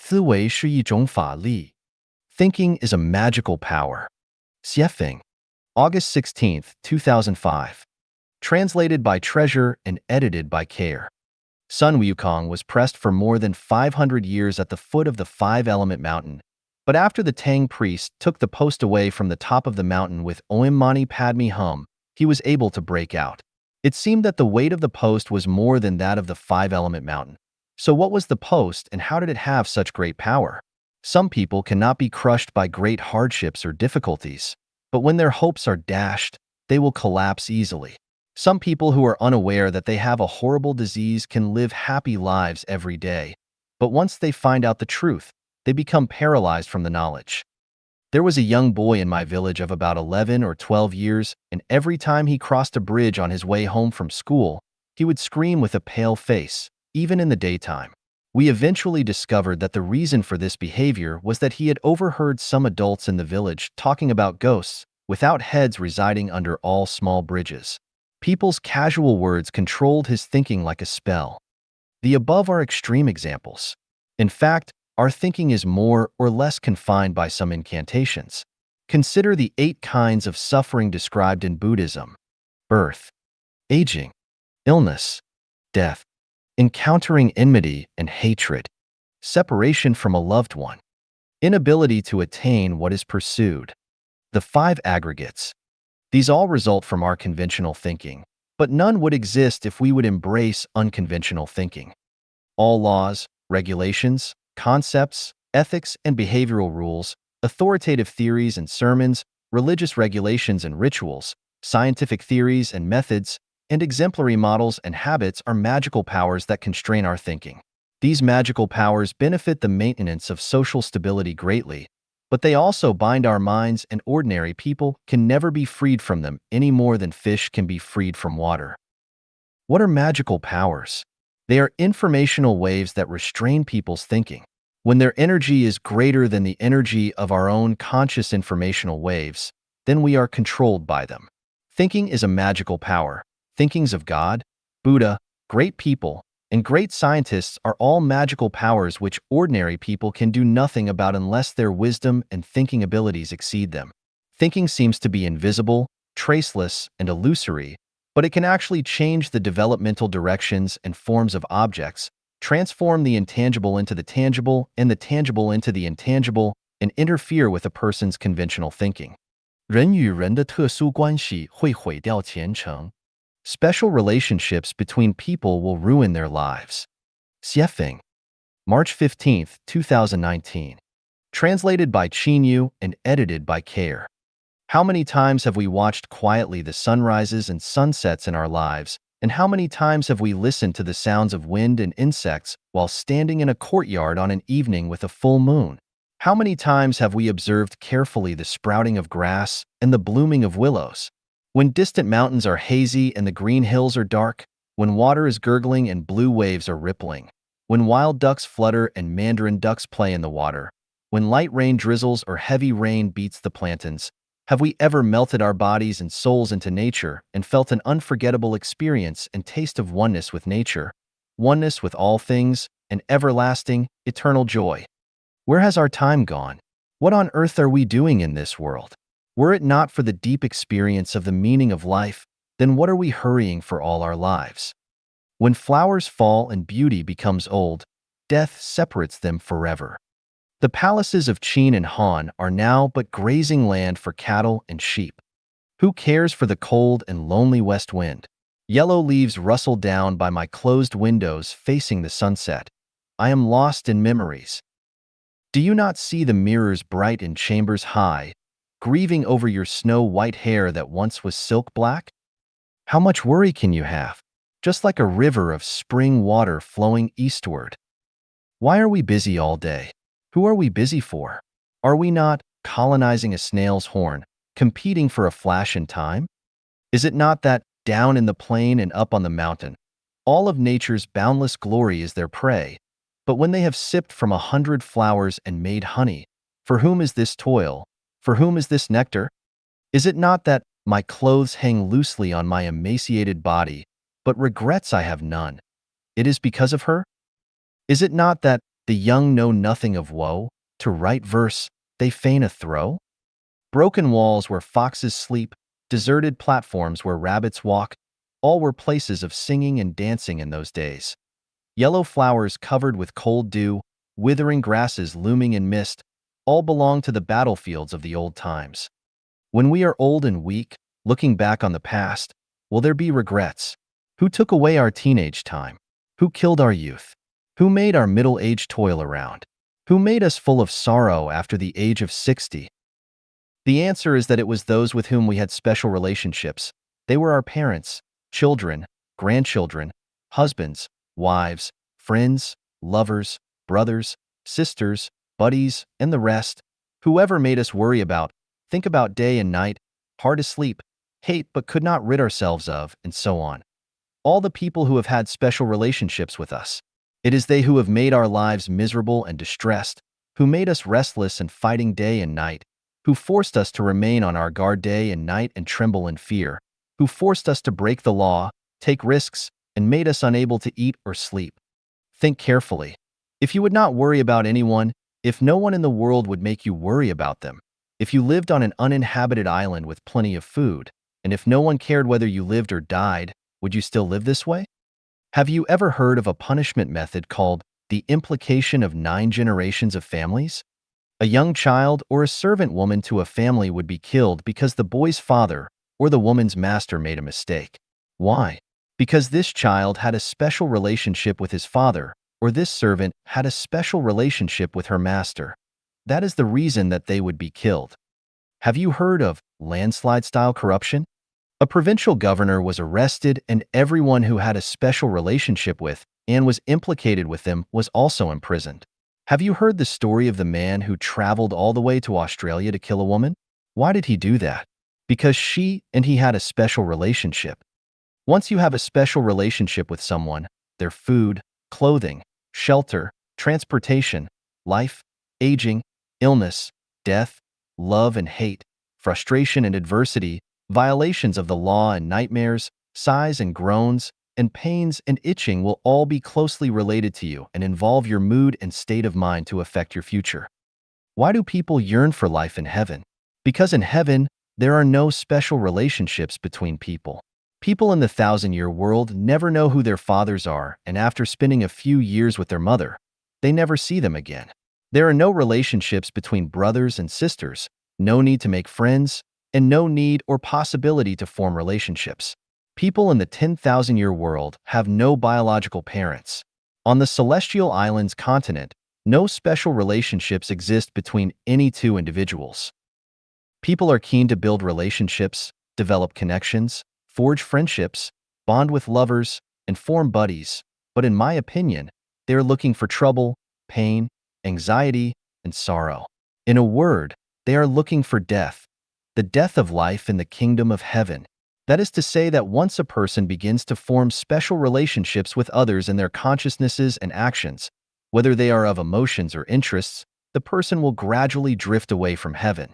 思维是一种法力. Thinking is a magical power. Xiefeng, August 16th, 2005. Translated by Treasure and edited by Care. Sun Wukong was pressed for more than 500 years at the foot of the five-element mountain, but after the Tang priest took the post away from the top of the mountain with Om Mani Padme Hum, he was able to break out. It seemed that the weight of the post was more than that of the five-element mountain. So what was the post and how did it have such great power? Some people cannot be crushed by great hardships or difficulties, but when their hopes are dashed, they will collapse easily. Some people who are unaware that they have a horrible disease can live happy lives every day, but once they find out the truth, they become paralyzed from the knowledge. There was a young boy in my village of about 11 or 12 years, and every time he crossed a bridge on his way home from school, he would scream with a pale face, even in the daytime. We eventually discovered that the reason for this behavior was that he had overheard some adults in the village talking about ghosts without heads residing under all small bridges. People's casual words controlled his thinking like a spell. The above are extreme examples. In fact, our thinking is more or less confined by some incantations. Consider the 8 kinds of suffering described in Buddhism: birth, aging, illness, death, encountering enmity and hatred, separation from a loved one, inability to attain what is pursued. The 5 aggregates. These all result from our conventional thinking, but none would exist if we would embrace unconventional thinking. All laws, regulations, concepts, ethics and behavioral rules, authoritative theories and sermons, religious regulations and rituals, scientific theories and methods, and exemplary models and habits are magical powers that constrain our thinking. These magical powers benefit the maintenance of social stability greatly, but they also bind our minds, and ordinary people can never be freed from them any more than fish can be freed from water. What are magical powers? They are informational waves that restrain people's thinking. When their energy is greater than the energy of our own conscious informational waves, then we are controlled by them. Thinking is a magical power. Thinkings of God, Buddha, great people, and great scientists are all magical powers which ordinary people can do nothing about unless their wisdom and thinking abilities exceed them. Thinking seems to be invisible, traceless, and illusory, but it can actually change the developmental directions and forms of objects, transform the intangible into the tangible and the tangible into the intangible, and interfere with a person's conventional thinking. 人与人的特殊关系会毁掉前程. Special relationships between people will ruin their lives. Xiefeng, March 15th, 2019. Translated by Qinyu and edited by Care. How many times have we watched quietly the sunrises and sunsets in our lives, and how many times have we listened to the sounds of wind and insects while standing in a courtyard on an evening with a full moon? How many times have we observed carefully the sprouting of grass and the blooming of willows? When distant mountains are hazy and the green hills are dark, when water is gurgling and blue waves are rippling, when wild ducks flutter and mandarin ducks play in the water, when light rain drizzles or heavy rain beats the plantains, have we ever melted our bodies and souls into nature and felt an unforgettable experience and taste of oneness with nature, oneness with all things, and everlasting, eternal joy? Where has our time gone? What on earth are we doing in this world? Were it not for the deep experience of the meaning of life, then what are we hurrying for all our lives? When flowers fall and beauty becomes old, death separates them forever. The palaces of Qin and Han are now but grazing land for cattle and sheep. Who cares for the cold and lonely west wind? Yellow leaves rustle down by my closed windows facing the sunset. I am lost in memories. Do you not see the mirrors bright in chambers high, grieving over your snow-white hair that once was silk black? How much worry can you have? Just like a river of spring water flowing eastward. Why are we busy all day? Who are we busy for? Are we not colonizing a snail's horn, competing for a flash in time? Is it not that, down in the plain and up on the mountain, all of nature's boundless glory is their prey, but when they have sipped from 100 flowers and made honey, for whom is this toil? For whom is this nectar? Is it not that my clothes hang loosely on my emaciated body, but regrets I have none? It is because of her? Is it not that The young know nothing of woe. To write verse, they feign a throw. Broken walls where foxes sleep, deserted platforms where rabbits walk, all were places of singing and dancing in those days. Yellow flowers covered with cold dew, withering grasses looming in mist, all belong to the battlefields of the old times. When we are old and weak, looking back on the past, will there be regrets? Who took away our teenage time? Who killed our youth? Who made our middle age toil around? Who made us full of sorrow after the age of 60? The answer is that it was those with whom we had special relationships. They were our parents, children, grandchildren, husbands, wives, friends, lovers, brothers, sisters, buddies, and the rest. Whoever made us worry about, think about day and night, hard asleep, hate but could not rid ourselves of, and so on. All the people who have had special relationships with us. It is they who have made our lives miserable and distressed, who made us restless and fighting day and night, who forced us to remain on our guard day and night and tremble in fear, who forced us to break the law, take risks, and made us unable to eat or sleep. Think carefully. If you would not worry about anyone, if no one in the world would make you worry about them, if you lived on an uninhabited island with plenty of food, and if no one cared whether you lived or died, would you still live this way? Have you ever heard of a punishment method called the implication of 9 generations of families? A young child or a servant woman to a family would be killed because the boy's father or the woman's master made a mistake. Why? Because this child had a special relationship with his father, or this servant had a special relationship with her master. That is the reason that they would be killed. Have you heard of landslide-style corruption? A provincial governor was arrested and everyone who had a special relationship with and was implicated with them was also imprisoned. Have you heard the story of the man who traveled all the way to Australia to kill a woman? Why did he do that? Because she and he had a special relationship. Once you have a special relationship with someone, their food, clothing, shelter, transportation, life, aging, illness, death, love and hate, frustration and adversity, violations of the law and nightmares, sighs and groans, and pains and itching will all be closely related to you and involve your mood and state of mind to affect your future. Why do people yearn for life in heaven? Because in heaven, there are no special relationships between people. People in the 1,000-year world never know who their fathers are, and after spending a few years with their mother, they never see them again. There are no relationships between brothers and sisters, no need to make friends, and no need or possibility to form relationships. People in the 10,000-year world have no biological parents. On the celestial islands continent, no special relationships exist between any two individuals. People are keen to build relationships, develop connections, forge friendships, bond with lovers, and form buddies, but in my opinion, they are looking for trouble, pain, anxiety, and sorrow. In a word, they are looking for death, the death of life in the kingdom of heaven. That is to say that once a person begins to form special relationships with others in their consciousnesses and actions, whether they are of emotions or interests, the person will gradually drift away from heaven.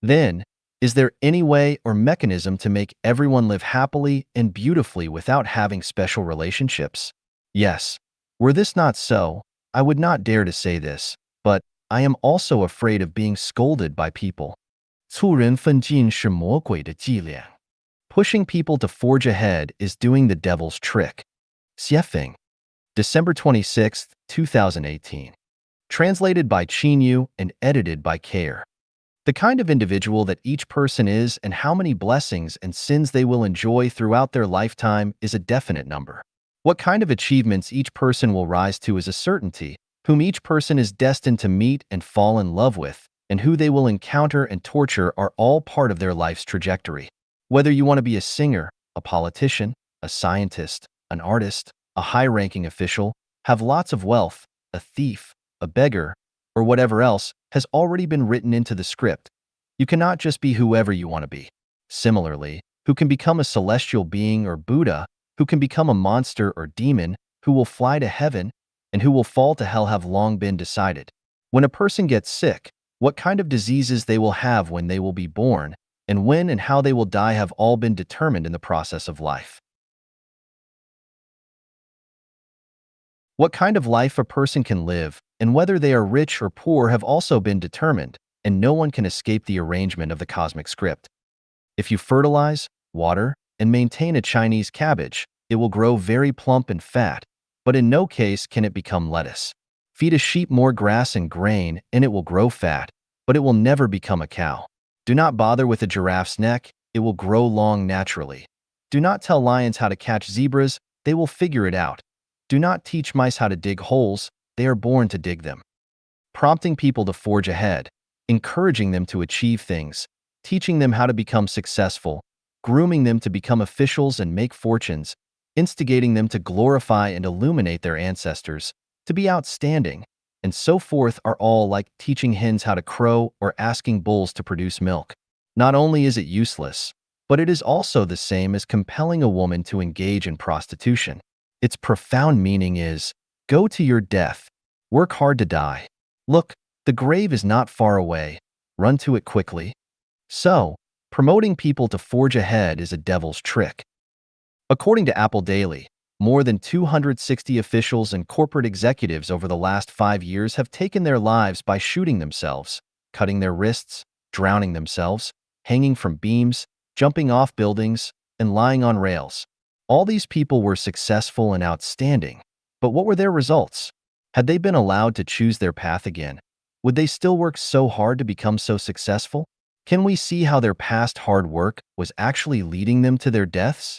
Then, is there any way or mechanism to make everyone live happily and beautifully without having special relationships? Yes. Were this not so, I would not dare to say this, but I am also afraid of being scolded by people. 促人奋进是魔鬼的伎俩. Pushing people to forge ahead is doing the devil's trick. Xiefeng. December 26, 2018. Translated by Chinyu and edited by Care. The kind of individual that each person is and how many blessings and sins they will enjoy throughout their lifetime is a definite number. What kind of achievements each person will rise to is a certainty, whom each person is destined to meet and fall in love with, and who they will encounter and torture are all part of their life's trajectory. Whether you want to be a singer, a politician, a scientist, an artist, a high-ranking official, have lots of wealth, a thief, a beggar, or whatever else has already been written into the script. You cannot just be whoever you want to be. Similarly, who can become a celestial being or Buddha, who can become a monster or demon, who will fly to heaven, and who will fall to hell have long been decided. When a person gets sick, what kind of diseases they will have when they will be born, and when and how they will die have all been determined in the process of life. What kind of life a person can live and whether they are rich or poor have also been determined, and no one can escape the arrangement of the cosmic script. If you fertilize, water, and maintain a Chinese cabbage, it will grow very plump and fat, but in no case can it become lettuce. Feed a sheep more grass and grain, and it will grow fat, but it will never become a cow. Do not bother with a giraffe's neck, it will grow long naturally. Do not tell lions how to catch zebras, they will figure it out. Do not teach mice how to dig holes, they are born to dig them. Prompting people to forge ahead, encouraging them to achieve things, teaching them how to become successful, grooming them to become officials and make fortunes, instigating them to glorify and illuminate their ancestors, to be outstanding, and so forth are all like teaching hens how to crow or asking bulls to produce milk. Not only is it useless, but it is also the same as compelling a woman to engage in prostitution. Its profound meaning is, go to your death, work hard to die. Look, the grave is not far away, run to it quickly. So, promoting people to forge ahead is a devil's trick. According to Apple Daily, more than 260 officials and corporate executives over the last 5 years have taken their lives by shooting themselves, cutting their wrists, drowning themselves, hanging from beams, jumping off buildings, and lying on rails. All these people were successful and outstanding, but what were their results? Had they been allowed to choose their path again, would they still work so hard to become so successful? Can we see how their past hard work was actually leading them to their deaths?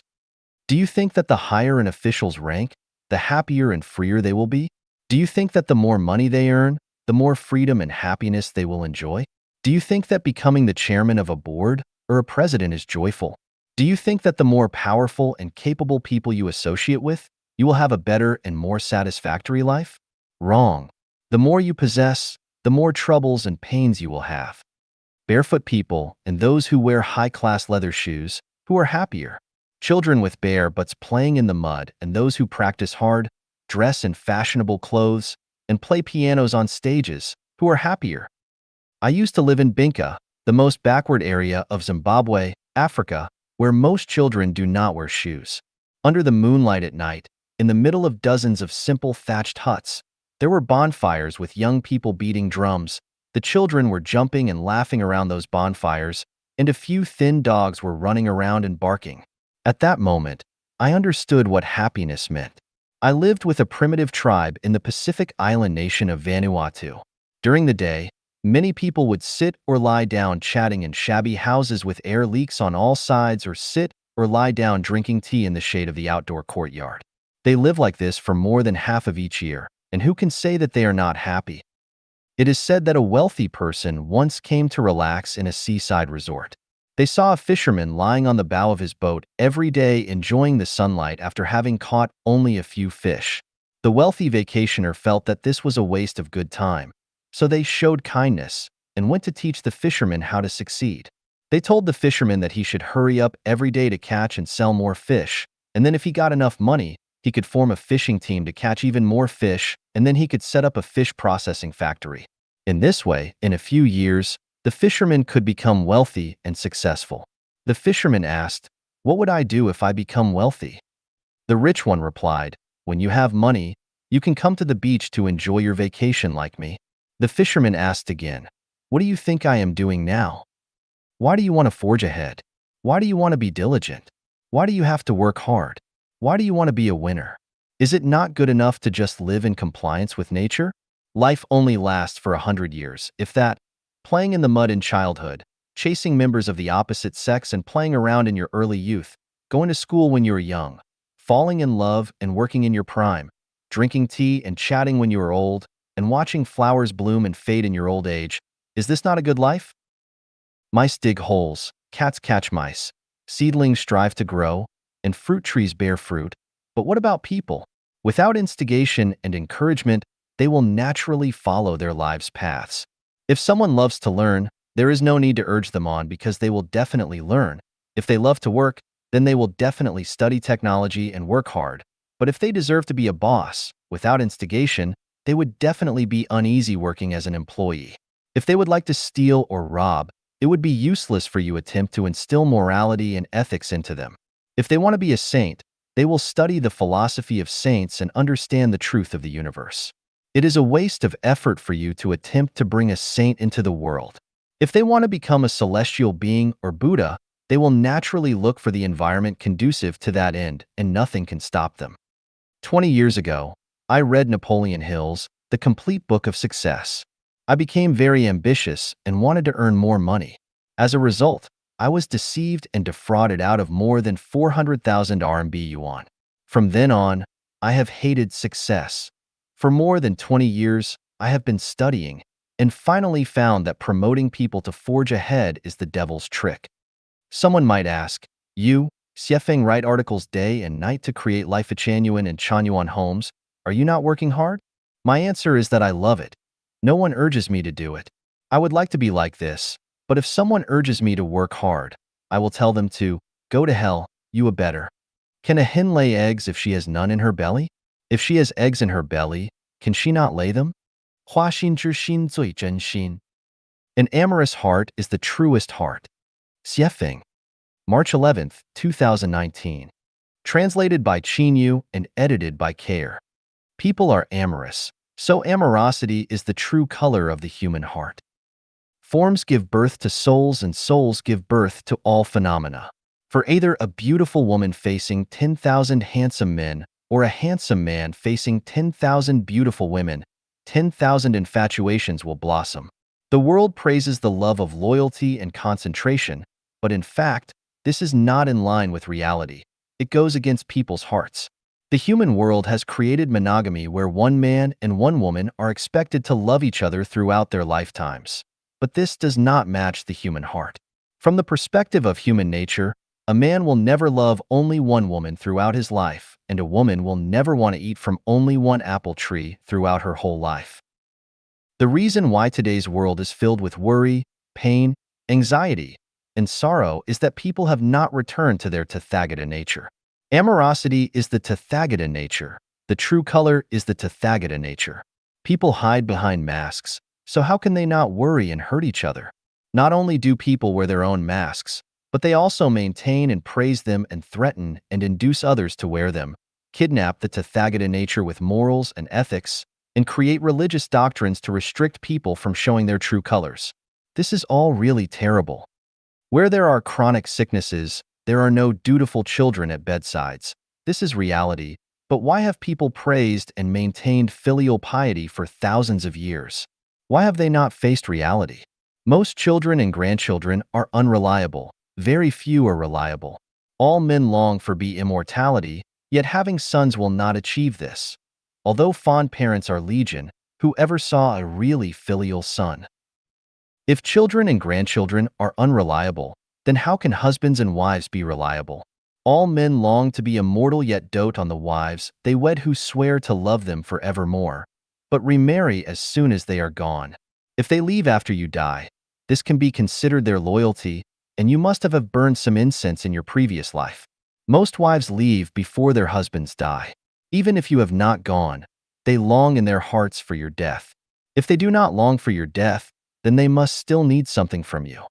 Do you think that the higher an official's rank, the happier and freer they will be? Do you think that the more money they earn, the more freedom and happiness they will enjoy? Do you think that becoming the chairman of a board or a president is joyful? Do you think that the more powerful and capable people you associate with, you will have a better and more satisfactory life? Wrong. The more you possess, the more troubles and pains you will have. Barefoot people and those who wear high-class leather shoes, who are happier? Children with bare butts playing in the mud and those who practice hard, dress in fashionable clothes, and play pianos on stages, who are happier? I used to live in Binka, the most backward area of Zimbabwe, Africa, where most children do not wear shoes. Under the moonlight at night, in the middle of dozens of simple thatched huts, there were bonfires with young people beating drums. The children were jumping and laughing around those bonfires, and a few thin dogs were running around and barking. At that moment, I understood what happiness meant. I lived with a primitive tribe in the Pacific island nation of Vanuatu. During the day, many people would sit or lie down chatting in shabby houses with air leaks on all sides, or sit or lie down drinking tea in the shade of the outdoor courtyard. They live like this for more than half of each year, and who can say that they are not happy? It is said that a wealthy person once came to relax in a seaside resort. They saw a fisherman lying on the bow of his boat every day enjoying the sunlight after having caught only a few fish. The wealthy vacationer felt that this was a waste of good time, so they showed kindness and went to teach the fisherman how to succeed. They told the fisherman that he should hurry up every day to catch and sell more fish, and then if he got enough money, he could form a fishing team to catch even more fish, and then he could set up a fish processing factory. In this way, in a few years, the fisherman could become wealthy and successful. The fisherman asked, "What would I do if I become wealthy?" The rich one replied, "When you have money, you can come to the beach to enjoy your vacation like me." The fisherman asked again, "What do you think I am doing now? Why do you want to forge ahead? Why do you want to be diligent? Why do you have to work hard? Why do you want to be a winner? Is it not good enough to just live in compliance with nature? Life only lasts for 100 years, if that. Playing in the mud in childhood, chasing members of the opposite sex and playing around in your early youth, going to school when you were young, falling in love and working in your prime, drinking tea and chatting when you are old, and watching flowers bloom and fade in your old age. Is this not a good life? Mice dig holes, cats catch mice, seedlings strive to grow, and fruit trees bear fruit. But what about people? Without instigation and encouragement, they will naturally follow their lives' paths. If someone loves to learn, there is no need to urge them on because they will definitely learn. If they love to work, then they will definitely study technology and work hard. But if they deserve to be a boss, without instigation, they would definitely be uneasy working as an employee. If they would like to steal or rob, it would be useless for you to attempt to instill morality and ethics into them. If they want to be a saint, They will study the philosophy of saints and understand the truth of the universe. It is a waste of effort for you to attempt to bring a saint into the world. If they want to become a celestial being or Buddha, they will naturally look for the environment conducive to that end, and nothing can stop them. 20 years ago, I read Napoleon Hill's The Complete Book of Success. I became very ambitious and wanted to earn more money. As a result, I was deceived and defrauded out of more than 400,000 RMB yuan. From then on, I have hated success. For more than 20 years, I have been studying and finally found that promoting people to forge ahead is the devil's trick. Someone might ask, you, Xiefeng, write articles day and night to create Life Changyuan and Chanyuan homes. Are you not working hard? My answer is that I love it. No one urges me to do it. I would like to be like this, but if someone urges me to work hard, I will tell them to go to hell, you a better. Can a hen lay eggs if she has none in her belly? If she has eggs in her belly, can she not lay them? 花心之心最真心. An amorous heart is the truest heart. Xiefeng. March 11, 2019. Translated by Qinyu and edited by Care. People are amorous, so amorosity is the true color of the human heart. Forms give birth to souls and souls give birth to all phenomena. For either a beautiful woman facing 10,000 handsome men or a handsome man facing 10,000 beautiful women, 10,000 infatuations will blossom. The world praises the love of loyalty and concentration, but in fact, this is not in line with reality. It goes against people's hearts. The human world has created monogamy where one man and one woman are expected to love each other throughout their lifetimes. But this does not match the human heart. From the perspective of human nature, a man will never love only one woman throughout his life, and a woman will never want to eat from only one apple tree throughout her whole life. The reason why today's world is filled with worry, pain, anxiety, and sorrow is that people have not returned to their Tathagata nature. Amorosity is the Tathagata nature. The true color is the Tathagata nature. People hide behind masks, so how can they not worry and hurt each other? Not only do people wear their own masks, but they also maintain and praise them and threaten and induce others to wear them, kidnap the Tathagata nature with morals and ethics, and create religious doctrines to restrict people from showing their true colors. This is all really terrible. Where there are chronic sicknesses, there are no dutiful children at bedsides. This is reality, but why have people praised and maintained filial piety for thousands of years? Why have they not faced reality? Most children and grandchildren are unreliable. Very few are reliable. All men long for immortality, yet having sons will not achieve this. Although fond parents are legion, who ever saw a really filial son? If children and grandchildren are unreliable, then how can husbands and wives be reliable? All men long to be immortal yet dote on the wives they wed who swear to love them forevermore, but remarry as soon as they are gone. If they leave after you die, this can be considered their loyalty, and you must have burned some incense in your previous life. Most wives leave before their husbands die. Even if you have not gone, they long in their hearts for your death. If they do not long for your death, then they must still need something from you.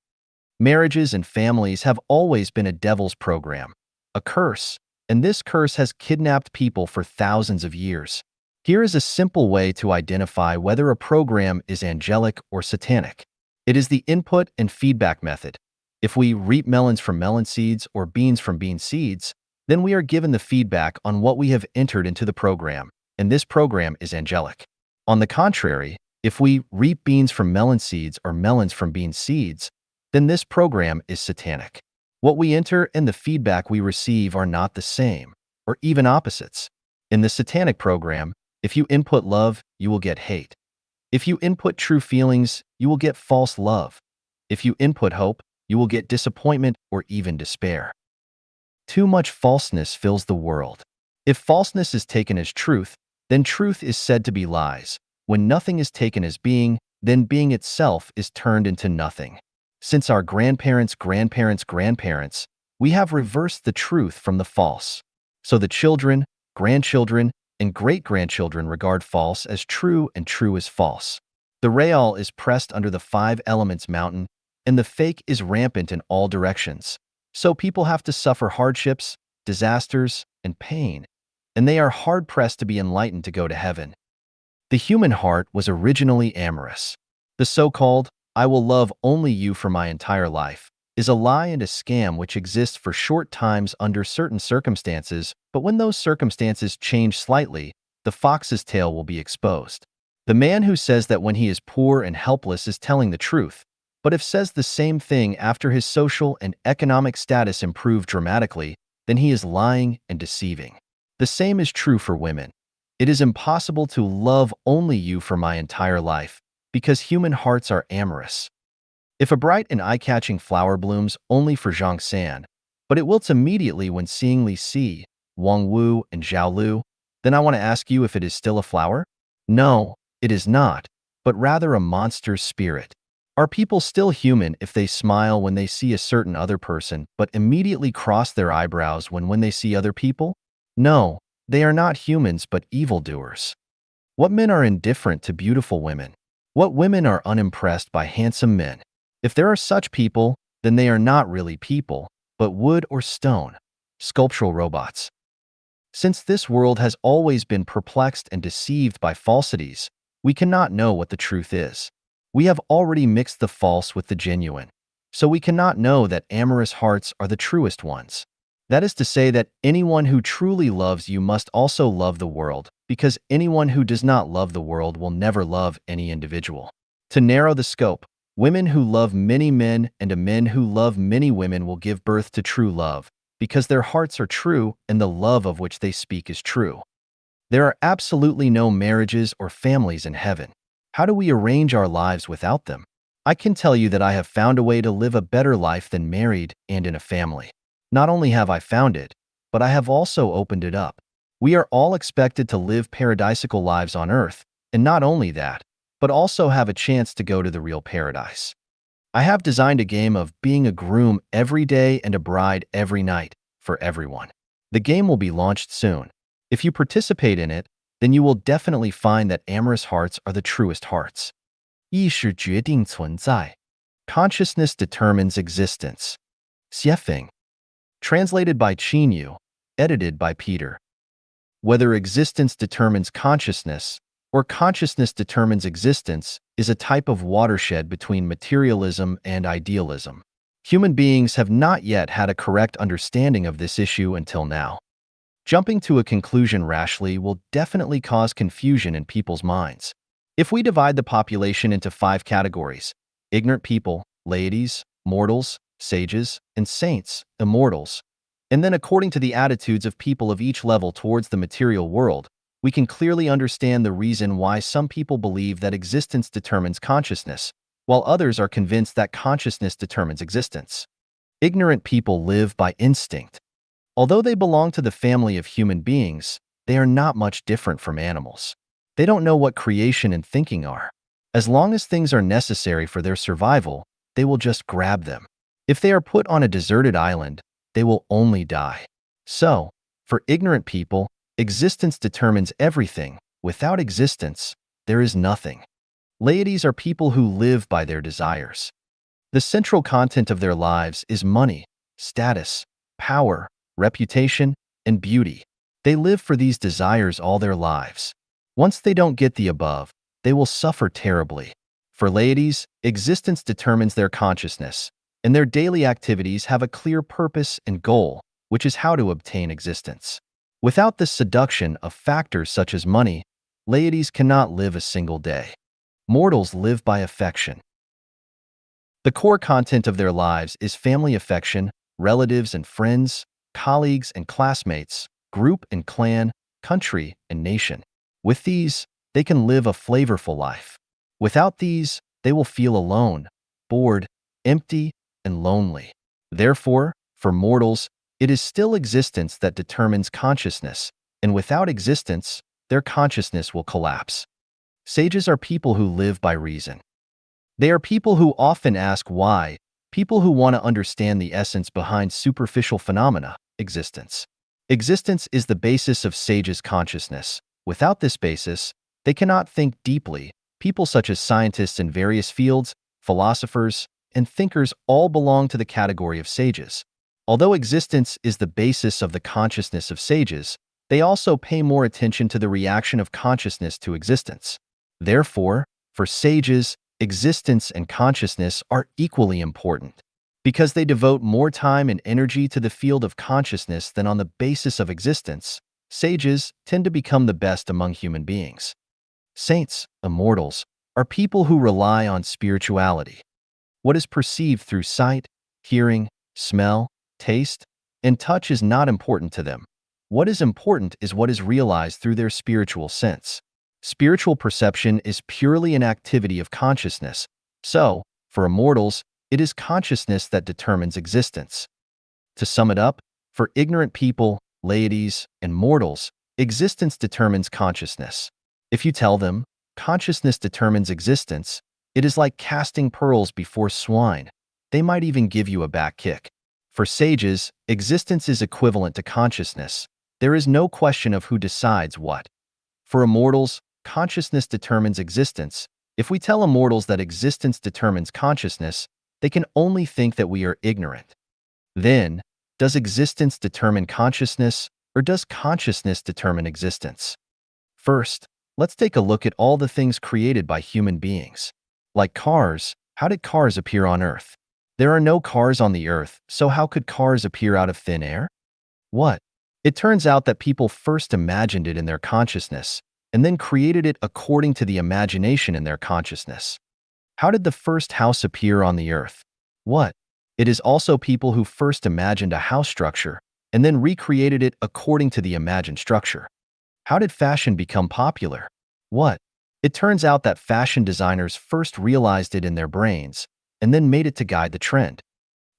Marriages and families have always been a devil's program, a curse, and this curse has kidnapped people for thousands of years. Here is a simple way to identify whether a program is angelic or satanic. It is the input and feedback method. If we reap melons from melon seeds or beans from bean seeds, then we are given the feedback on what we have entered into the program, and this program is angelic. On the contrary, if we reap beans from melon seeds or melons from bean seeds, then this program is satanic. What we enter and the feedback we receive are not the same, or even opposites. In the satanic program, if you input love, you will get hate. If you input true feelings, you will get false love. If you input hope, you will get disappointment or even despair. Too much falseness fills the world. If falseness is taken as truth, then truth is said to be lies. When nothing is taken as being, then being itself is turned into nothing. Since our grandparents' grandparents, we have reversed the truth from the false. So the children, grandchildren, and great-grandchildren regard false as true and true as false. The real is pressed under the 5 elements mountain, and the fake is rampant in all directions. So people have to suffer hardships, disasters, and pain, and they are hard-pressed to be enlightened to go to heaven. The human heart was originally amorous. The so-called, "I will love only you for my entire life," is a lie and a scam which exists for short times under certain circumstances, but when those circumstances change slightly, the fox's tail will be exposed. The man who says that when he is poor and helpless is telling the truth, but if says the same thing after his social and economic status improve dramatically, then he is lying and deceiving. The same is true for women. It is impossible to love only you for my entire life, because human hearts are amorous. If a bright and eye-catching flower blooms only for Zhang San, but it wilts immediately when seeing Li Si, Wang Wu, and Zhao Lu, then I want to ask you if it is still a flower? No, it is not, but rather a monster's spirit. Are people still human if they smile when they see a certain other person, but immediately cross their eyebrows when they see other people? No, they are not humans but evildoers. What men are indifferent to beautiful women? What women are unimpressed by handsome men? If there are such people, then they are not really people, but wood or stone, sculptural robots. Since this world has always been perplexed and deceived by falsities, we cannot know what the truth is. We have already mixed the false with the genuine, so we cannot know that amorous hearts are the truest ones. That is to say that anyone who truly loves you must also love the world, because anyone who does not love the world will never love any individual. To narrow the scope, women who love many men and men who love many women will give birth to true love, because their hearts are true and the love of which they speak is true. There are absolutely no marriages or families in heaven. How do we arrange our lives without them? I can tell you that I have found a way to live a better life than married and in a family. Not only have I found it, but I have also opened it up. We are all expected to live paradisical lives on earth, and not only that, but also have a chance to go to the real paradise. I have designed a game of being a groom every day and a bride every night for everyone. The game will be launched soon. If you participate in it, then you will definitely find that amorous hearts are the truest hearts. 意识决定存在. Consciousness determines existence. Xiefeng. Translated by Qinyu, edited by Peter. Whether existence determines consciousness or consciousness determines existence is a type of watershed between materialism and idealism. Human beings have not yet had a correct understanding of this issue until now. Jumping to a conclusion rashly will definitely cause confusion in people's minds. If we divide the population into 5 categories: ignorant people, laities, mortals, sages, and saints, immortals, and then according to the attitudes of people of each level towards the material world, we can clearly understand the reason why some people believe that existence determines consciousness, while others are convinced that consciousness determines existence. Ignorant people live by instinct. Although they belong to the family of human beings, they are not much different from animals. They don't know what creation and thinking are. As long as things are necessary for their survival, they will just grab them. If they are put on a deserted island, they will only die. So, for ignorant people, existence determines everything. Without existence, there is nothing. Laities are people who live by their desires. The central content of their lives is money, status, power, reputation, and beauty. They live for these desires all their lives. Once they don't get the above, they will suffer terribly. For laities, existence determines their consciousness, and their daily activities have a clear purpose and goal, which is how to obtain existence. Without the seduction of factors such as money, laities cannot live a single day. Mortals live by affection. The core content of their lives is family affection, relatives and friends, colleagues and classmates, group and clan, country and nation. With these, they can live a flavorful life. Without these, they will feel alone, bored, empty, and lonely. Therefore, for mortals, it is still existence that determines consciousness, and without existence, their consciousness will collapse. Sages are people who live by reason. They are people who often ask why, people who want to understand the essence behind superficial phenomena, existence. Existence is the basis of sages' consciousness. Without this basis, they cannot think deeply. People such as scientists in various fields, philosophers, and thinkers all belong to the category of sages. Although existence is the basis of the consciousness of sages, they also pay more attention to the reaction of consciousness to existence. Therefore, for sages, existence and consciousness are equally important. Because they devote more time and energy to the field of consciousness than on the basis of existence, sages tend to become the best among human beings. Saints, immortals, are people who rely on spirituality. What is perceived through sight, hearing, smell, taste, and touch is not important to them. What is important is what is realized through their spiritual sense. Spiritual perception is purely an activity of consciousness. So, for immortals, it is consciousness that determines existence. To sum it up, for ignorant people, laities, and mortals, existence determines consciousness. If you tell them, consciousness determines existence, it is like casting pearls before swine. They might even give you a back kick. For sages, existence is equivalent to consciousness. There is no question of who decides what. For immortals, consciousness determines existence. If we tell immortals that existence determines consciousness, they can only think that we are ignorant. Then, does existence determine consciousness, or does consciousness determine existence? First, let's take a look at all the things created by human beings. Like cars, how did cars appear on Earth? There are no cars on the Earth, so how could cars appear out of thin air? What? It turns out that people first imagined it in their consciousness, and then created it according to the imagination in their consciousness. How did the first house appear on the Earth? What? It is also people who first imagined a house structure, and then recreated it according to the imagined structure. How did fashion become popular? What? It turns out that fashion designers first realized it in their brains, and then made it to guide the trend.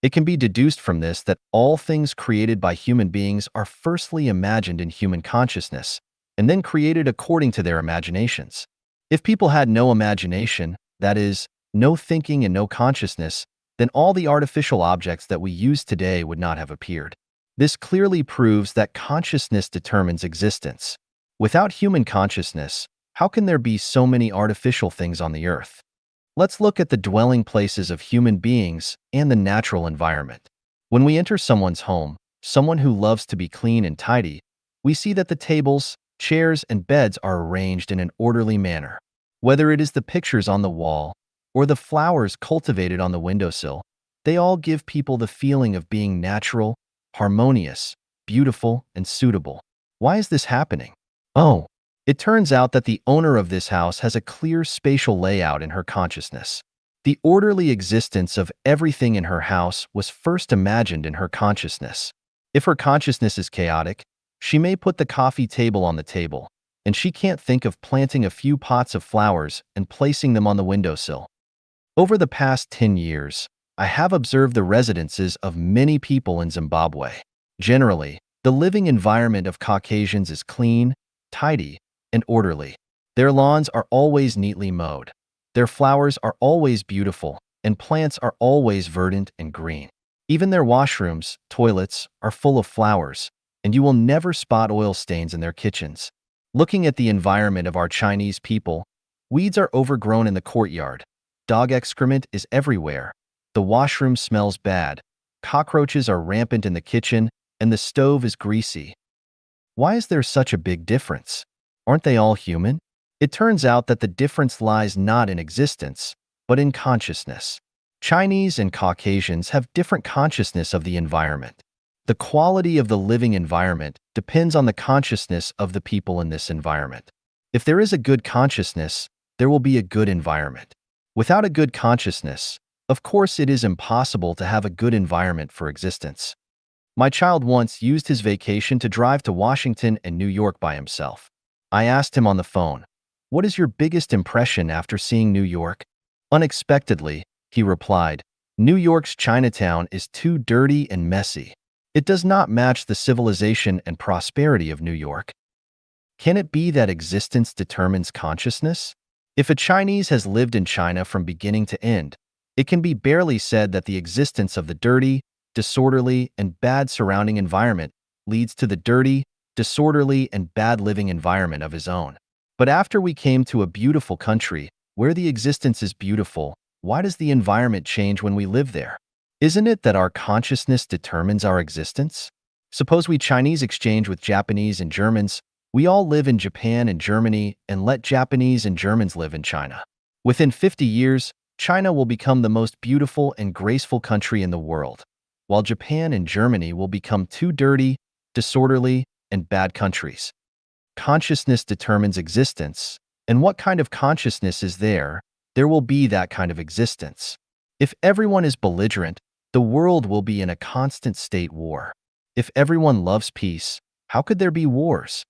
It can be deduced from this that all things created by human beings are firstly imagined in human consciousness, and then created according to their imaginations. If people had no imagination, that is, no thinking and no consciousness, then all the artificial objects that we use today would not have appeared. This clearly proves that consciousness determines existence. Without human consciousness, how can there be so many artificial things on the Earth? Let's look at the dwelling places of human beings and the natural environment. When we enter someone's home, someone who loves to be clean and tidy, we see that the tables, chairs, and beds are arranged in an orderly manner. Whether it is the pictures on the wall or the flowers cultivated on the windowsill, they all give people the feeling of being natural, harmonious, beautiful, and suitable. Why is this happening? Oh, it turns out that the owner of this house has a clear spatial layout in her consciousness. The orderly existence of everything in her house was first imagined in her consciousness. If her consciousness is chaotic, she may put the coffee table on the table, and she can't think of planting a few pots of flowers and placing them on the windowsill. Over the past 10 years, I have observed the residences of many people in Zimbabwe. Generally, the living environment of Caucasians is clean, tidy, and orderly. Their lawns are always neatly mowed. Their flowers are always beautiful, and plants are always verdant and green. Even their washrooms, toilets, are full of flowers, and you will never spot oil stains in their kitchens. Looking at the environment of our Chinese people, weeds are overgrown in the courtyard. Dog excrement is everywhere. The washroom smells bad. Cockroaches are rampant in the kitchen, and the stove is greasy. Why is there such a big difference? Aren't they all human? It turns out that the difference lies not in existence, but in consciousness. Chinese and Caucasians have different consciousness of the environment. The quality of the living environment depends on the consciousness of the people in this environment. If there is a good consciousness, there will be a good environment. Without a good consciousness, of course it is impossible to have a good environment for existence. My child once used his vacation to drive to Washington and New York by himself. I asked him on the phone, "What is your biggest impression after seeing New York?" Unexpectedly, he replied, "New York's Chinatown is too dirty and messy. It does not match the civilization and prosperity of New York." Can it be that existence determines consciousness? If a Chinese has lived in China from beginning to end, it can be barely said that the existence of the dirty, disorderly, and bad surrounding environment leads to the dirty, disorderly, and bad living environment of his own. But after we came to a beautiful country, where the existence is beautiful, why does the environment change when we live there? Isn't it that our consciousness determines our existence? Suppose we Chinese exchange with Japanese and Germans. We all live in Japan and Germany and let Japanese and Germans live in China. Within 50 years, China will become the most beautiful and graceful country in the world, while Japan and Germany will become too dirty, disorderly, and bad countries. Consciousness determines existence, and what kind of consciousness is there, there will be that kind of existence. If everyone is belligerent, the world will be in a constant state war. If everyone loves peace, how could there be wars?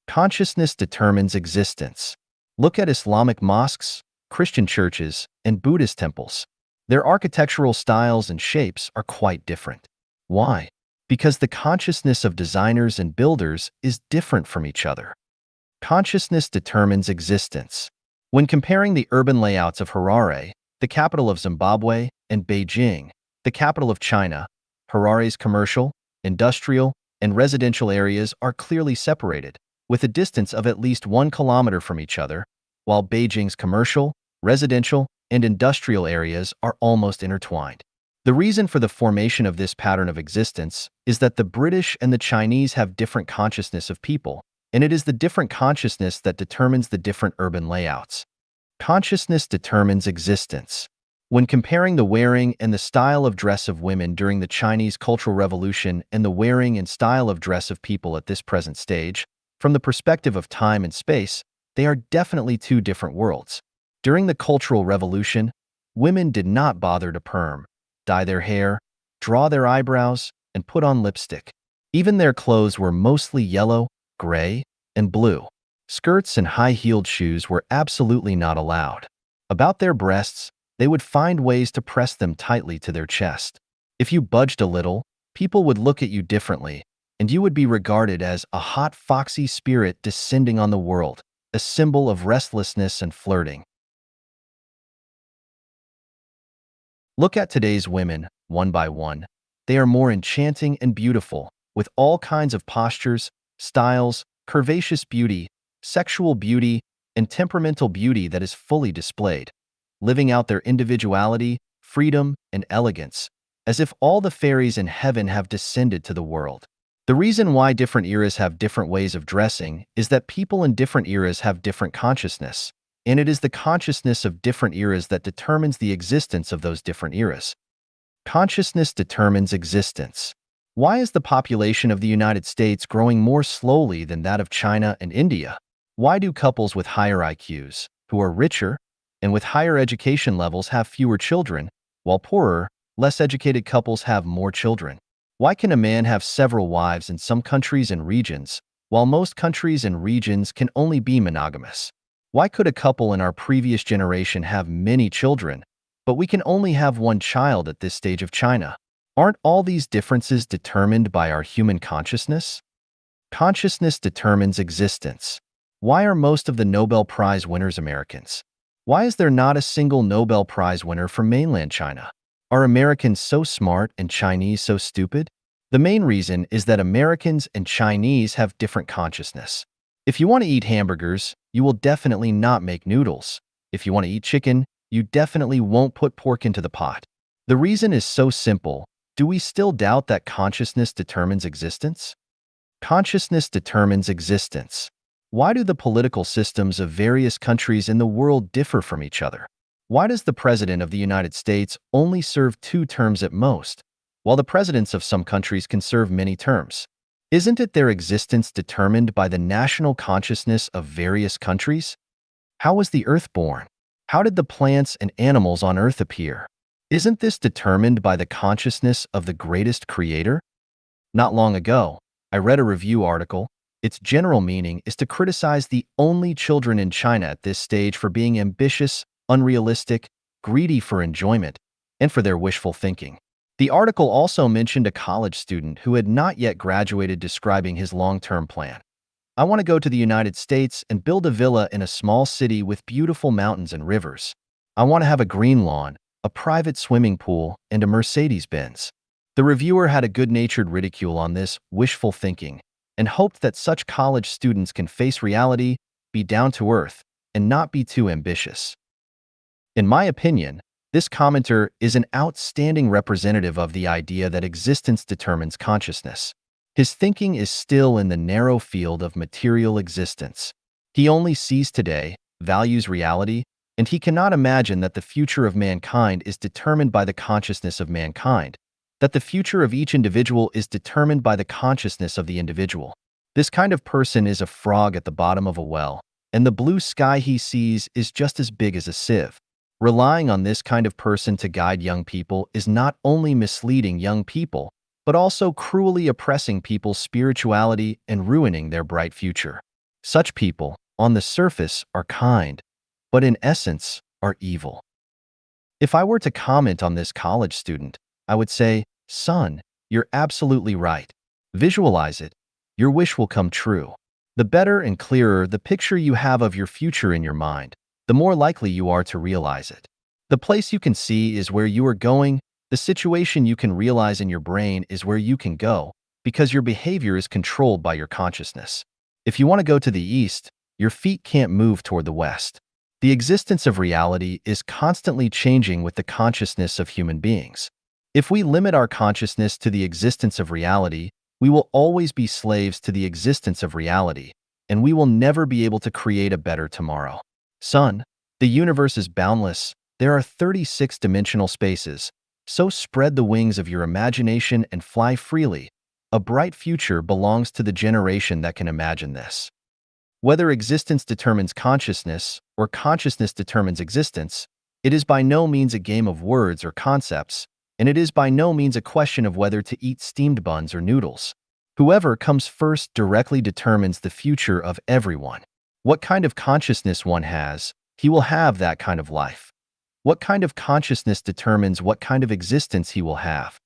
Consciousness determines existence. Look at Islamic mosques, Christian churches, and Buddhist temples. Their architectural styles and shapes are quite different. Why? Because the consciousness of designers and builders is different from each other. Consciousness determines existence. When comparing the urban layouts of Harare, the capital of Zimbabwe, and Beijing, the capital of China, Harare's commercial, industrial, and residential areas are clearly separated, with a distance of at least 1 kilometer from each other, while Beijing's commercial, residential, and industrial areas are almost intertwined. The reason for the formation of this pattern of existence is that the British and the Chinese have different consciousness of people, and it is the different consciousness that determines the different urban layouts. Consciousness determines existence. When comparing the wearing and the style of dress of women during the Chinese Cultural Revolution and the wearing and style of dress of people at this present stage, from the perspective of time and space, they are definitely two different worlds. During the Cultural Revolution, women did not bother to perm, dye their hair, draw their eyebrows, and put on lipstick. Even their clothes were mostly yellow, gray, and blue. Skirts and high-heeled shoes were absolutely not allowed. About their breasts, they would find ways to press them tightly to their chest. If you budged a little, people would look at you differently, and you would be regarded as a hot, foxy spirit descending on the world, a symbol of restlessness and flirting. Look at today's women, one by one. They are more enchanting and beautiful, with all kinds of postures, styles, curvaceous beauty, sexual beauty, and temperamental beauty that is fully displayed, living out their individuality, freedom, and elegance, as if all the fairies in heaven have descended to the world. The reason why different eras have different ways of dressing is that people in different eras have different consciousness, and it is the consciousness of different eras that determines the existence of those different eras. Consciousness determines existence. Why is the population of the United States growing more slowly than that of China and India? Why do couples with higher IQs, who are richer, and with higher education levels have fewer children, while poorer, less educated couples have more children? Why can a man have several wives in some countries and regions, while most countries and regions can only be monogamous? Why could a couple in our previous generation have many children, but we can only have one child at this stage of China? Aren't all these differences determined by our human consciousness? Consciousness determines existence. Why are most of the Nobel Prize winners Americans? Why is there not a single Nobel Prize winner from mainland China? Are Americans so smart and Chinese so stupid? The main reason is that Americans and Chinese have different consciousness. If you want to eat hamburgers, you will definitely not make noodles. If you want to eat chicken, you definitely won't put pork into the pot. The reason is so simple. Do we still doubt that consciousness determines existence? Consciousness determines existence. Why do the political systems of various countries in the world differ from each other? Why does the President of the United States only serve 2 terms at most, while the presidents of some countries can serve many terms? Isn't it their existence determined by the national consciousness of various countries? How was the Earth born? How did the plants and animals on Earth appear? Isn't this determined by the consciousness of the greatest creator? Not long ago, I read a review article. Its general meaning is to criticize the only children in China at this stage for being ambitious, unrealistic, greedy for enjoyment, and for their wishful thinking. The article also mentioned a college student who had not yet graduated describing his long-term plan. I want to go to the United States and build a villa in a small city with beautiful mountains and rivers. I want to have a green lawn, a private swimming pool, and a Mercedes-Benz. The reviewer had a good-natured ridicule on this wishful thinking and hoped that such college students can face reality, be down to earth, and not be too ambitious. In my opinion, This commenter is an outstanding representative of the idea that existence determines consciousness. His thinking is still in the narrow field of material existence. He only sees today, values reality, and he cannot imagine that the future of mankind is determined by the consciousness of mankind, that the future of each individual is determined by the consciousness of the individual. This kind of person is a frog at the bottom of a well, and the blue sky he sees is just as big as a sieve. Relying on this kind of person to guide young people is not only misleading young people, but also cruelly oppressing people's spirituality and ruining their bright future. Such people, on the surface, are kind, but in essence, are evil. If I were to comment on this college student, I would say, "Son, you're absolutely right. Visualize it. Your wish will come true." The better and clearer the picture you have of your future in your mind, the more likely you are to realize it. The place you can see is where you are going. The situation you can realize in your brain is where you can go, because your behavior is controlled by your consciousness. If you want to go to the east, your feet can't move toward the west. The existence of reality is constantly changing with the consciousness of human beings. If we limit our consciousness to the existence of reality, we will always be slaves to the existence of reality, and we will never be able to create a better tomorrow. Son, the universe is boundless. There are 36 dimensional spaces, so spread the wings of your imagination and fly freely. A bright future belongs to the generation that can imagine this. Whether existence determines consciousness or consciousness determines existence, it is by no means a game of words or concepts, and it is by no means a question of whether to eat steamed buns or noodles. Whoever comes first directly determines the future of everyone. What kind of consciousness one has, he will have that kind of life. What kind of consciousness determines what kind of existence he will have.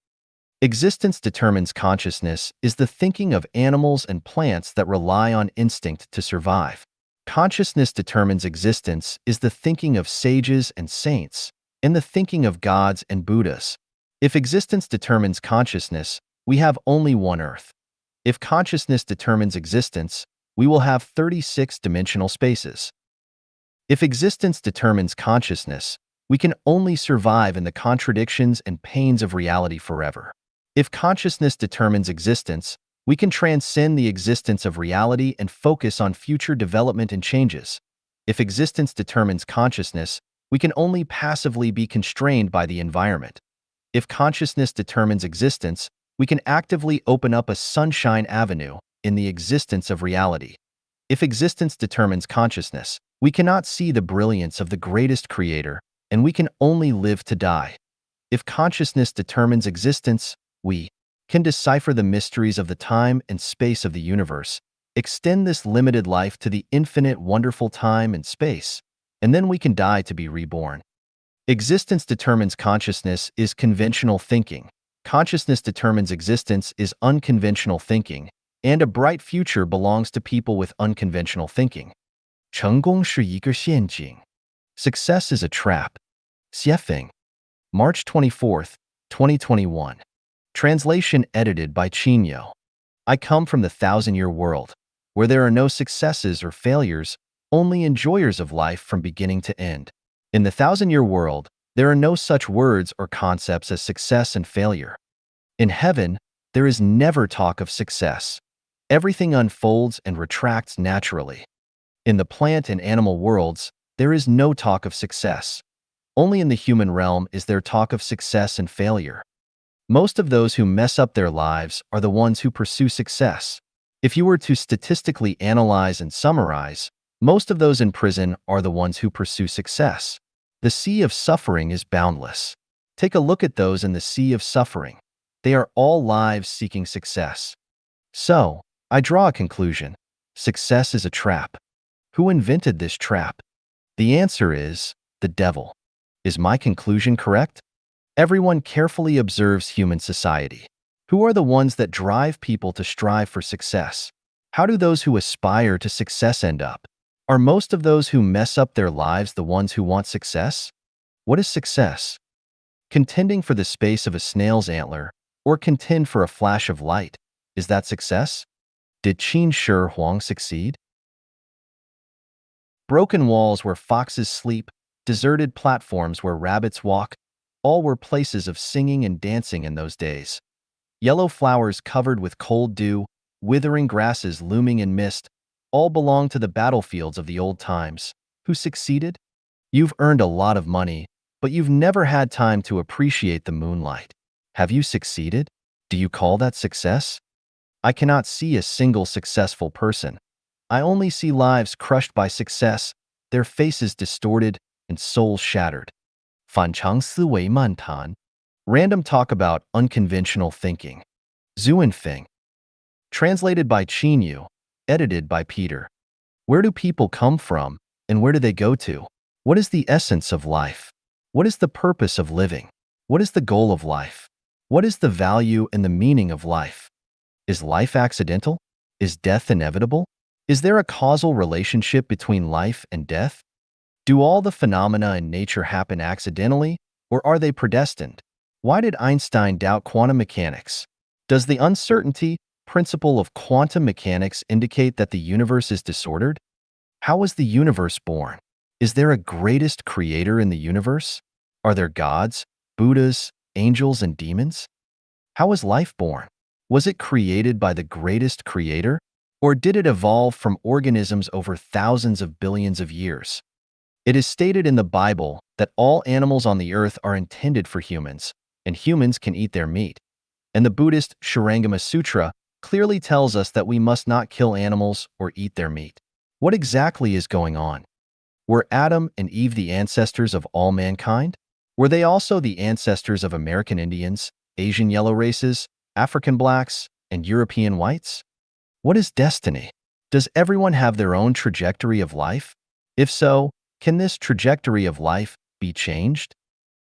Existence determines consciousness is the thinking of animals and plants that rely on instinct to survive. Consciousness determines existence is the thinking of sages and saints, and the thinking of gods and Buddhas. If existence determines consciousness, we have only one Earth. If consciousness determines existence, we will have 36 dimensional spaces. If existence determines consciousness, we can only survive in the contradictions and pains of reality forever. If consciousness determines existence, we can transcend the existence of reality and focus on future development and changes. If existence determines consciousness, we can only passively be constrained by the environment. If consciousness determines existence, we can actively open up a sunshine avenue in the existence of reality. If existence determines consciousness, we cannot see the brilliance of the greatest creator, and we can only live to die. If consciousness determines existence, we can decipher the mysteries of the time and space of the universe, extend this limited life to the infinite wonderful time and space, and then we can die to be reborn. Existence determines consciousness is conventional thinking. Consciousness determines existence is unconventional thinking, and a bright future belongs to people with unconventional thinking. 成功是一个陷阱. Success is a trap. Xiefeng. March 24th, 2021. Translation edited by Chinyo. I come from the 1,000-year world, where there are no successes or failures, only enjoyers of life from beginning to end. In the 1,000-year world, there are no such words or concepts as success and failure. In heaven, there is never talk of success. Everything unfolds and retracts naturally. In the plant and animal worlds, there is no talk of success. Only in the human realm is there talk of success and failure. Most of those who mess up their lives are the ones who pursue success. If you were to statistically analyze and summarize, most of those in prison are the ones who pursue success. The sea of suffering is boundless. Take a look at those in the sea of suffering. They are all lives seeking success. So, I draw a conclusion. Success is a trap. Who invented this trap? The answer is the devil. Is my conclusion correct? Everyone carefully observes human society. Who are the ones that drive people to strive for success? How do those who aspire to success end up? Are most of those who mess up their lives the ones who want success? What is success? Contending for the space of a snail's antler, or contend for a flash of light. Is that success? Did Qin Shi Huang succeed? Broken walls where foxes sleep, deserted platforms where rabbits walk, All were places of singing and dancing in those days. Yellow flowers covered with cold dew, withering grasses looming in mist, all belonged to the battlefields of the old times. Who succeeded? You've earned a lot of money, but you've never had time to appreciate the moonlight. Have you succeeded? Do you call that success? I cannot see a single successful person. I only see lives crushed by success, their faces distorted and souls shattered. 反常思维漫谈 Random talk about unconventional thinking. Zuanfeng. Translated by Chinyu. Edited by Peter. Where do people come from, and where do they go to? What is the essence of life? What is the purpose of living? What is the goal of life? What is the value and the meaning of life? Is life accidental? Is death inevitable? Is there a causal relationship between life and death? Do all the phenomena in nature happen accidentally, or are they predestined? Why did Einstein doubt quantum mechanics? Does the uncertainty principle of quantum mechanics indicate that the universe is disordered? How was the universe born? Is there a greatest creator in the universe? Are there gods, Buddhas, angels, and demons? How was life born? Was it created by the greatest creator? Or did it evolve from organisms over thousands of billions of years? It is stated in the Bible that all animals on the earth are intended for humans, and humans can eat their meat. And the Buddhist Shurangama Sutra clearly tells us that we must not kill animals or eat their meat. What exactly is going on? Were Adam and Eve the ancestors of all mankind? Were they also the ancestors of American Indians, Asian yellow races, African blacks, and European whites? What is destiny? Does everyone have their own trajectory of life? If so, can this trajectory of life be changed?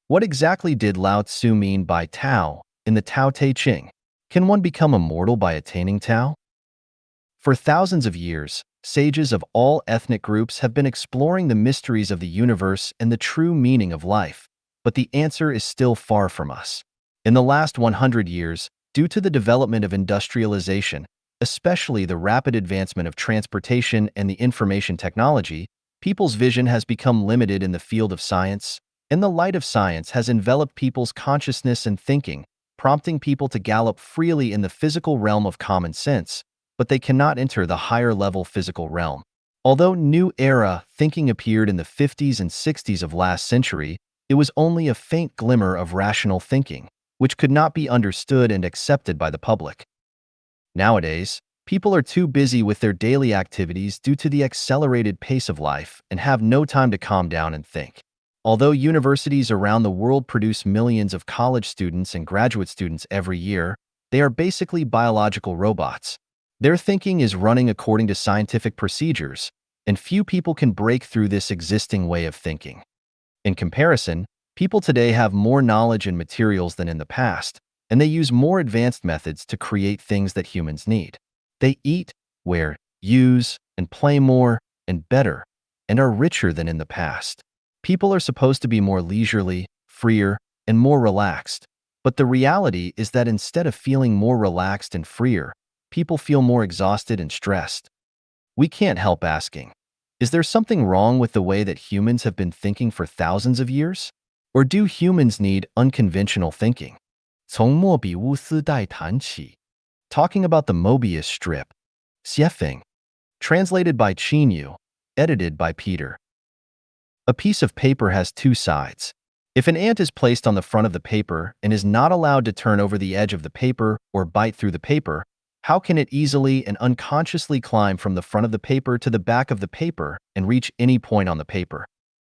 What exactly did Lao Tzu mean by Tao in the Tao Te Ching? Can one become immortal by attaining Tao? For thousands of years, sages of all ethnic groups have been exploring the mysteries of the universe and the true meaning of life, but the answer is still far from us. In the last 100 years, due to the development of industrialization, especially the rapid advancement of transportation and the information technology, people's vision has become limited in the field of science, and the light of science has enveloped people's consciousness and thinking, prompting people to gallop freely in the physical realm of common sense, but they cannot enter the higher-level physical realm. Although New Era thinking appeared in the 50s and 60s of last century, it was only a faint glimmer of rational thinking, which could not be understood and accepted by the public. Nowadays, people are too busy with their daily activities due to the accelerated pace of life and have no time to calm down and think. Although universities around the world produce millions of college students and graduate students every year, they are basically biological robots. Their thinking is running according to scientific procedures, and few people can break through this existing way of thinking. In comparison, people today have more knowledge and materials than in the past, and they use more advanced methods to create things that humans need. They eat, wear, use, and play more and better, and are richer than in the past. People are supposed to be more leisurely, freer, and more relaxed, but the reality is that instead of feeling more relaxed and freer, people feel more exhausted and stressed. We can't help asking, is there something wrong with the way that humans have been thinking for thousands of years? Or do humans need unconventional thinking? 从莫比乌斯带谈起. Talking about the Mobius strip. Xiefeng. Translated by Chinyu. Edited by Peter. A piece of paper has two sides. If an ant is placed on the front of the paper and is not allowed to turn over the edge of the paper or bite through the paper, how can it easily and unconsciously climb from the front of the paper to the back of the paper and reach any point on the paper?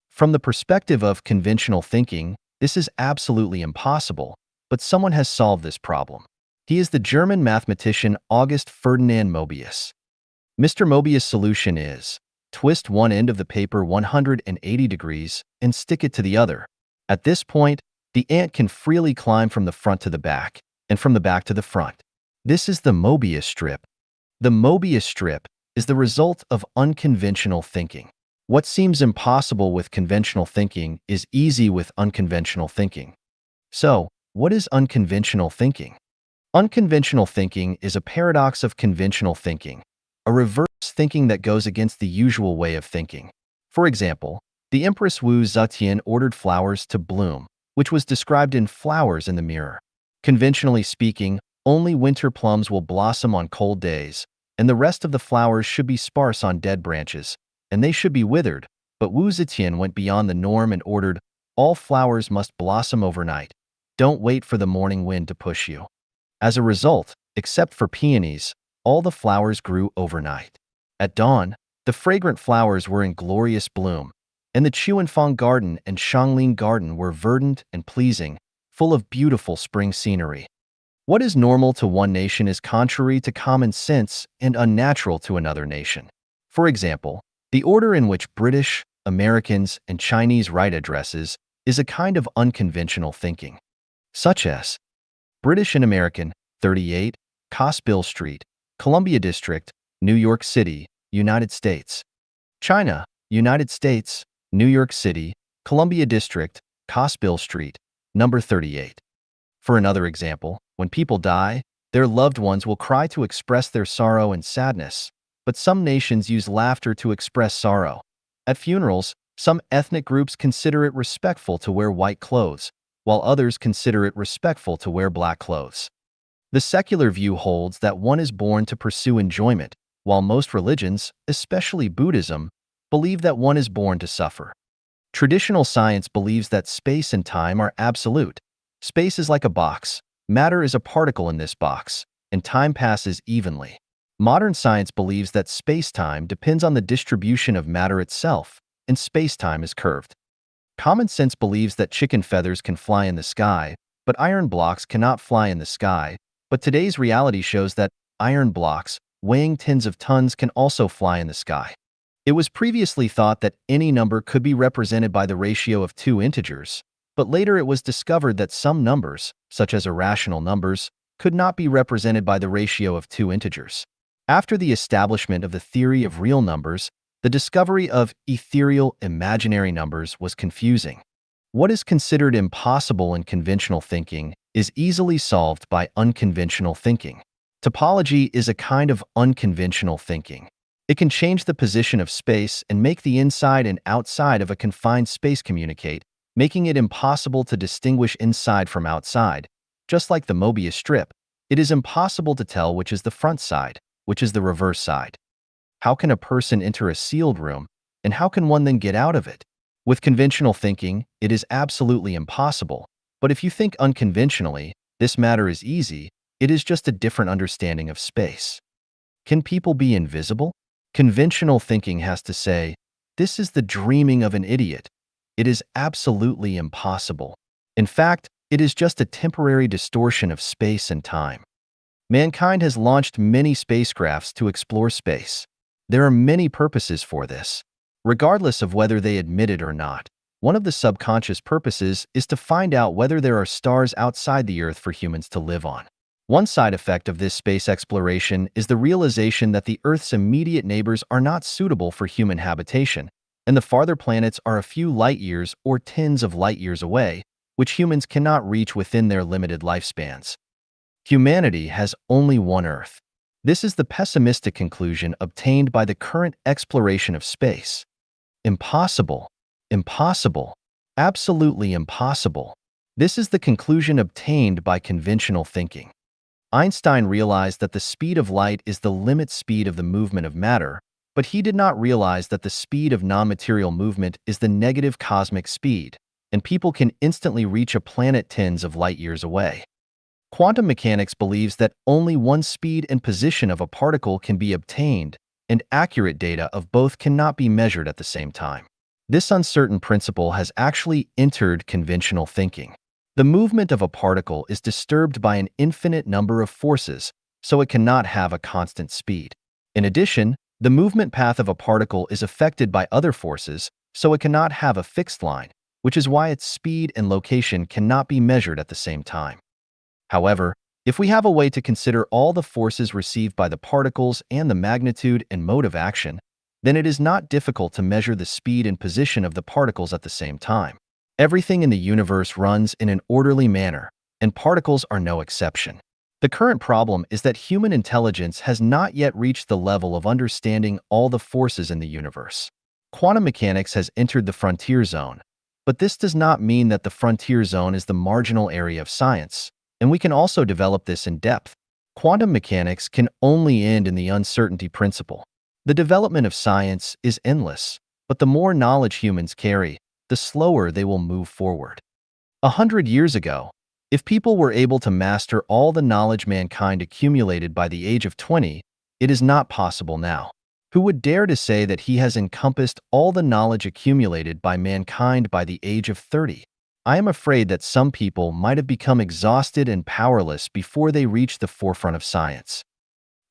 From the perspective of conventional thinking, this is absolutely impossible, but someone has solved this problem. He is the German mathematician August Ferdinand Mobius. Mr. Mobius' solution is, twist one end of the paper 180 degrees and stick it to the other. At this point, the ant can freely climb from the front to the back, and from the back to the front. This is the Mobius strip. The Mobius strip is the result of unconventional thinking. What seems impossible with conventional thinking is easy with unconventional thinking. So, what is unconventional thinking? Unconventional thinking is a paradox of conventional thinking, a reverse thinking that goes against the usual way of thinking. For example, the Empress Wu Zetian ordered flowers to bloom, which was described in flowers in the mirror. Conventionally speaking, only winter plums will blossom on cold days, and the rest of the flowers should be sparse on dead branches, and they should be withered. But Wu Zetian went beyond the norm and ordered, all flowers must blossom overnight. Don't wait for the morning wind to push you. As a result, except for peonies, all the flowers grew overnight. At dawn, the fragrant flowers were in glorious bloom, and the Chuanfang Garden and Shanglin Garden were verdant and pleasing, full of beautiful spring scenery. What is normal to one nation is contrary to common sense and unnatural to another nation. For example, the order in which British, Americans, and Chinese write addresses is a kind of unconventional thinking, such as British and American, 38, Cosbill Street, Columbia District, New York City, United States. China, United States, New York City, Columbia District, Cosbill Street, number 38. For another example, when people die, their loved ones will cry to express their sorrow and sadness, but some nations use laughter to express sorrow. At funerals, some ethnic groups consider it respectful to wear white clothes, while others consider it respectful to wear black clothes. The secular view holds that one is born to pursue enjoyment, while most religions, especially Buddhism, believe that one is born to suffer. Traditional science believes that space and time are absolute. Space is like a box, matter is a particle in this box, and time passes evenly. Modern science believes that space-time depends on the distribution of matter itself, and space-time is curved. Common sense believes that chicken feathers can fly in the sky, but iron blocks cannot fly in the sky, but today's reality shows that iron blocks, weighing tens of tons, can also fly in the sky. It was previously thought that any number could be represented by the ratio of two integers, but later it was discovered that some numbers, such as irrational numbers, could not be represented by the ratio of two integers. After the establishment of the theory of real numbers, the discovery of ethereal imaginary numbers was confusing. What is considered impossible in conventional thinking is easily solved by unconventional thinking. Topology is a kind of unconventional thinking. It can change the position of space and make the inside and outside of a confined space communicate, making it impossible to distinguish inside from outside. Just like the Mobius strip, it is impossible to tell which is the front side, which is the reverse side. How can a person enter a sealed room, and how can one then get out of it? With conventional thinking, it is absolutely impossible. But if you think unconventionally, this matter is easy. It is just a different understanding of space. Can people be invisible? Conventional thinking has to say, this is the dreaming of an idiot. It is absolutely impossible. In fact, it is just a temporary distortion of space and time. Mankind has launched many spacecrafts to explore space. There are many purposes for this. Regardless of whether they admit it or not, one of the subconscious purposes is to find out whether there are stars outside the Earth for humans to live on. One side effect of this space exploration is the realization that the Earth's immediate neighbors are not suitable for human habitation, and the farther planets are a few light years or tens of light years away, which humans cannot reach within their limited lifespans. Humanity has only one Earth. This is the pessimistic conclusion obtained by the current exploration of space. Impossible. Impossible. Absolutely impossible. This is the conclusion obtained by conventional thinking. Einstein realized that the speed of light is the limit speed of the movement of matter, but he did not realize that the speed of non-material movement is the negative cosmic speed, and people can instantly reach a planet tens of light years away. Quantum mechanics believes that only one speed and position of a particle can be obtained, and accurate data of both cannot be measured at the same time. This uncertain principle has actually entered conventional thinking. The movement of a particle is disturbed by an infinite number of forces, so it cannot have a constant speed. In addition, the movement path of a particle is affected by other forces, so it cannot have a fixed line, which is why its speed and location cannot be measured at the same time. However, if we have a way to consider all the forces received by the particles and the magnitude and mode of action, then it is not difficult to measure the speed and position of the particles at the same time. Everything in the universe runs in an orderly manner, and particles are no exception. The current problem is that human intelligence has not yet reached the level of understanding all the forces in the universe. Quantum mechanics has entered the frontier zone, But this does not mean that the frontier zone is the marginal area of science, and we can also develop this in depth. Quantum mechanics can only end in the uncertainty principle. The development of science is endless, but the more knowledge humans carry, the slower they will move forward. 100 years ago, if people were able to master all the knowledge mankind accumulated by the age of 20, it is not possible now. Who would dare to say that he has encompassed all the knowledge accumulated by mankind by the age of 30? I am afraid that some people might have become exhausted and powerless before they reached the forefront of science.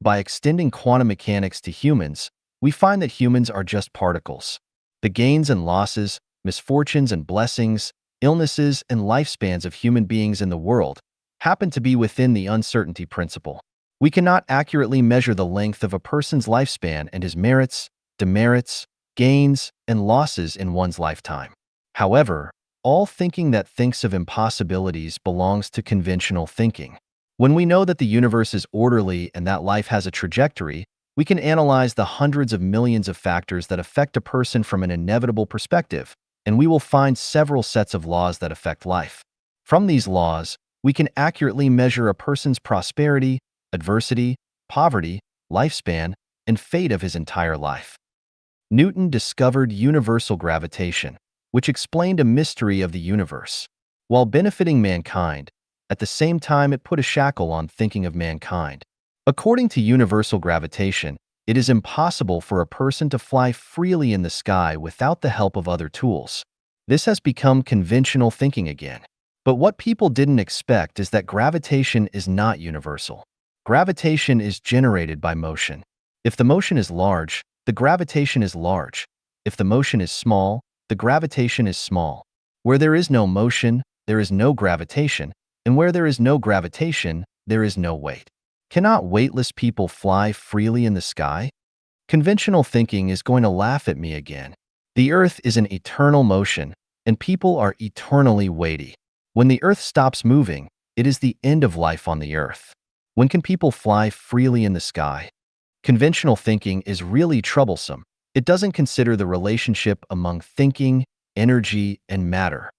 By extending quantum mechanics to humans, we find that humans are just particles. The gains and losses, misfortunes and blessings, illnesses and lifespans of human beings in the world happen to be within the uncertainty principle. We cannot accurately measure the length of a person's lifespan and his merits, demerits, gains, and losses in one's lifetime. However, all thinking that thinks of impossibilities belongs to conventional thinking. When we know that the universe is orderly and that life has a trajectory, we can analyze the hundreds of millions of factors that affect a person from an inevitable perspective, and we will find several sets of laws that affect life. From these laws, we can accurately measure a person's prosperity, adversity, poverty, lifespan, and fate of his entire life. Newton discovered universal gravitation, which explained a mystery of the universe. While benefiting mankind, at the same time it put a shackle on thinking of mankind. According to universal gravitation, it is impossible for a person to fly freely in the sky without the help of other tools. This has become conventional thinking again. But what people didn't expect is that gravitation is not universal. Gravitation is generated by motion. If the motion is large, the gravitation is large. If the motion is small, the gravitation is small. Where there is no motion, there is no gravitation, and where there is no gravitation, there is no weight. Cannot weightless people fly freely in the sky? Conventional thinking is going to laugh at me again. The Earth is in eternal motion, and people are eternally weighty. When the Earth stops moving, it is the end of life on the Earth. When can people fly freely in the sky? Conventional thinking is really troublesome. It doesn't consider the relationship among thinking, energy, and matter.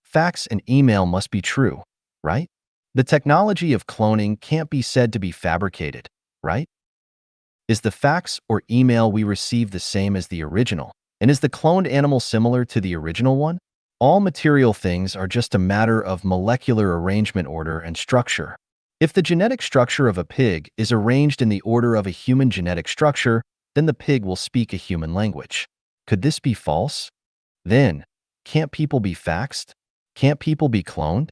Fax and email must be true, right? The technology of cloning can't be said to be fabricated, right? Is the fax or email we receive the same as the original? And is the cloned animal similar to the original one? All material things are just a matter of molecular arrangement, order, and structure. If the genetic structure of a pig is arranged in the order of a human genetic structure, then the pig will speak a human language. Could this be false? Then, can't people be faxed? Can't people be cloned?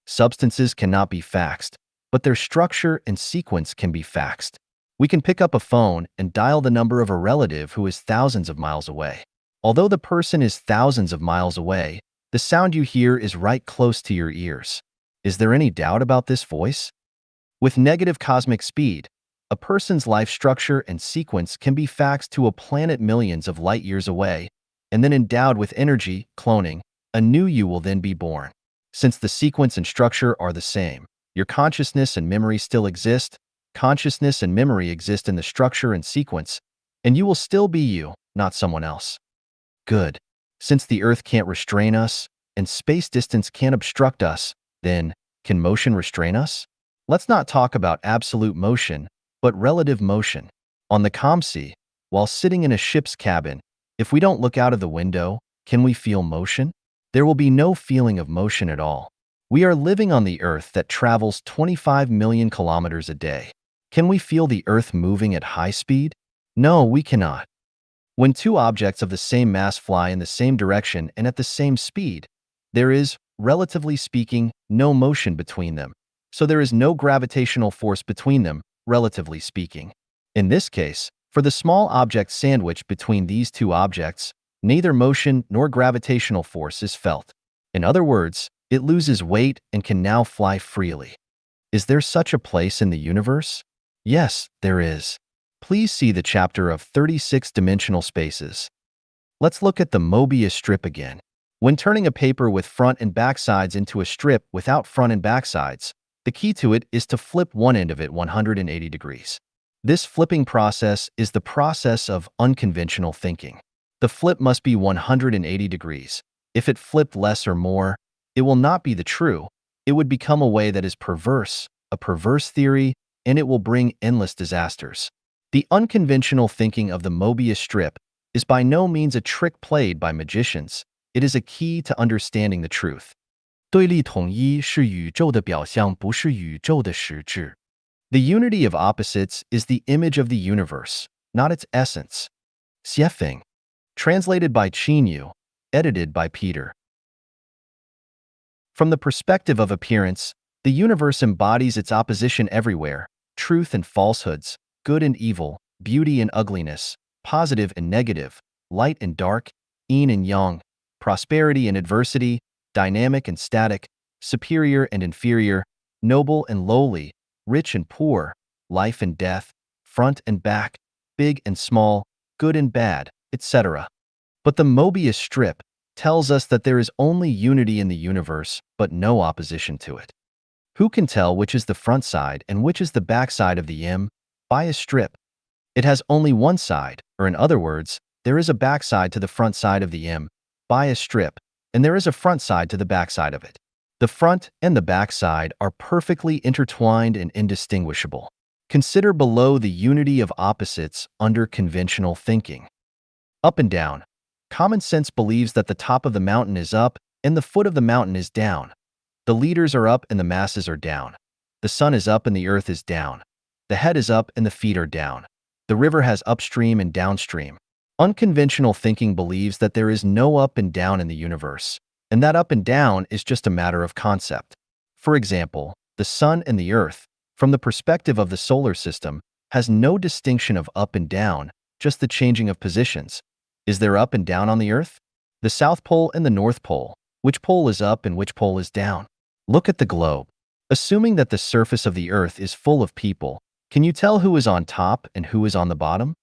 Substances cannot be faxed, but their structure and sequence can be faxed. We can pick up a phone and dial the number of a relative who is thousands of miles away. Although the person is thousands of miles away, the sound you hear is right close to your ears. Is there any doubt about this voice? With negative cosmic speed, a person's life structure and sequence can be faxed to a planet millions of light years away, and then endowed with energy, cloning, a new you will then be born. Since the sequence and structure are the same, your consciousness and memory still exist, consciousness and memory exist in the structure and sequence, and you will still be you, not someone else. Good. Since the Earth can't restrain us, and space distance can't obstruct us, then, can motion restrain us? Let's not talk about absolute motion, but relative motion. On the COMC, while sitting in a ship's cabin, if we don't look out of the window, can we feel motion? There will be no feeling of motion at all. We are living on the Earth that travels 25 million kilometers a day. Can we feel the Earth moving at high speed? No, we cannot. When two objects of the same mass fly in the same direction and at the same speed, there is, relatively speaking, no motion between them. So there is no gravitational force between them, relatively speaking. In this case, for the small object sandwiched between these two objects, neither motion nor gravitational force is felt. In other words, it loses weight and can now fly freely. Is there such a place in the universe? Yes, there is. Please see the chapter of 36-dimensional spaces. Let's look at the Mobius strip again. When turning a paper with front and back sides into a strip without front and back sides, the key to it is to flip one end of it 180 degrees. This flipping process is the process of unconventional thinking. The flip must be 180 degrees, If it flipped less or more, it will not be the true. It would become a way that is perverse, a perverse theory, and it will bring endless disasters. The unconventional thinking of the Mobius strip is by no means a trick played by magicians. It is a key to understanding the truth. 对立统一是宇宙的表象，不是宇宙的实质。The unity of opposites is the image of the universe, not its essence. Xiefeng. Translated by Qinyu. Edited by Peter. From the perspective of appearance, the universe embodies its opposition everywhere: truth and falsehoods, good and evil, beauty and ugliness, positive and negative, light and dark, yin and yang, prosperity and adversity, dynamic and static, superior and inferior, noble and lowly, rich and poor, life and death, front and back, big and small, good and bad, etc. But the Mobius strip tells us that there is only unity in the universe, but no opposition to it. Who can tell which is the front side and which is the back side of the M? By a strip. It has only one side, or in other words, there is a back side to the front side of the M, by a strip, and there is a front side to the back side of it. The front and the back side are perfectly intertwined and indistinguishable. Consider below the unity of opposites under conventional thinking. Up and down. Common sense believes that the top of the mountain is up and the foot of the mountain is down. The leaders are up and the masses are down. The sun is up and the earth is down. The head is up and the feet are down. The river has upstream and downstream. Unconventional thinking believes that there is no up and down in the universe, and that up and down is just a matter of concept. For example, the sun and the earth, from the perspective of the solar system, has no distinction of up and down, just the changing of positions. Is there up and down on the earth? The South Pole and the North Pole. Which pole is up and which pole is down? Look at the globe. Assuming that the surface of the earth is full of people, can you tell who is on top and who is on the bottom?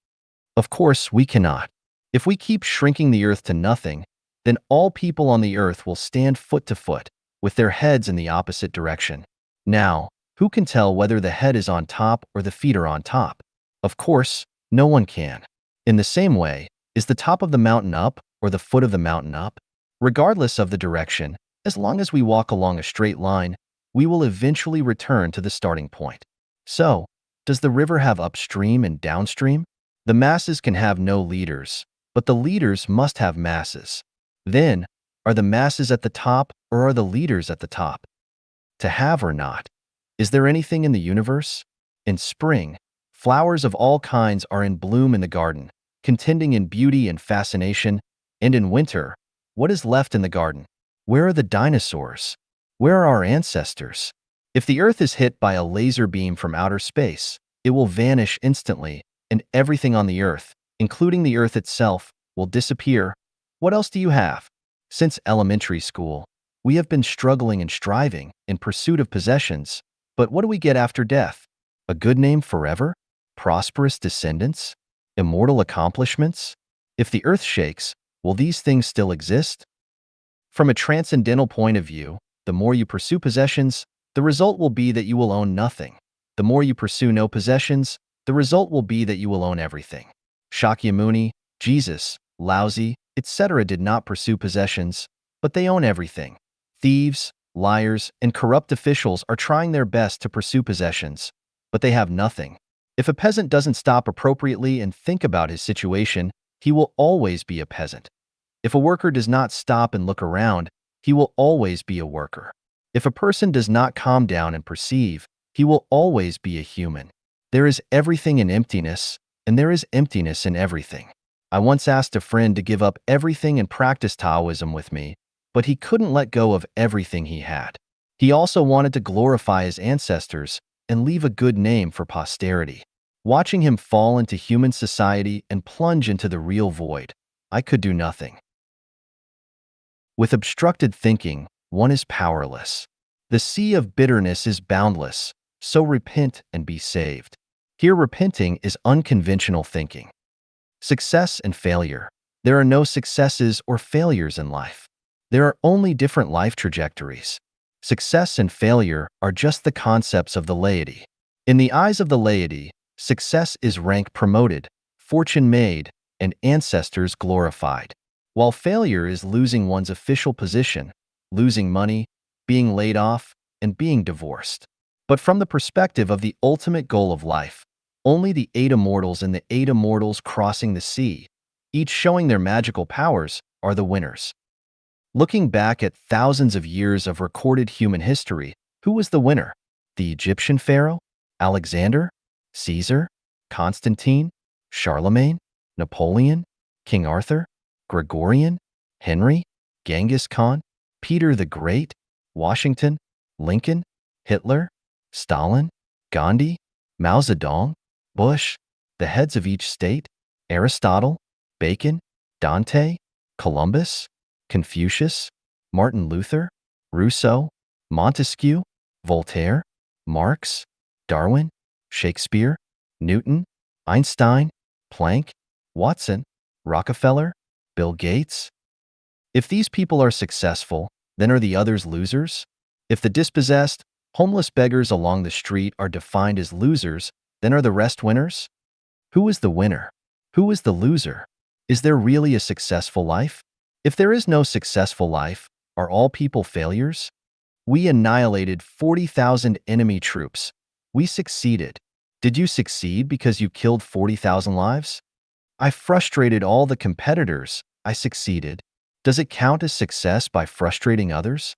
Of course, we cannot. If we keep shrinking the earth to nothing, then all people on the earth will stand foot to foot, with their heads in the opposite direction. Now, who can tell whether the head is on top or the feet are on top? Of course, no one can. In the same way, is the top of the mountain up or the foot of the mountain up? Regardless of the direction, as long as we walk along a straight line, we will eventually return to the starting point. So, does the river have upstream and downstream? The masses can have no leaders, but the leaders must have masses. Then, are the masses at the top or are the leaders at the top? To have or not? Is there anything in the universe? In spring, flowers of all kinds are in bloom in the garden, contending in beauty and fascination, and in winter, what is left in the garden? Where are the dinosaurs? Where are our ancestors? If the Earth is hit by a laser beam from outer space, it will vanish instantly, and everything on the Earth, including the Earth itself, will disappear. What else do you have? Since elementary school, we have been struggling and striving in pursuit of possessions, but what do we get after death? A good name forever? Prosperous descendants? Immortal accomplishments? If the earth shakes, will these things still exist? From a transcendental point of view, the more you pursue possessions, the result will be that you will own nothing. The more you pursue no possessions, the result will be that you will own everything. Shakyamuni, Jesus, Laozi, etc. did not pursue possessions, but they own everything. Thieves, liars, and corrupt officials are trying their best to pursue possessions, but they have nothing. If a peasant doesn't stop appropriately and think about his situation, he will always be a peasant. If a worker does not stop and look around, he will always be a worker. If a person does not calm down and perceive, he will always be a human. There is everything in emptiness, and there is emptiness in everything. I once asked a friend to give up everything and practice Taoism with me, but he couldn't let go of everything he had. He also wanted to glorify his ancestors and leave a good name for posterity. Watching him fall into human society and plunge into the real void, I could do nothing. With obstructed thinking, one is powerless. The sea of bitterness is boundless, so repent and be saved. Here repenting is unconventional thinking. Success and failure. There are no successes or failures in life. There are only different life trajectories. Success and failure are just the concepts of the laity. In the eyes of the laity, success is rank promoted, fortune made, and ancestors glorified. while failure is losing one's official position, losing money, being laid off, and being divorced. But from the perspective of the ultimate goal of life, only the eight immortals and the eight immortals crossing the sea, each showing their magical powers, are the winners. Looking back at thousands of years of recorded human history, who was the winner? The Egyptian pharaoh? Alexander? Caesar? Constantine? Charlemagne? Napoleon? King Arthur? Gregorian? Henry? Genghis Khan? Peter the Great? Washington? Lincoln? Hitler? Stalin? Gandhi? Mao Zedong? Bush? The heads of each state? Aristotle? Bacon? Dante? Columbus? Confucius? Martin Luther? Rousseau? Montesquieu? Voltaire? Marx? Darwin? Shakespeare? Newton? Einstein? Planck? Watson? Rockefeller? Bill Gates? If these people are successful, then are the others losers? If the dispossessed, homeless beggars along the street are defined as losers, then are the rest winners? Who is the winner? Who is the loser? Is there really a successful life? If there is no successful life, are all people failures? We annihilated 40,000 enemy troops. We succeeded. Did you succeed because you killed 40,000 lives? I frustrated all the competitors. I succeeded. Does it count as success by frustrating others?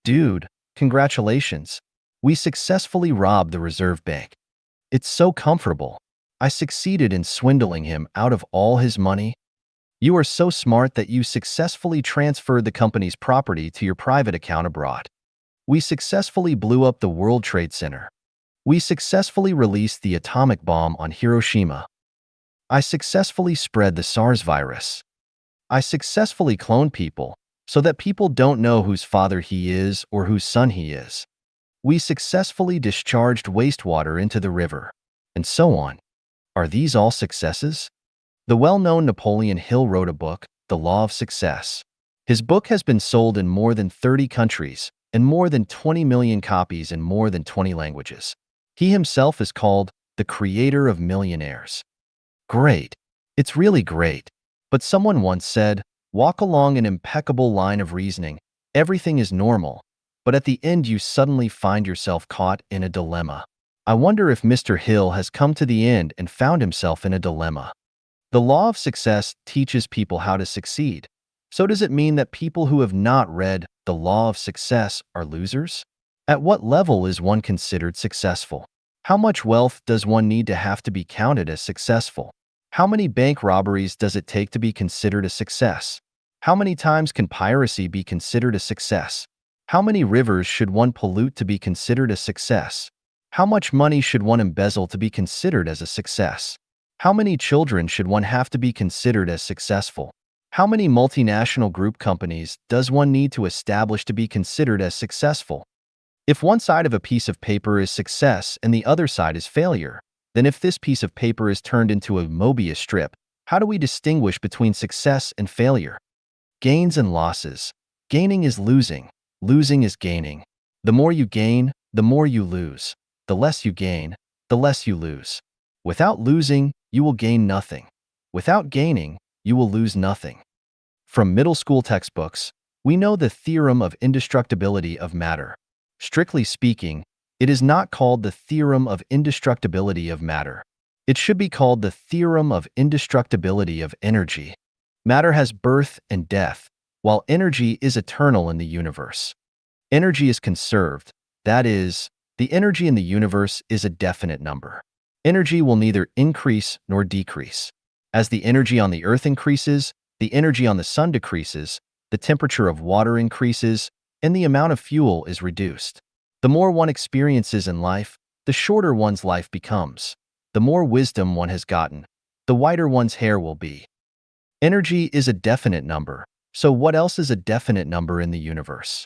Dude, congratulations. We successfully robbed the Reserve Bank. It's so comfortable. I succeeded in swindling him out of all his money. You are so smart that you successfully transferred the company's property to your private account abroad. We successfully blew up the World Trade Center. We successfully released the atomic bomb on Hiroshima. I successfully spread the SARS virus. I successfully cloned people so that people don't know whose father he is or whose son he is. We successfully discharged wastewater into the river, and so on. Are these all successes? The well-known Napoleon Hill wrote a book, The Law of Success. His book has been sold in more than 30 countries and more than 20 million copies in more than 20 languages. He himself is called the creator of millionaires. Great. It's really great. But someone once said, walk along an impeccable line of reasoning. Everything is normal. But at the end you suddenly find yourself caught in a dilemma. I wonder if Mr. Hill has come to the end and found himself in a dilemma. The law of success teaches people how to succeed. So does it mean that people who have not read The Law of Success are losers? At what level is one considered successful? How much wealth does one need to have to be counted as successful? How many bank robberies does it take to be considered a success? How many times can piracy be considered a success? How many rivers should one pollute to be considered a success? How much money should one embezzle to be considered as a success? How many children should one have to be considered as successful? How many multinational group companies does one need to establish to be considered as successful? If one side of a piece of paper is success and the other side is failure, then if this piece of paper is turned into a Mobius strip, how do we distinguish between success and failure? Gains and losses. Gaining is losing. Losing is gaining. The more you gain, the more you lose. The less you gain, the less you lose. Without losing, you will gain nothing. Without gaining, you will lose nothing. From middle school textbooks, we know the theorem of indestructibility of matter. Strictly speaking, it is not called the theorem of indestructibility of matter. It should be called the theorem of indestructibility of energy. Matter has birth and death, while energy is eternal in the universe. Energy is conserved, that is, the energy in the universe is a definite number. Energy will neither increase nor decrease. As the energy on the Earth increases, the energy on the Sun decreases, the temperature of water increases, and the amount of fuel is reduced. The more one experiences in life, the shorter one's life becomes. The more wisdom one has gotten, the whiter one's hair will be. Energy is a definite number, so what else is a definite number in the universe?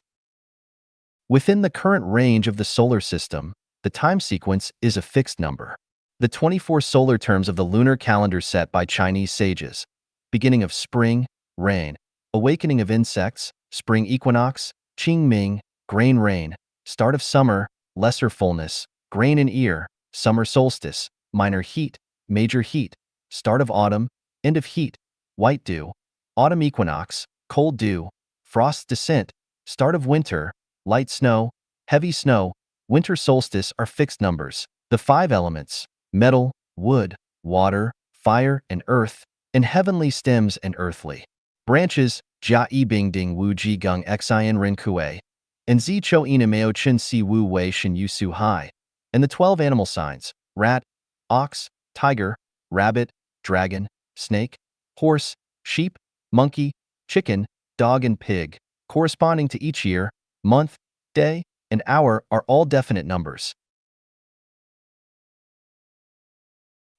Within the current range of the solar system, the time sequence is a fixed number. The 24 solar terms of the lunar calendar set by Chinese sages, beginning of spring, rain, awakening of insects, spring equinox, Qingming, grain rain, start of summer, lesser fullness, grain in ear, summer solstice, minor heat, major heat, start of autumn, end of heat, white dew, autumn equinox, cold dew, frost's descent, start of winter, light snow, heavy snow, winter solstice are fixed numbers. The five elements, metal, wood, water, fire, and earth, and heavenly stems and earthly branches, jia yi bing ding wu ji gung xian ren kue, and zi cho ina meo chen si wu wei shin yu su hai, and the 12 animal signs, rat, ox, tiger, rabbit, dragon, snake, horse, sheep, monkey, chicken, dog, and pig, corresponding to each year, month, day, and hour are all definite numbers.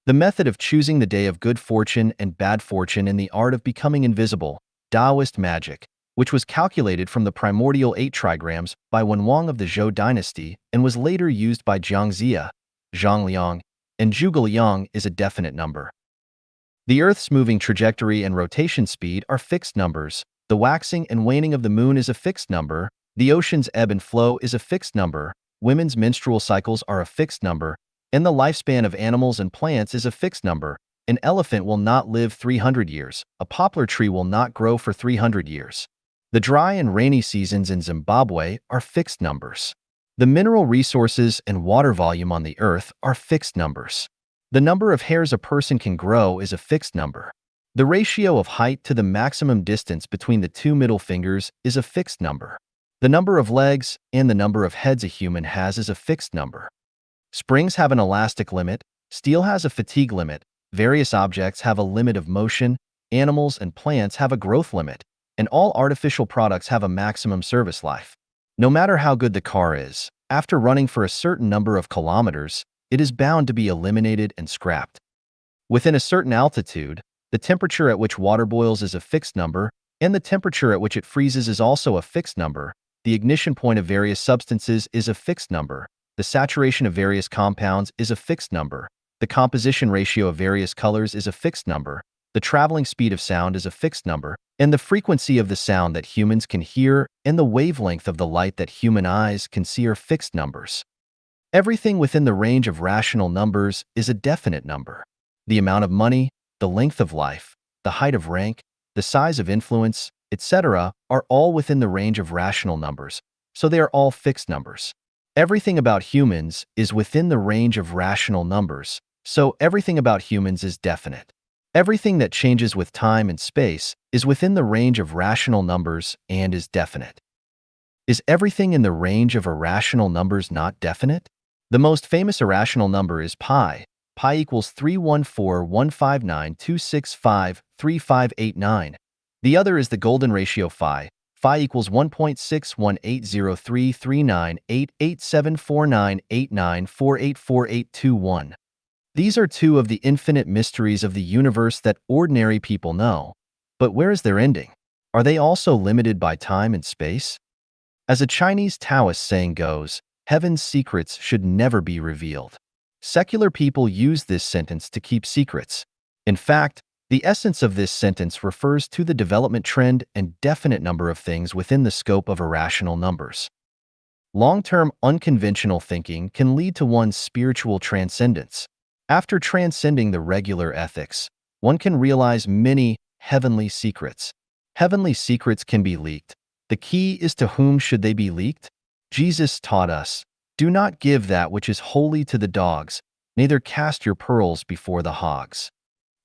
The method of choosing the day of good fortune and bad fortune in the art of becoming invisible, Taoist magic, which was calculated from the primordial 8 trigrams by Wenwang of the Zhou dynasty and was later used by Jiang Zia, Zhang Liang, and Zhuge Liang, is a definite number. The Earth's moving trajectory and rotation speed are fixed numbers. The waxing and waning of the moon is a fixed number. The ocean's ebb and flow is a fixed number. Women's menstrual cycles are a fixed number. And the lifespan of animals and plants is a fixed number. An elephant will not live 300 years. A poplar tree will not grow for 300 years. The dry and rainy seasons in Zimbabwe are fixed numbers. The mineral resources and water volume on the Earth are fixed numbers. The number of hairs a person can grow is a fixed number. The ratio of height to the maximum distance between the two middle fingers is a fixed number. The number of legs and the number of heads a human has is a fixed number. Springs have an elastic limit, steel has a fatigue limit, various objects have a limit of motion, animals and plants have a growth limit, and all artificial products have a maximum service life. No matter how good the car is, after running for a certain number of kilometers, it is bound to be eliminated and scrapped. Within a certain altitude, the temperature at which water boils is a fixed number, and the temperature at which it freezes is also a fixed number. The ignition point of various substances is a fixed number. The saturation of various compounds is a fixed number. The composition ratio of various colors is a fixed number. The traveling speed of sound is a fixed number, and the frequency of the sound that humans can hear and the wavelength of the light that human eyes can see are fixed numbers. Everything within the range of rational numbers is a definite number. The amount of money, the length of life, the height of rank, the size of influence, etc., are all within the range of rational numbers, so they are all fixed numbers. Everything about humans is within the range of rational numbers, so everything about humans is definite. Everything that changes with time and space is within the range of rational numbers and is definite. Is everything in the range of irrational numbers not definite? The most famous irrational number is pi. Pi equals 314,159,265,3589. The other is the golden ratio phi. Phi equals 1.61803398874989484821. These are two of the infinite mysteries of the universe that ordinary people know. But where is their ending? Are they also limited by time and space? As a Chinese Taoist saying goes, heaven's secrets should never be revealed. Secular people use this sentence to keep secrets. In fact, the essence of this sentence refers to the development trend and definite number of things within the scope of irrational numbers. Long-term unconventional thinking can lead to one's spiritual transcendence. After transcending the regular ethics, one can realize many heavenly secrets. Heavenly secrets can be leaked. The key is to whom should they be leaked? Jesus taught us, "Do not give that which is holy to the dogs, neither cast your pearls before the hogs."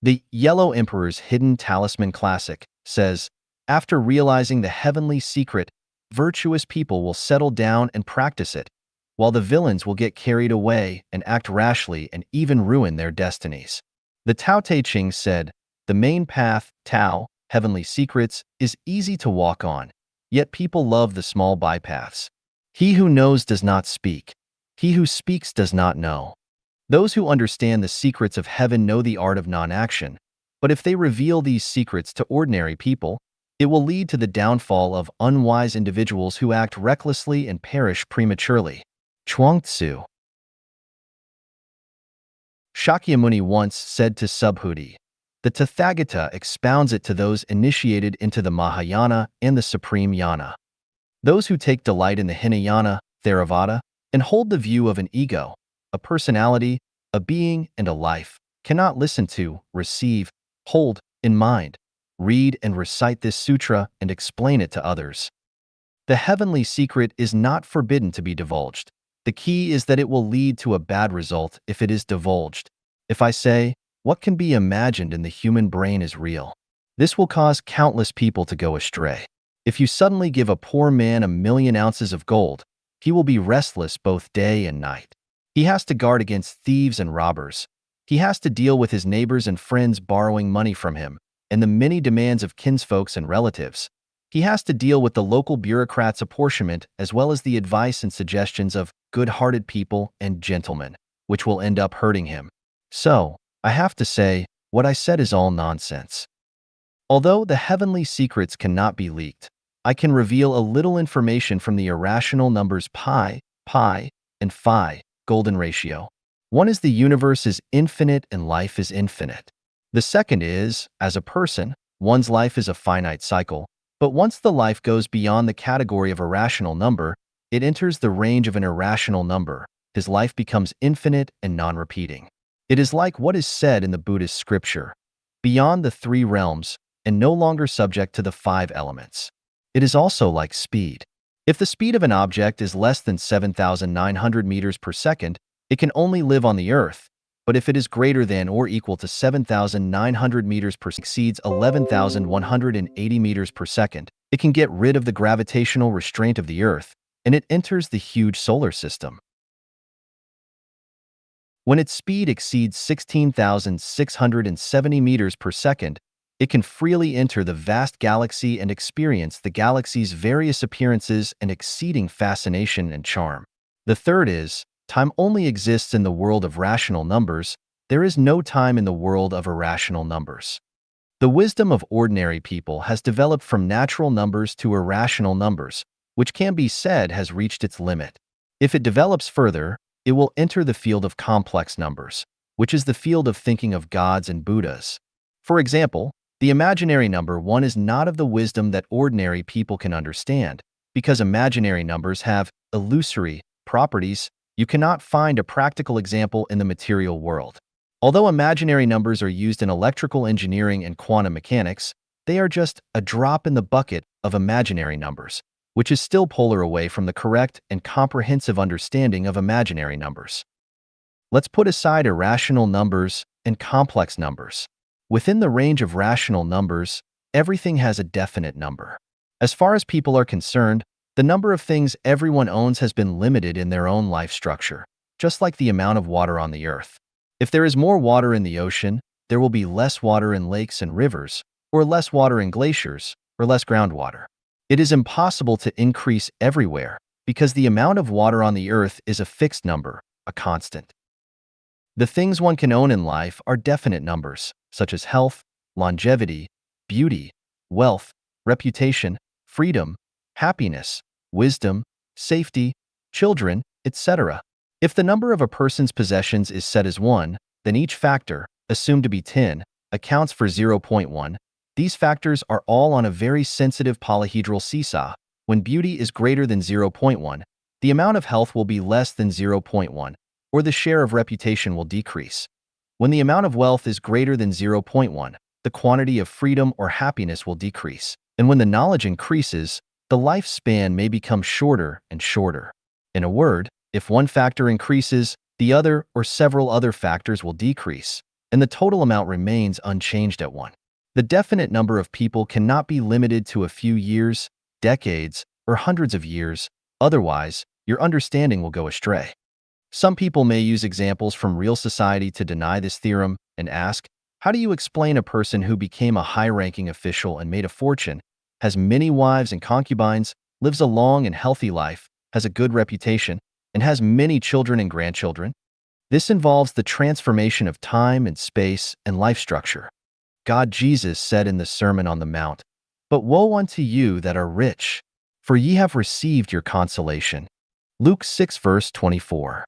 The Yellow Emperor's Hidden Talisman Classic says, after realizing the heavenly secret, virtuous people will settle down and practice it, while the villains will get carried away and act rashly and even ruin their destinies. The Tao Te Ching said, the main path, Tao, heavenly secrets, is easy to walk on, yet people love the small bypaths. He who knows does not speak. He who speaks does not know. Those who understand the secrets of heaven know the art of non-action, but if they reveal these secrets to ordinary people, it will lead to the downfall of unwise individuals who act recklessly and perish prematurely. Chuang Tzu. Shakyamuni once said to Subhuti, the Tathagata expounds it to those initiated into the Mahayana and the Supreme Yana. Those who take delight in the Hinayana, Theravada, and hold the view of an ego, a personality, a being, and a life, cannot listen to, receive, hold, in mind, read and recite this sutra and explain it to others. The heavenly secret is not forbidden to be divulged. The key is that it will lead to a bad result if it is divulged. If I say, what can be imagined in the human brain is real, this will cause countless people to go astray. If you suddenly give a poor man 1,000,000 ounces of gold, he will be restless both day and night. He has to guard against thieves and robbers. He has to deal with his neighbors and friends borrowing money from him, and the many demands of kinsfolks and relatives. He has to deal with the local bureaucrats' apportionment as well as the advice and suggestions of good-hearted people and gentlemen, which will end up hurting him. So, I have to say, what I said is all nonsense. Although the heavenly secrets cannot be leaked, I can reveal a little information from the irrational numbers pi, and phi, golden ratio. One is the universe is infinite and life is infinite. The second is, as a person, one's life is a finite cycle, but once the life goes beyond the category of a rational number, it enters the range of an irrational number. His life becomes infinite and non-repeating. It is like what is said in the Buddhist scripture, beyond the 3 realms and no longer subject to the 5 elements. It is also like speed. If the speed of an object is less than 7,900 meters per second, it can only live on the earth, but if it is greater than or equal to 7,900 meters per second, exceeds 11,180 meters per second, it can get rid of the gravitational restraint of the earth, and it enters the huge solar system. When its speed exceeds 16,670 meters per second, it can freely enter the vast galaxy and experience the galaxy's various appearances and exceeding fascination and charm. The third is, time only exists in the world of rational numbers. There is no time in the world of irrational numbers. The wisdom of ordinary people has developed from natural numbers to irrational numbers, which can be said has reached its limit. If it develops further, it will enter the field of complex numbers, which is the field of thinking of gods and Buddhas. For example, the imaginary number 1 is not of the wisdom that ordinary people can understand, because imaginary numbers have illusory properties. You cannot find a practical example in the material world. Although imaginary numbers are used in electrical engineering and quantum mechanics, they are just a drop in the bucket of imaginary numbers, which is still polar away from the correct and comprehensive understanding of imaginary numbers. Let's put aside irrational numbers and complex numbers. Within the range of rational numbers, everything has a definite number. As far as people are concerned, the number of things everyone owns has been limited in their own life structure, just like the amount of water on the earth. If there is more water in the ocean, there will be less water in lakes and rivers, or less water in glaciers, or less groundwater. It is impossible to increase everywhere because the amount of water on the earth is a fixed number, a constant. The things one can own in life are definite numbers, such as health, longevity, beauty, wealth, reputation, freedom, happiness, wisdom, safety, children, etc. If the number of a person's possessions is set as 1, then each factor, assumed to be 10, accounts for 0.1. These factors are all on a very sensitive polyhedral seesaw. When beauty is greater than 0.1, the amount of health will be less than 0.1, or the share of reputation will decrease. When the amount of wealth is greater than 0.1, the quantity of freedom or happiness will decrease. And when the knowledge increases, the lifespan may become shorter and shorter. In a word, if one factor increases, the other or several other factors will decrease, and the total amount remains unchanged at 1. The definite number of people cannot be limited to a few years, decades, or hundreds of years. Otherwise, your understanding will go astray. Some people may use examples from real society to deny this theorem and ask, how do you explain a person who became a high-ranking official and made a fortune, has many wives and concubines, lives a long and healthy life, has a good reputation, and has many children and grandchildren? This involves the transformation of time and space and life structure. God Jesus said in the Sermon on the Mount, "But woe unto you that are rich, for ye have received your consolation." Luke 6 verse 24.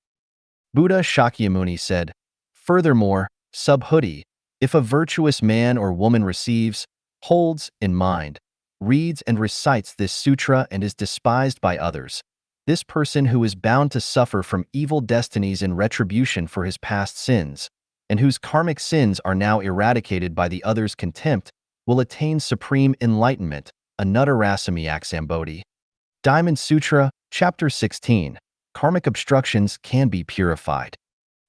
Buddha Shakyamuni said, furthermore, subhuti, if a virtuous man or woman receives, holds in mind, reads and recites this sutra and is despised by others, this person who is bound to suffer from evil destinies in retribution for his past sins, and whose karmic sins are now eradicated by the other's contempt, will attain supreme enlightenment, Anuttarasami Aksambodhi. Diamond Sutra, Chapter 16. Karmic obstructions can be purified.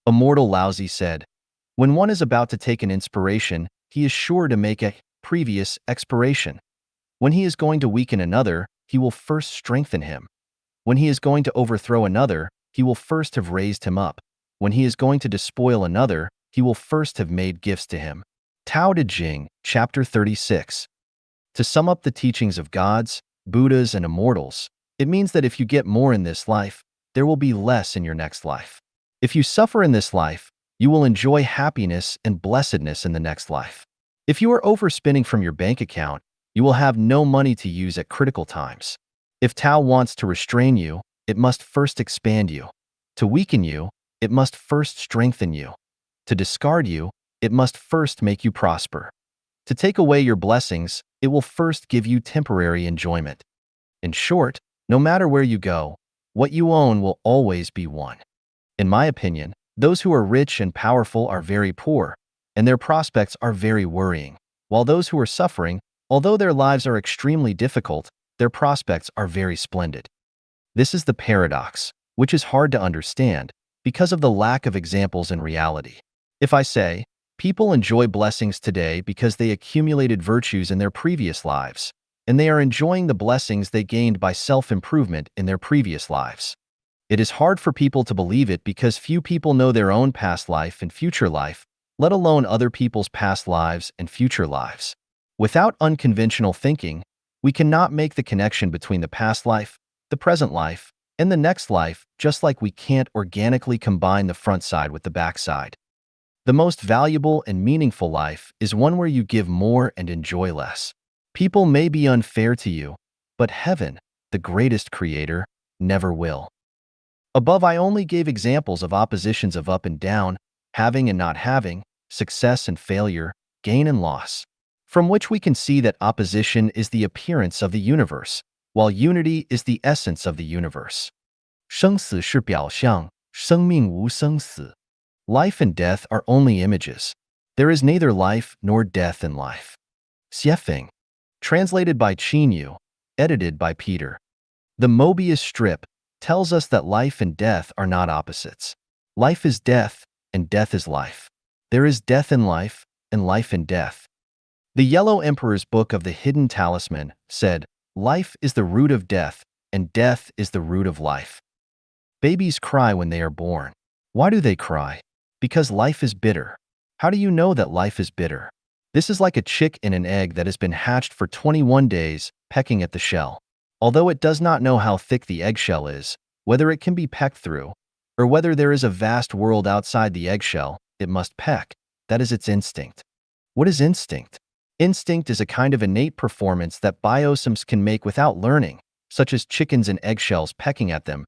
Immortal Laozi said, "When one is about to take an inspiration, he is sure to make a previous expiration. When he is going to weaken another, he will first strengthen him. When he is going to overthrow another, he will first have raised him up. When he is going to despoil another, he will first have made gifts to him." Tao Te Ching, Chapter 36. To sum up the teachings of gods, Buddhas, and immortals, it means that if you get more in this life, there will be less in your next life. If you suffer in this life, you will enjoy happiness and blessedness in the next life. If you are overspending from your bank account, you will have no money to use at critical times. If Tao wants to restrain you, it must first expand you. To weaken you, it must first strengthen you. To discard you, it must first make you prosper. To take away your blessings, it will first give you temporary enjoyment. In short, no matter where you go, what you own will always be one. In my opinion, those who are rich and powerful are very poor, and their prospects are very worrying, while those who are suffering, although their lives are extremely difficult, their prospects are very splendid. This is the paradox, which is hard to understand because of the lack of examples in reality. If I say, people enjoy blessings today because they accumulated virtues in their previous lives, and they are enjoying the blessings they gained by self-improvement in their previous lives. It is hard for people to believe it because few people know their own past life and future life, let alone other people's past lives and future lives. Without unconventional thinking, we cannot make the connection between the past life, the present life, and the next life, just like we can't organically combine the front side with the back side. The most valuable and meaningful life is one where you give more and enjoy less. People may be unfair to you, but heaven, the greatest creator, never will. Above, I only gave examples of oppositions of up and down, having and not having, success and failure, gain and loss, from which we can see that opposition is the appearance of the universe, while unity is the essence of the universe. 生死是表象，生命无生死. Life and death are only images. There is neither life nor death in life. Xiefeng. Translated by Qin Yu, edited by Peter. The Mobius strip tells us that life and death are not opposites. Life is death, and death is life. There is death in life, and life in death. The Yellow Emperor's Book of the Hidden Talisman said, "Life is the root of death, and death is the root of life." Babies cry when they are born. Why do they cry? Because life is bitter. How do you know that life is bitter? This is like a chick in an egg that has been hatched for 21 days, pecking at the shell. Although it does not know how thick the eggshell is, whether it can be pecked through, or whether there is a vast world outside the eggshell, it must peck. That is its instinct. What is instinct? Instinct is a kind of innate performance that biosystems can make without learning, such as chickens and eggshells pecking at them,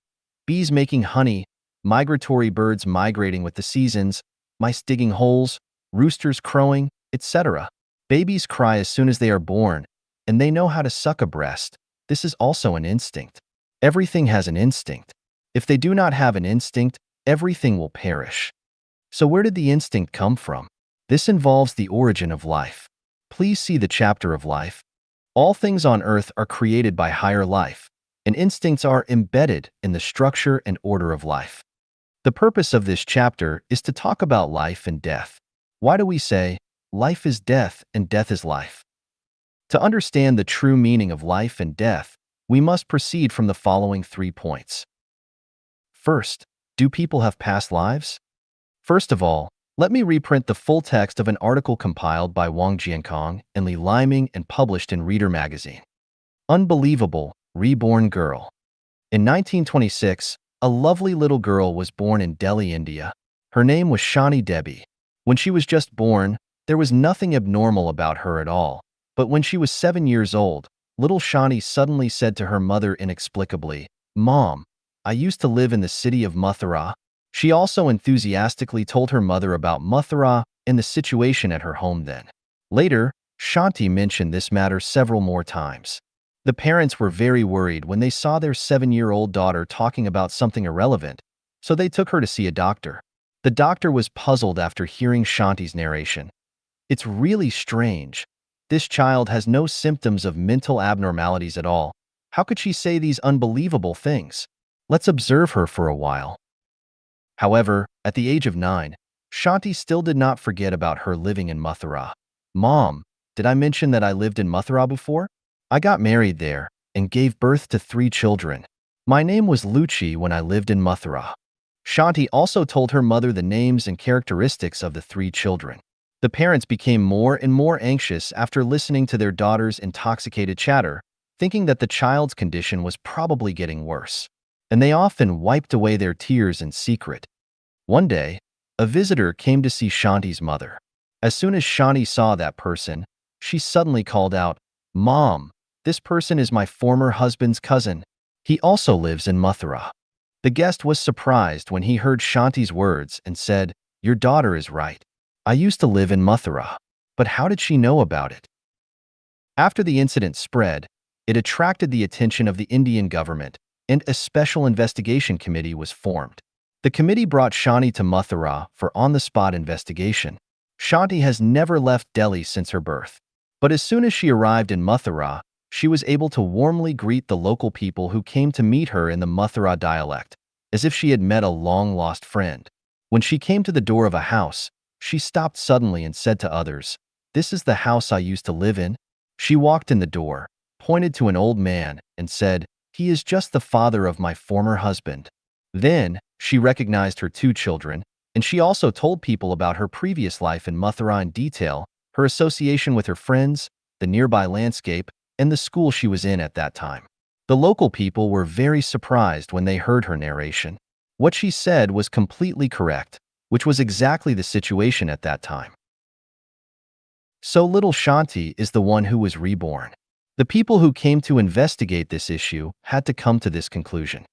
bees making honey, migratory birds migrating with the seasons, mice digging holes, roosters crowing, etc. Babies cry as soon as they are born, and they know how to suck a breast. This is also an instinct. Everything has an instinct. If they do not have an instinct, everything will perish. So where did the instinct come from? This involves the origin of life. Please see the chapter of life. All things on earth are created by higher life, and instincts are embedded in the structure and order of life. The purpose of this chapter is to talk about life and death. Why do we say, life is death and death is life? To understand the true meaning of life and death, we must proceed from the following 3 points. First, do people have past lives? First of all, let me reprint the full text of an article compiled by Wang Jiankong and Li Liming and published in Reader magazine. Unbelievable, reborn girl. In 1926, a lovely little girl was born in Delhi, India. Her name was Shani Devi. When she was just born, there was nothing abnormal about her at all. But when she was 7 years old, little Shani suddenly said to her mother inexplicably, "Mom, I used to live in the city of Mathura." She also enthusiastically told her mother about Mathura and the situation at her home then. Later, Shanti mentioned this matter several more times. The parents were very worried when they saw their 7-year-old daughter talking about something irrelevant, so they took her to see a doctor. The doctor was puzzled after hearing Shanti's narration. "It's really strange. This child has no symptoms of mental abnormalities at all. How could she say these unbelievable things? Let's observe her for a while. However, at the age of 9, Shanti still did not forget about her living in Mathura. Mom, did I mention that I lived in Mathura before? I got married there and gave birth to 3 children. My name was Luchi when I lived in Mathura. Shanti also told her mother the names and characteristics of the 3 children. The parents became more and more anxious after listening to their daughter's intoxicated chatter, thinking that the child's condition was probably getting worse. And they often wiped away their tears in secret. One day, a visitor came to see Shanti's mother. As soon as Shanti saw that person, she suddenly called out, "Mom, this person is my former husband's cousin. He also lives in Mathura." The guest was surprised when he heard Shanti's words and said, "Your daughter is right. I used to live in Mathura. But how did she know about it?" After the incident spread, it attracted the attention of the Indian government, and a special investigation committee was formed. The committee brought Shanti to Mathura for on-the-spot investigation. Shanti has never left Delhi since her birth. But as soon as she arrived in Mathura, she was able to warmly greet the local people who came to meet her in the Mathura dialect, as if she had met a long-lost friend. When she came to the door of a house, she stopped suddenly and said to others, "This is the house I used to live in." She walked in the door, pointed to an old man, and said, "He is just the father of my former husband." Then, she recognized her 2 children, and she also told people about her previous life in Mathura in detail, her association with her friends, the nearby landscape, and the school she was in at that time. The local people were very surprised when they heard her narration. What she said was completely correct, which was exactly the situation at that time. So little Shanti is the one who was reborn. The people who came to investigate this issue had to come to this conclusion.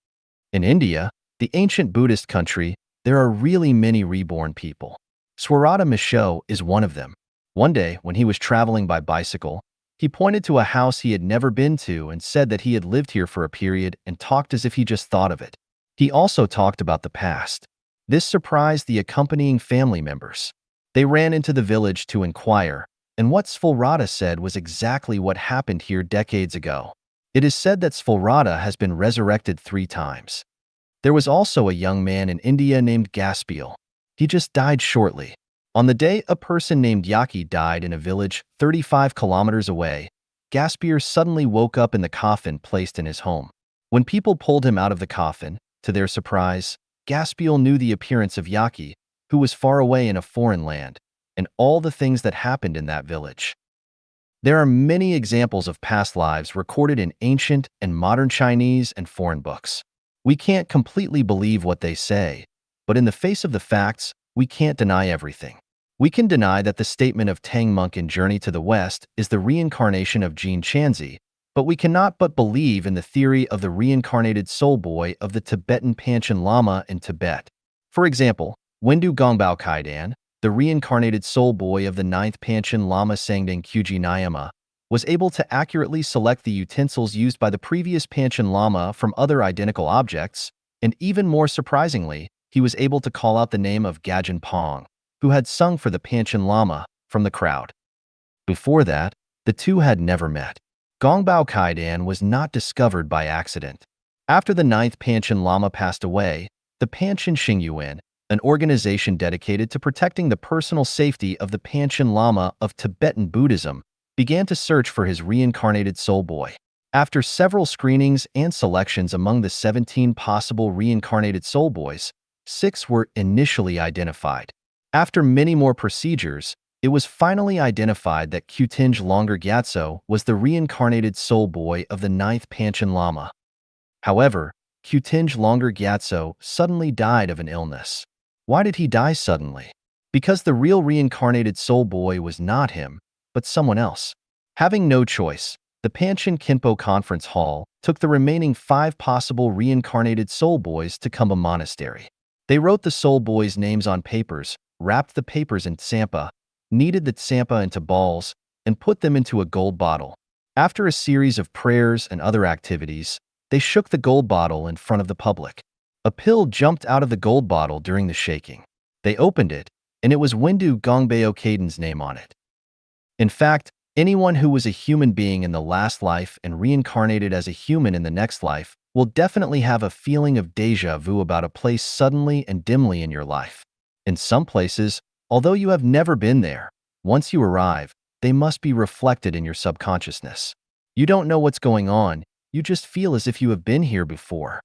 In India, the ancient Buddhist country, there are really many reborn people. Swarata Misho is one of them. One day, when he was traveling by bicycle, he pointed to a house he had never been to and said that he had lived here for a period and talked as if he just thought of it. He also talked about the past. This surprised the accompanying family members. They ran into the village to inquire, and what Swarata said was exactly what happened here decades ago. It is said that Swarata has been resurrected 3 times. There was also a young man in India named Gaspiel. He just died shortly. On the day a person named Yaki died in a village 35 kilometers away, Gaspier suddenly woke up in the coffin placed in his home. When people pulled him out of the coffin, to their surprise, Gaspiel knew the appearance of Yaki, who was far away in a foreign land, and all the things that happened in that village. There are many examples of past lives recorded in ancient and modern Chinese and foreign books. We can't completely believe what they say, but in the face of the facts, we can't deny everything. We can deny that the statement of Tang Monk in Journey to the West is the reincarnation of Jean Chanzi, but we cannot but believe in the theory of the reincarnated soul boy of the Tibetan Panchen Lama in Tibet. For example, Wendu Gongbao Kaidan, the reincarnated soul boy of the 9th Panchen Lama Sangdang Kyuji Nyama, was able to accurately select the utensils used by the previous Panchen Lama from other identical objects, and even more surprisingly, he was able to call out the name of Gajan Pong, who had sung for the Panchen Lama, from the crowd. Before that, the two had never met. Gongbao Kaidan was not discovered by accident. After the 9th Panchen Lama passed away, the Panchen Xingyuan, an organization dedicated to protecting the personal safety of the Panchen Lama of Tibetan Buddhism, began to search for his reincarnated soul boy. After several screenings and selections among the 17 possible reincarnated soul boys, 6 were initially identified. After many more procedures, it was finally identified that Kutinj Longer Gyatso was the reincarnated soul boy of the 9th Panchen Lama. However, Kutinj Longer Gyatso suddenly died of an illness. Why did he die suddenly? Because the real reincarnated soul boy was not him, but someone else. Having no choice, the Panchen Kinpo Conference Hall took the remaining 5 possible reincarnated soul boys to Kumbha Monastery. They wrote the soul boys' names on papers, wrapped the papers in tsampa, kneaded the tsampa into balls, and put them into a gold bottle. After a series of prayers and other activities, they shook the gold bottle in front of the public. A pill jumped out of the gold bottle during the shaking. They opened it, and it was Wendu Gongbao Kaidan's name on it. In fact, Anyone who was a human being in the last life and reincarnated as a human in the next life will definitely have a feeling of déjà vu about a place suddenly and dimly in your life. In some places, although you have never been there, once you arrive, they must be reflected in your subconsciousness. You don't know what's going on, you just feel as if you have been here before.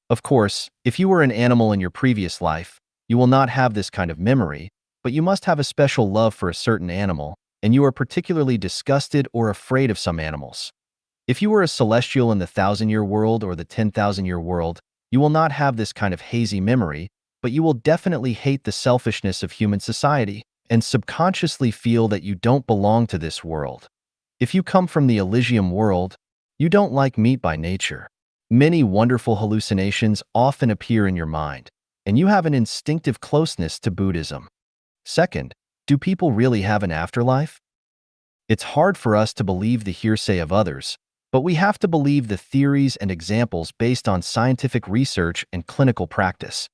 Of course, if you were an animal in your previous life, you will not have this kind of memory, but you must have a special love for a certain animal, and you are particularly disgusted or afraid of some animals. If you were a celestial in the 1,000-year world or the 10,000-year world, you will not have this kind of hazy memory, but you will definitely hate the selfishness of human society and subconsciously feel that you don't belong to this world. If you come from the Elysium world, you don't like meat by nature. Many wonderful hallucinations often appear in your mind, and you have an instinctive closeness to Buddhism. Second, do people really have an afterlife? It's hard for us to believe the hearsay of others, but we have to believe the theories and examples based on scientific research and clinical practice.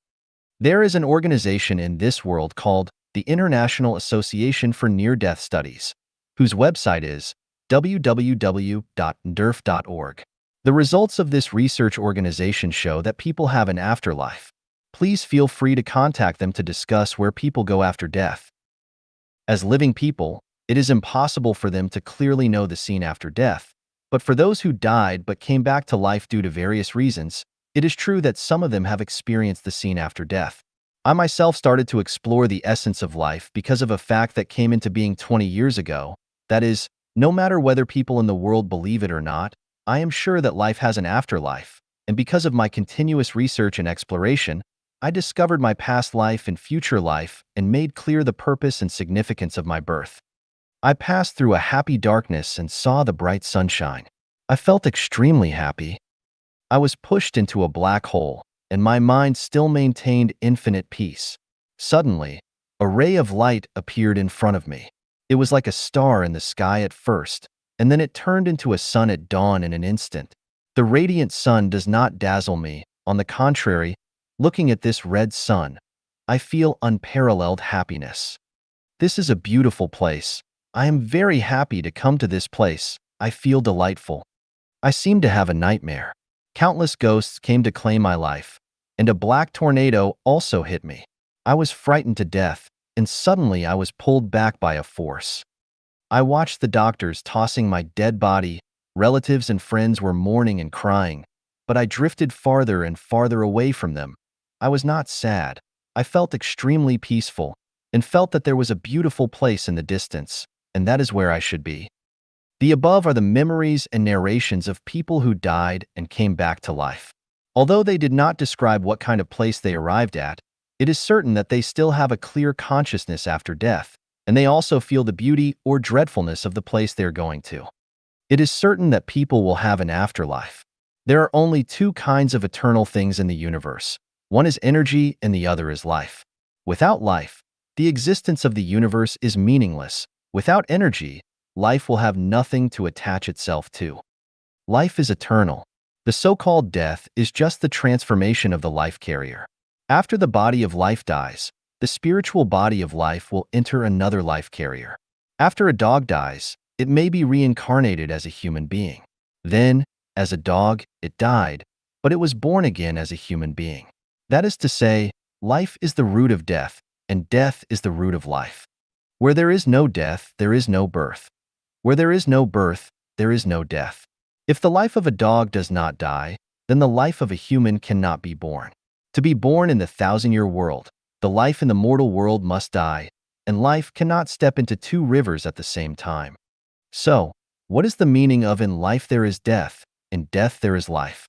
There is an organization in this world called the International Association for Near-Death Studies, whose website is www.nderf.org. The results of this research organization show that people have an afterlife. Please feel free to contact them to discuss where people go after death. As living people, it is impossible for them to clearly know the scene after death, but for those who died but came back to life due to various reasons, it is true that some of them have experienced the scene after death. I myself started to explore the essence of life because of a fact that came into being 20 years ago. That is, no matter whether people in the world believe it or not, I am sure that life has an afterlife, and because of my continuous research and exploration, I discovered my past life and future life and made clear the purpose and significance of my birth. I passed through a happy darkness and saw the bright sunshine. I felt extremely happy. I was pushed into a black hole, and my mind still maintained infinite peace. Suddenly, a ray of light appeared in front of me. It was like a star in the sky at first, and then it turned into a sun at dawn in an instant. The radiant sun does not dazzle me. On the contrary, looking at this red sun, I feel unparalleled happiness. This is a beautiful place. I am very happy to come to this place. I feel delightful. I seem to have a nightmare. Countless ghosts came to claim my life, and a black tornado also hit me. I was frightened to death, and suddenly I was pulled back by a force. I watched the doctors tossing my dead body. Relatives and friends were mourning and crying, but I drifted farther and farther away from them. I was not sad. I felt extremely peaceful and felt that there was a beautiful place in the distance, and that is where I should be. The above are the memories and narrations of people who died and came back to life. Although they did not describe what kind of place they arrived at, it is certain that they still have a clear consciousness after death, and they also feel the beauty or dreadfulness of the place they are going to. It is certain that people will have an afterlife. There are only two kinds of eternal things in the universe. One is energy and the other is life. Without life, the existence of the universe is meaningless. Without energy, life will have nothing to attach itself to. Life is eternal. The so-called death is just the transformation of the life carrier. After the body of life dies, the spiritual body of life will enter another life carrier. After a dog dies, it may be reincarnated as a human being. Then, as a dog, it died, but it was born again as a human being. That is to say, life is the root of death, and death is the root of life. Where there is no death, there is no birth. Where there is no birth, there is no death. If the life of a dog does not die, then the life of a human cannot be born. To be born in the 1,000-year world, the life in the mortal world must die, and life cannot step into two rivers at the same time. So, what is the meaning of "in life there is death, in death there is life"?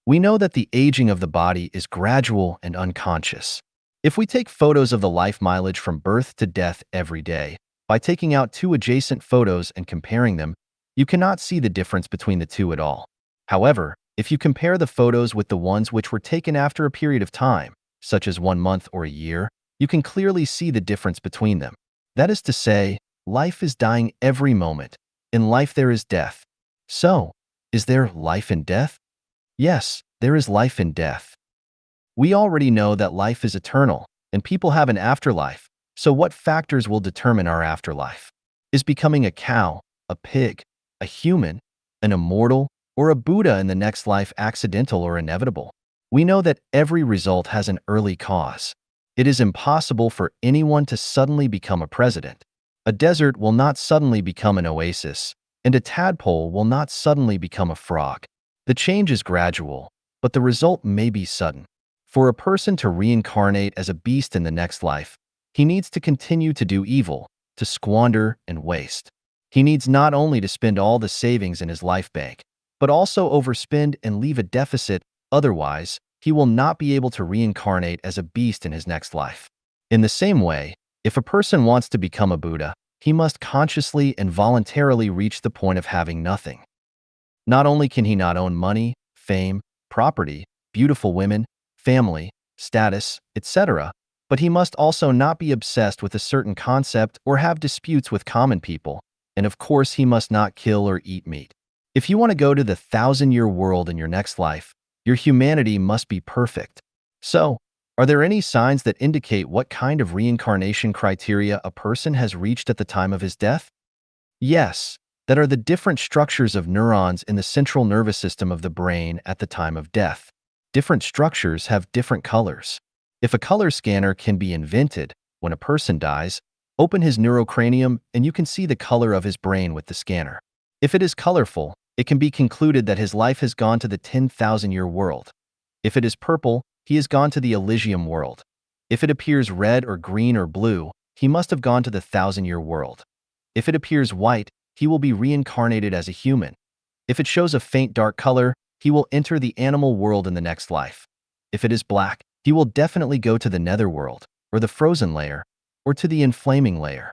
We know that the aging of the body is gradual and unconscious. If we take photos of the life mileage from birth to death every day, by taking out two adjacent photos and comparing them, you cannot see the difference between the two at all. However, if you compare the photos with the ones which were taken after a period of time, such as 1 month or a year, you can clearly see the difference between them. That is to say, life is dying every moment. In life there is death. So, is there life in death? Yes, there is life in death. We already know that life is eternal, and people have an afterlife. So what factors will determine our afterlife? Is becoming a cow, a pig, a human, an immortal, or a Buddha in the next life accidental or inevitable? We know that every result has an early cause. It is impossible for anyone to suddenly become a president. A desert will not suddenly become an oasis, and a tadpole will not suddenly become a frog. The change is gradual, but the result may be sudden. For a person to reincarnate as a beast in the next life, he needs to continue to do evil, to squander and waste. He needs not only to spend all the savings in his life bank, but also overspend and leave a deficit. Otherwise, he will not be able to reincarnate as a beast in his next life. In the same way, if a person wants to become a Buddha, he must consciously and voluntarily reach the point of having nothing. Not only can he not own money, fame, property, beautiful women, family, status, etc., but he must also not be obsessed with a certain concept or have disputes with common people, and of course he must not kill or eat meat. If you want to go to the 1,000-year world in your next life, your humanity must be perfect. So, are there any signs that indicate what kind of reincarnation criteria a person has reached at the time of his death? Yes, that are the different structures of neurons in the central nervous system of the brain at the time of death. Different structures have different colors. If a color scanner can be invented, when a person dies, open his neurocranium and you can see the color of his brain with the scanner. If it is colorful, it can be concluded that his life has gone to the 10,000-year world. If it is purple, he has gone to the Elysium world. If it appears red or green or blue, he must have gone to the 1,000-year world. If it appears white, he will be reincarnated as a human. If it shows a faint dark color, he will enter the animal world in the next life. If it is black, he will definitely go to the netherworld, or the frozen layer, or to the inflaming layer.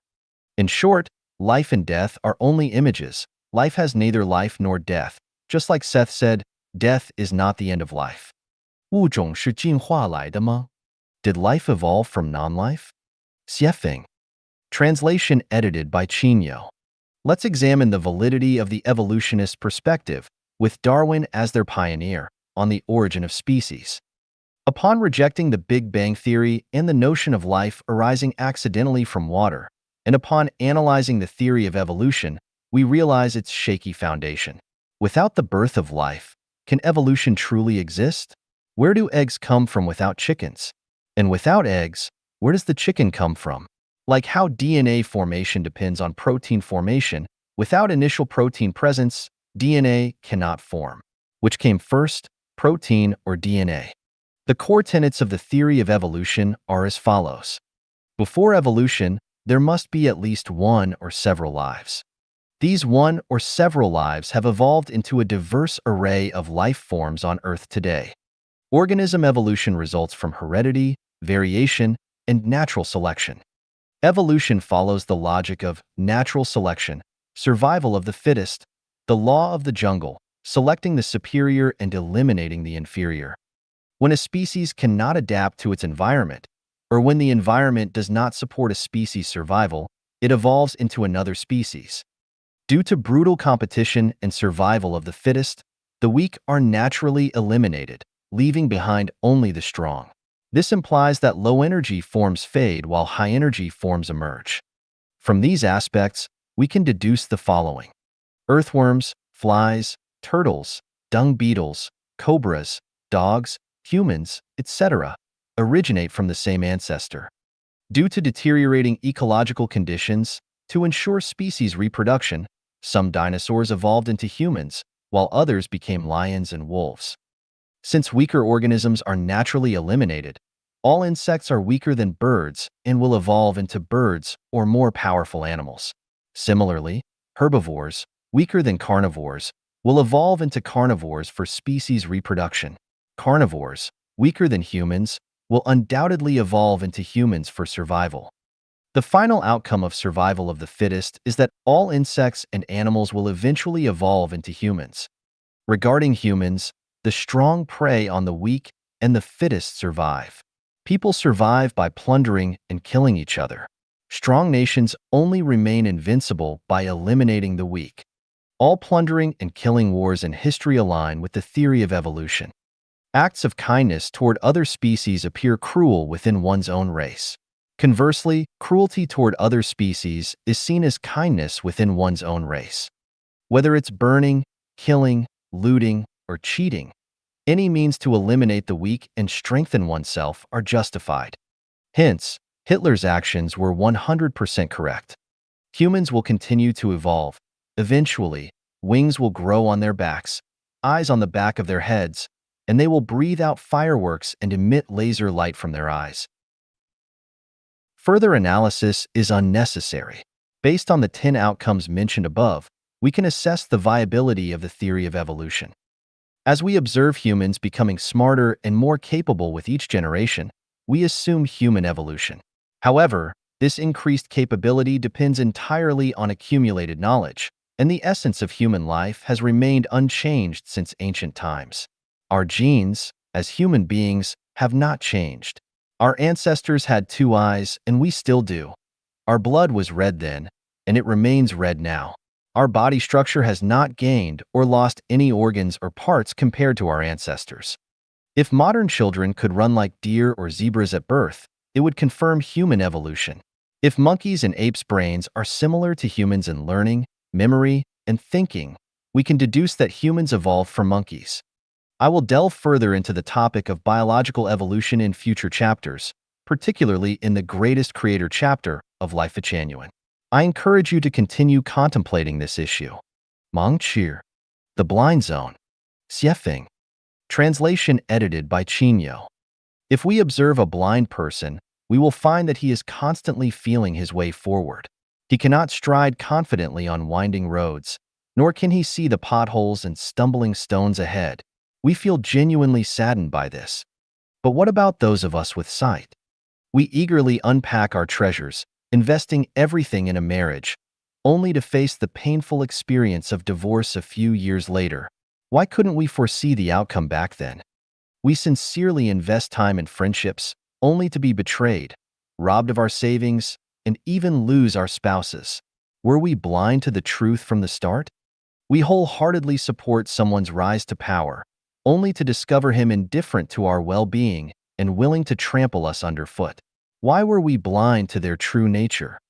In short, life and death are only images. Life has neither life nor death. Just like Seth said, death is not the end of life. 物种是进化来的吗? Did life evolve from non-life? Xiefeng. Translation edited by Chinyo. Let's examine the validity of the evolutionist perspective, with Darwin as their pioneer, on the origin of species. Upon rejecting the Big Bang theory and the notion of life arising accidentally from water, and upon analyzing the theory of evolution, we realize its shaky foundation. Without the birth of life, can evolution truly exist? Where do eggs come from without chickens? And without eggs, where does the chicken come from? Like how DNA formation depends on protein formation, without initial protein presence, DNA cannot form. Which came first, protein or DNA? The core tenets of the theory of evolution are as follows. Before evolution, there must be at least one or several lives. These one or several lives have evolved into a diverse array of life forms on Earth today. Organism evolution results from heredity, variation, and natural selection. Evolution follows the logic of natural selection, survival of the fittest, the law of the jungle, selecting the superior and eliminating the inferior. When a species cannot adapt to its environment, or when the environment does not support a species' survival, it evolves into another species. Due to brutal competition and survival of the fittest, the weak are naturally eliminated, leaving behind only the strong. This implies that low-energy forms fade while high-energy forms emerge. From these aspects, we can deduce the following. Earthworms, flies, turtles, dung beetles, cobras, dogs, humans, etc., originate from the same ancestor. Due to deteriorating ecological conditions, to ensure species reproduction, some dinosaurs evolved into humans, while others became lions and wolves. Since weaker organisms are naturally eliminated, all insects are weaker than birds and will evolve into birds or more powerful animals. Similarly, herbivores, weaker than carnivores, will evolve into carnivores for species reproduction. Carnivores, weaker than humans, will undoubtedly evolve into humans for survival. The final outcome of survival of the fittest is that all insects and animals will eventually evolve into humans. Regarding humans, the strong prey on the weak and the fittest survive. People survive by plundering and killing each other. Strong nations only remain invincible by eliminating the weak. All plundering and killing wars in history align with the theory of evolution. Acts of kindness toward other species appear cruel within one's own race. Conversely, cruelty toward other species is seen as kindness within one's own race. Whether it's burning, killing, looting, or cheating, any means to eliminate the weak and strengthen oneself are justified. Hence, Hitler's actions were 100% correct. Humans will continue to evolve. Eventually, wings will grow on their backs, eyes on the back of their heads, and they will breathe out fireworks and emit laser light from their eyes. Further analysis is unnecessary. Based on the 10 outcomes mentioned above, we can assess the viability of the theory of evolution. As we observe humans becoming smarter and more capable with each generation, we assume human evolution. However, this increased capability depends entirely on accumulated knowledge, and the essence of human life has remained unchanged since ancient times. Our genes, as human beings, have not changed. Our ancestors had 2 eyes, and we still do. Our blood was red then, and it remains red now. Our body structure has not gained or lost any organs or parts compared to our ancestors. If modern children could run like deer or zebras at birth, it would confirm human evolution. If monkeys' and apes' brains are similar to humans in learning, memory, and thinking, we can deduce that humans evolved from monkeys. I will delve further into the topic of biological evolution in future chapters, particularly in the Greatest Creator chapter of Life Genuine. I encourage you to continue contemplating this issue. Mong Chir, The Blind Zone. Xiefeng. Translation edited by Chinyo. If we observe a blind person, we will find that he is constantly feeling his way forward. He cannot stride confidently on winding roads, nor can he see the potholes and stumbling stones ahead. We feel genuinely saddened by this. But what about those of us with sight? We eagerly unpack our treasures, investing everything in a marriage, only to face the painful experience of divorce a few years later. Why couldn't we foresee the outcome back then? We sincerely invest time in friendships, only to be betrayed, robbed of our savings, and even lose our spouses. Were we blind to the truth from the start? We wholeheartedly support someone's rise to power, only to discover him indifferent to our well-being and willing to trample us underfoot. Why were we blind to their true nature?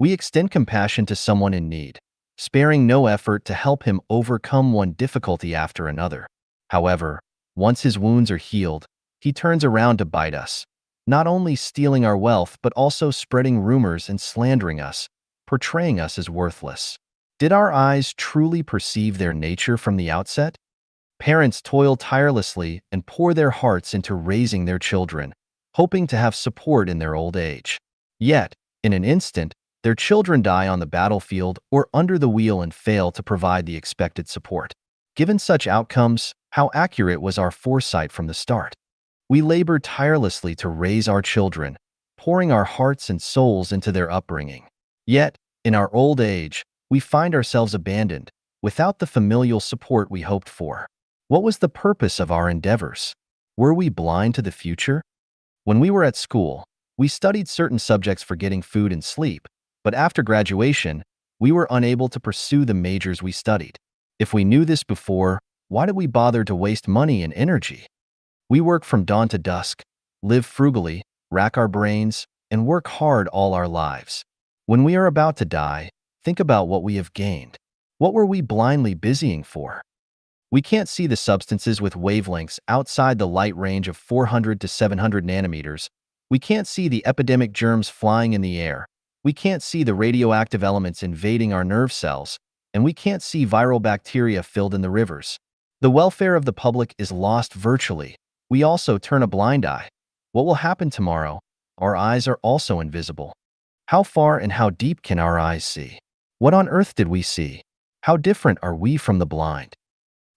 We extend compassion to someone in need, sparing no effort to help him overcome one difficulty after another. However, once his wounds are healed, he turns around to bite us, not only stealing our wealth but also spreading rumors and slandering us, portraying us as worthless. Did our eyes truly perceive their nature from the outset? Parents toil tirelessly and pour their hearts into raising their children, hoping to have support in their old age. Yet, in an instant, their children die on the battlefield or under the wheel and fail to provide the expected support. Given such outcomes, how accurate was our foresight from the start? We labor tirelessly to raise our children, pouring our hearts and souls into their upbringing. Yet, in our old age, we find ourselves abandoned, without the familial support we hoped for. What was the purpose of our endeavors? Were we blind to the future? When we were at school, we studied certain subjects for getting food and sleep, but after graduation, we were unable to pursue the majors we studied. If we knew this before, why did we bother to waste money and energy? We work from dawn to dusk, live frugally, rack our brains, and work hard all our lives. When we are about to die, think about what we have gained. What were we blindly busying for? We can't see the substances with wavelengths outside the light range of 400 to 700 nanometers. We can't see the epidemic germs flying in the air. We can't see the radioactive elements invading our nerve cells, and we can't see viral bacteria filled in the rivers. The welfare of the public is lost virtually. We also turn a blind eye. What will happen tomorrow? Our eyes are also invisible. How far and how deep can our eyes see? What on earth did we see? How different are we from the blind?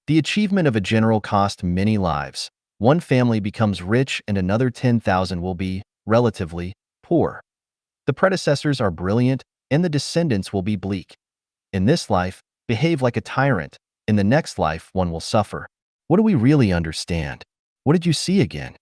The achievement of a general cost many lives. One family becomes rich and another 10,000 will be, relatively, poor. The predecessors are brilliant and the descendants will be bleak. In this life, behave like a tyrant. In the next life, one will suffer. What do we really understand? What did you see again?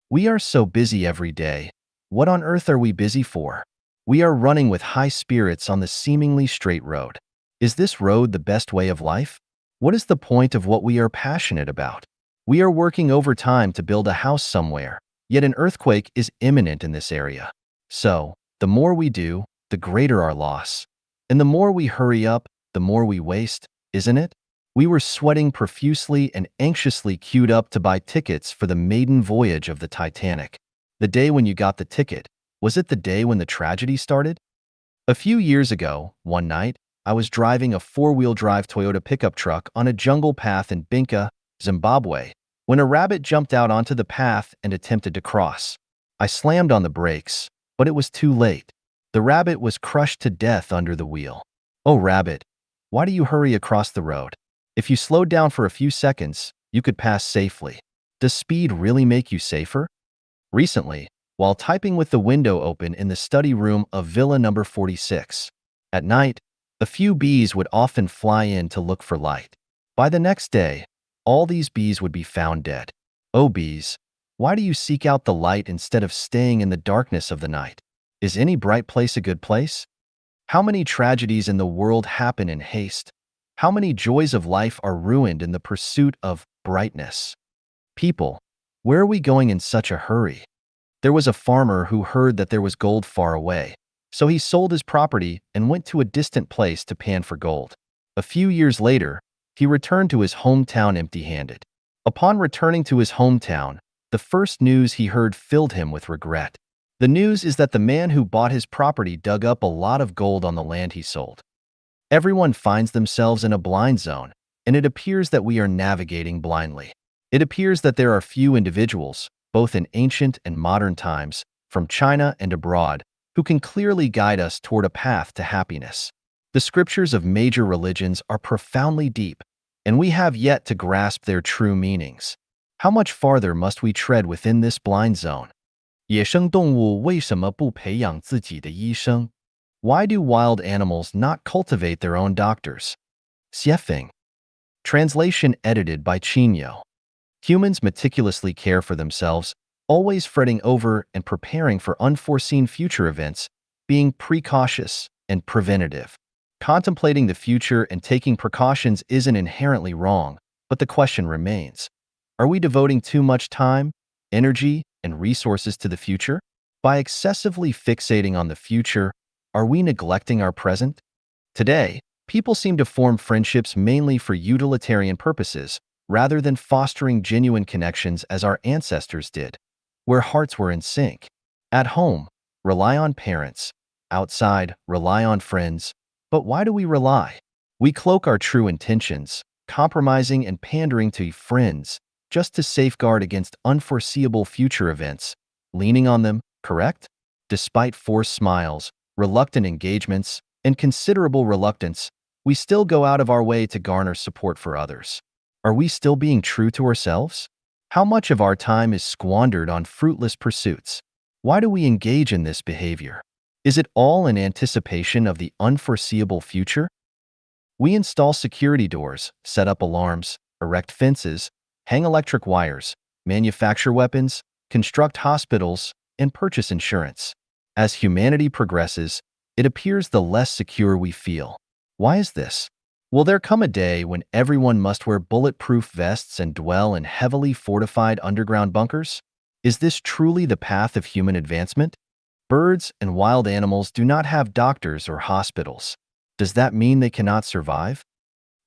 We are so busy every day. What on earth are we busy for? We are running with high spirits on the seemingly straight road. Is this road the best way of life? What is the point of what we are passionate about? We are working overtime to build a house somewhere, yet an earthquake is imminent in this area. So, the more we do, the greater our loss. And the more we hurry up, the more we waste, isn't it? We were sweating profusely and anxiously queued up to buy tickets for the maiden voyage of the Titanic. The day when you got the ticket, was it the day when the tragedy started? A few years ago, one night, I was driving a four-wheel drive Toyota pickup truck on a jungle path in Binka, Zimbabwe, when a rabbit jumped out onto the path and attempted to cross. I slammed on the brakes, but it was too late. The rabbit was crushed to death under the wheel. Oh, rabbit, why do you hurry across the road? If you slowed down for a few seconds, you could pass safely. Does speed really make you safer? Recently, while typing with the window open in the study room of Villa number 46, at night, a few bees would often fly in to look for light. By the next day, all these bees would be found dead. Oh, bees, why do you seek out the light instead of staying in the darkness of the night? Is any bright place a good place? How many tragedies in the world happen in haste? How many joys of life are ruined in the pursuit of brightness? People, where are we going in such a hurry? There was a farmer who heard that there was gold far away, so he sold his property and went to a distant place to pan for gold. A few years later, he returned to his hometown empty-handed. Upon returning to his hometown, the first news he heard filled him with regret. The news is that the man who bought his property dug up a lot of gold on the land he sold. Everyone finds themselves in a blind zone, and it appears that we are navigating blindly. It appears that there are few individuals, both in ancient and modern times, from China and abroad, who can clearly guide us toward a path to happiness. The scriptures of major religions are profoundly deep, and we have yet to grasp their true meanings. How much farther must we tread within this blind zone? 野生动物为什么不培养自己的医生? Why do wild animals not cultivate their own doctors? Xiefeng. Translation edited by Chinyo. Humans meticulously care for themselves, always fretting over and preparing for unforeseen future events, being precautious and preventative. Contemplating the future and taking precautions isn't inherently wrong, but the question remains: are we devoting too much time, energy, and resources to the future? By excessively fixating on the future, are we neglecting our present? Today, people seem to form friendships mainly for utilitarian purposes, rather than fostering genuine connections as our ancestors did, where hearts were in sync. At home, rely on parents. Outside, rely on friends. But why do we rely? We cloak our true intentions, compromising and pandering to friends, just to safeguard against unforeseeable future events, leaning on them, correct? Despite forced smiles, reluctant engagements, and considerable reluctance, we still go out of our way to garner support for others. Are we still being true to ourselves? How much of our time is squandered on fruitless pursuits? Why do we engage in this behavior? Is it all in anticipation of the unforeseeable future? We install security doors, set up alarms, erect fences, hang electric wires, manufacture weapons, construct hospitals, and purchase insurance. As humanity progresses, it appears the less secure we feel. Why is this? Will there come a day when everyone must wear bulletproof vests and dwell in heavily fortified underground bunkers? Is this truly the path of human advancement? Birds and wild animals do not have doctors or hospitals. Does that mean they cannot survive?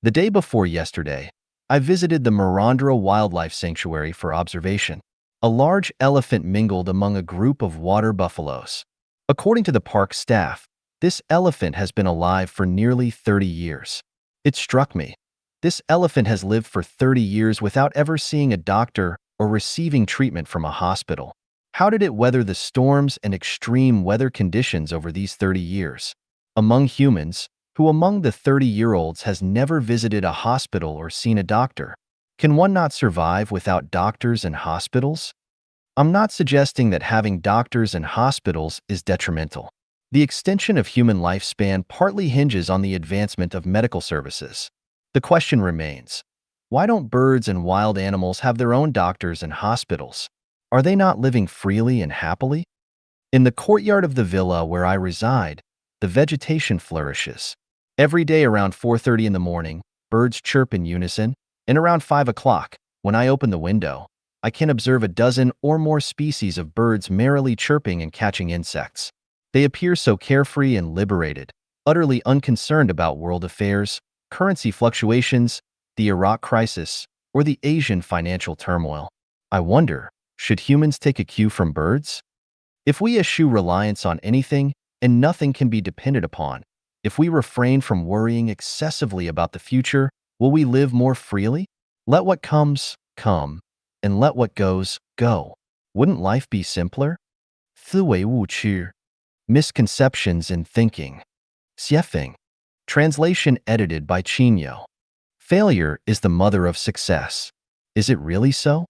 The day before yesterday, I visited the Marandra Wildlife Sanctuary for observation. A large elephant mingled among a group of water buffaloes. According to the park staff, this elephant has been alive for nearly 30 years. It struck me. This elephant has lived for 30 years without ever seeing a doctor or receiving treatment from a hospital. How did it weather the storms and extreme weather conditions over these 30 years? Among humans, who among the 30-year-olds has never visited a hospital or seen a doctor? Can one not survive without doctors and hospitals? I'm not suggesting that having doctors and hospitals is detrimental. The extension of human lifespan partly hinges on the advancement of medical services. The question remains: why don't birds and wild animals have their own doctors and hospitals? Are they not living freely and happily? In the courtyard of the villa where I reside, the vegetation flourishes. Every day around 4:30 in the morning, birds chirp in unison, and around 5 o'clock, when I open the window, I can observe a dozen or more species of birds merrily chirping and catching insects. They appear so carefree and liberated, utterly unconcerned about world affairs, currency fluctuations, the Iraq crisis, or the Asian financial turmoil. I wonder, should humans take a cue from birds? If we eschew reliance on anything and nothing can be depended upon, if we refrain from worrying excessively about the future, will we live more freely? Let what comes, come, and let what goes, go. Wouldn't life be simpler? 思维误区 Misconceptions in thinking. Xiefeng. Translation edited by Chinyo. Failure is the mother of success. Is it really so?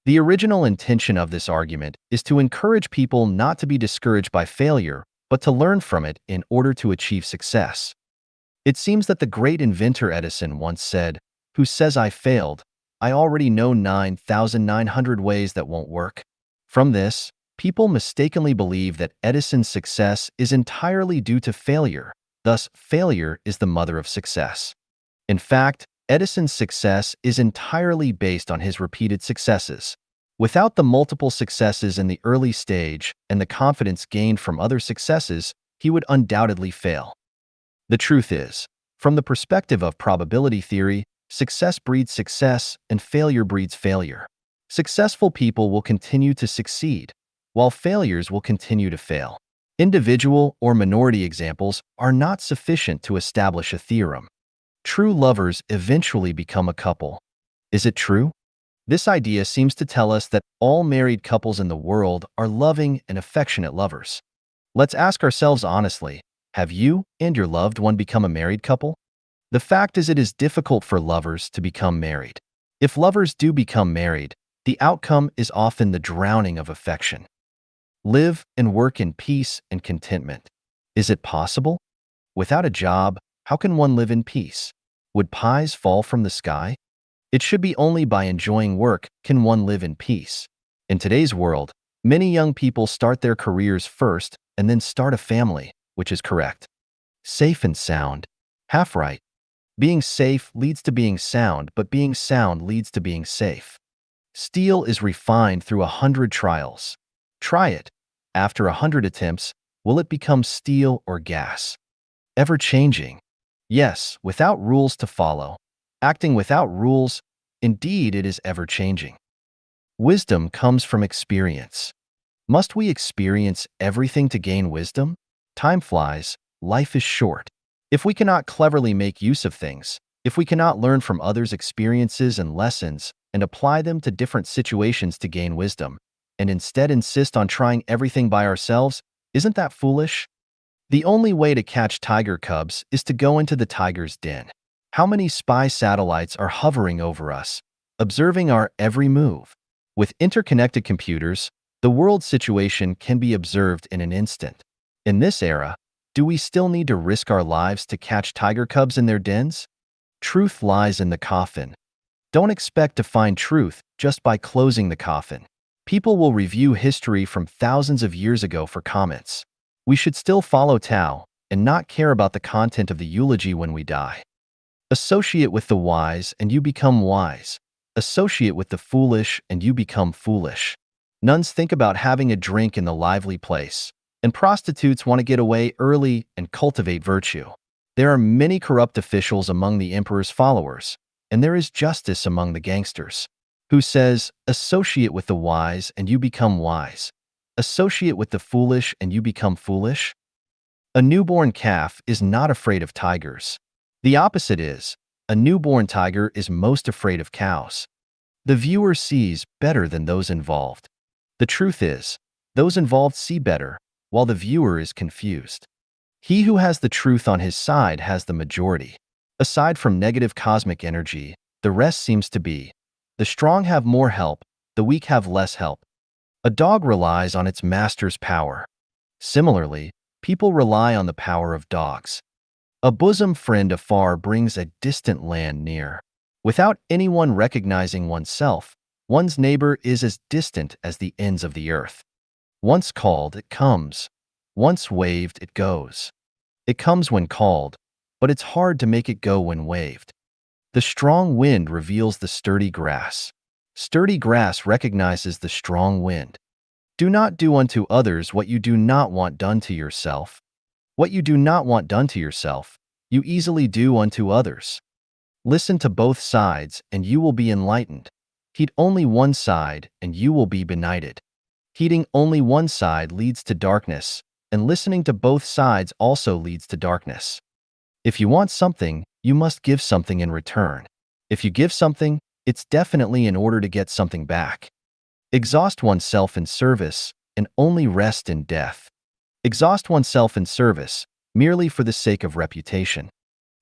The original intention of this argument is to encourage people not to be discouraged by failure, but to learn from it in order to achieve success. It seems that the great inventor Edison once said, "Who says I failed? I already know 9,900 ways that won't work." From this, people mistakenly believe that Edison's success is entirely due to failure. Thus, failure is the mother of success. In fact, Edison's success is entirely based on his repeated successes. Without the multiple successes in the early stage and the confidence gained from other successes, he would undoubtedly fail. The truth is, from the perspective of probability theory, success breeds success and failure breeds failure. Successful people will continue to succeed, while failures will continue to fail. Individual or minority examples are not sufficient to establish a theorem. True lovers eventually become a couple. Is it true? This idea seems to tell us that all married couples in the world are loving and affectionate lovers. Let's ask ourselves honestly, have you and your loved one become a married couple? The fact is, it is difficult for lovers to become married. If lovers do become married, the outcome is often the drowning of affection. Live and work in peace and contentment. Is it possible? Without a job, how can one live in peace? Would pies fall from the sky? It should be only by enjoying work can one live in peace. In today's world, many young people start their careers first and then start a family, which is correct. Safe and sound. Half right. Being safe leads to being sound, but being sound leads to being safe. Steel is refined through 100 trials. Try it. After 100 attempts, will it become steel or gas? Ever-changing. Yes, without rules to follow. Acting without rules, indeed it is ever-changing. Wisdom comes from experience. Must we experience everything to gain wisdom? Time flies, life is short. If we cannot cleverly make use of things, if we cannot learn from others' experiences and lessons and apply them to different situations to gain wisdom, and instead insist on trying everything by ourselves, isn't that foolish? The only way to catch tiger cubs is to go into the tiger's den. How many spy satellites are hovering over us, observing our every move? With interconnected computers, the world situation can be observed in an instant. In this era, do we still need to risk our lives to catch tiger cubs in their dens? Truth lies in the coffin. Don't expect to find truth just by closing the coffin. People will review history from thousands of years ago for comments. We should still follow Tao and not care about the content of the eulogy when we die. Associate with the wise and you become wise. Associate with the foolish and you become foolish. Nuns think about having a drink in the lively place, and prostitutes want to get away early and cultivate virtue. There are many corrupt officials among the emperor's followers, and there is justice among the gangsters. Who says, associate with the wise and you become wise? Associate with the foolish and you become foolish? A newborn calf is not afraid of tigers. The opposite is, a newborn tiger is most afraid of cows. The viewer sees better than those involved. The truth is, those involved see better, while the viewer is confused. He who has the truth on his side has the majority. Aside from negative cosmic energy, the rest seems to be, the strong have more help, the weak have less help. A dog relies on its master's power. Similarly, people rely on the power of dogs. A bosom friend afar brings a distant land near. Without anyone recognizing oneself, one's neighbor is as distant as the ends of the earth. Once called, it comes. Once waved, it goes. It comes when called, but it's hard to make it go when waved. The strong wind reveals the sturdy grass. Sturdy grass recognizes the strong wind. Do not do unto others what you do not want done to yourself. What you do not want done to yourself, you easily do unto others. Listen to both sides, and you will be enlightened. Heed only one side, and you will be benighted. Heeding only one side leads to darkness, and listening to both sides also leads to darkness. If you want something, you must give something in return. If you give something, it's definitely in order to get something back. Exhaust oneself in service, and only rest in death. Exhaust oneself in service, merely for the sake of reputation.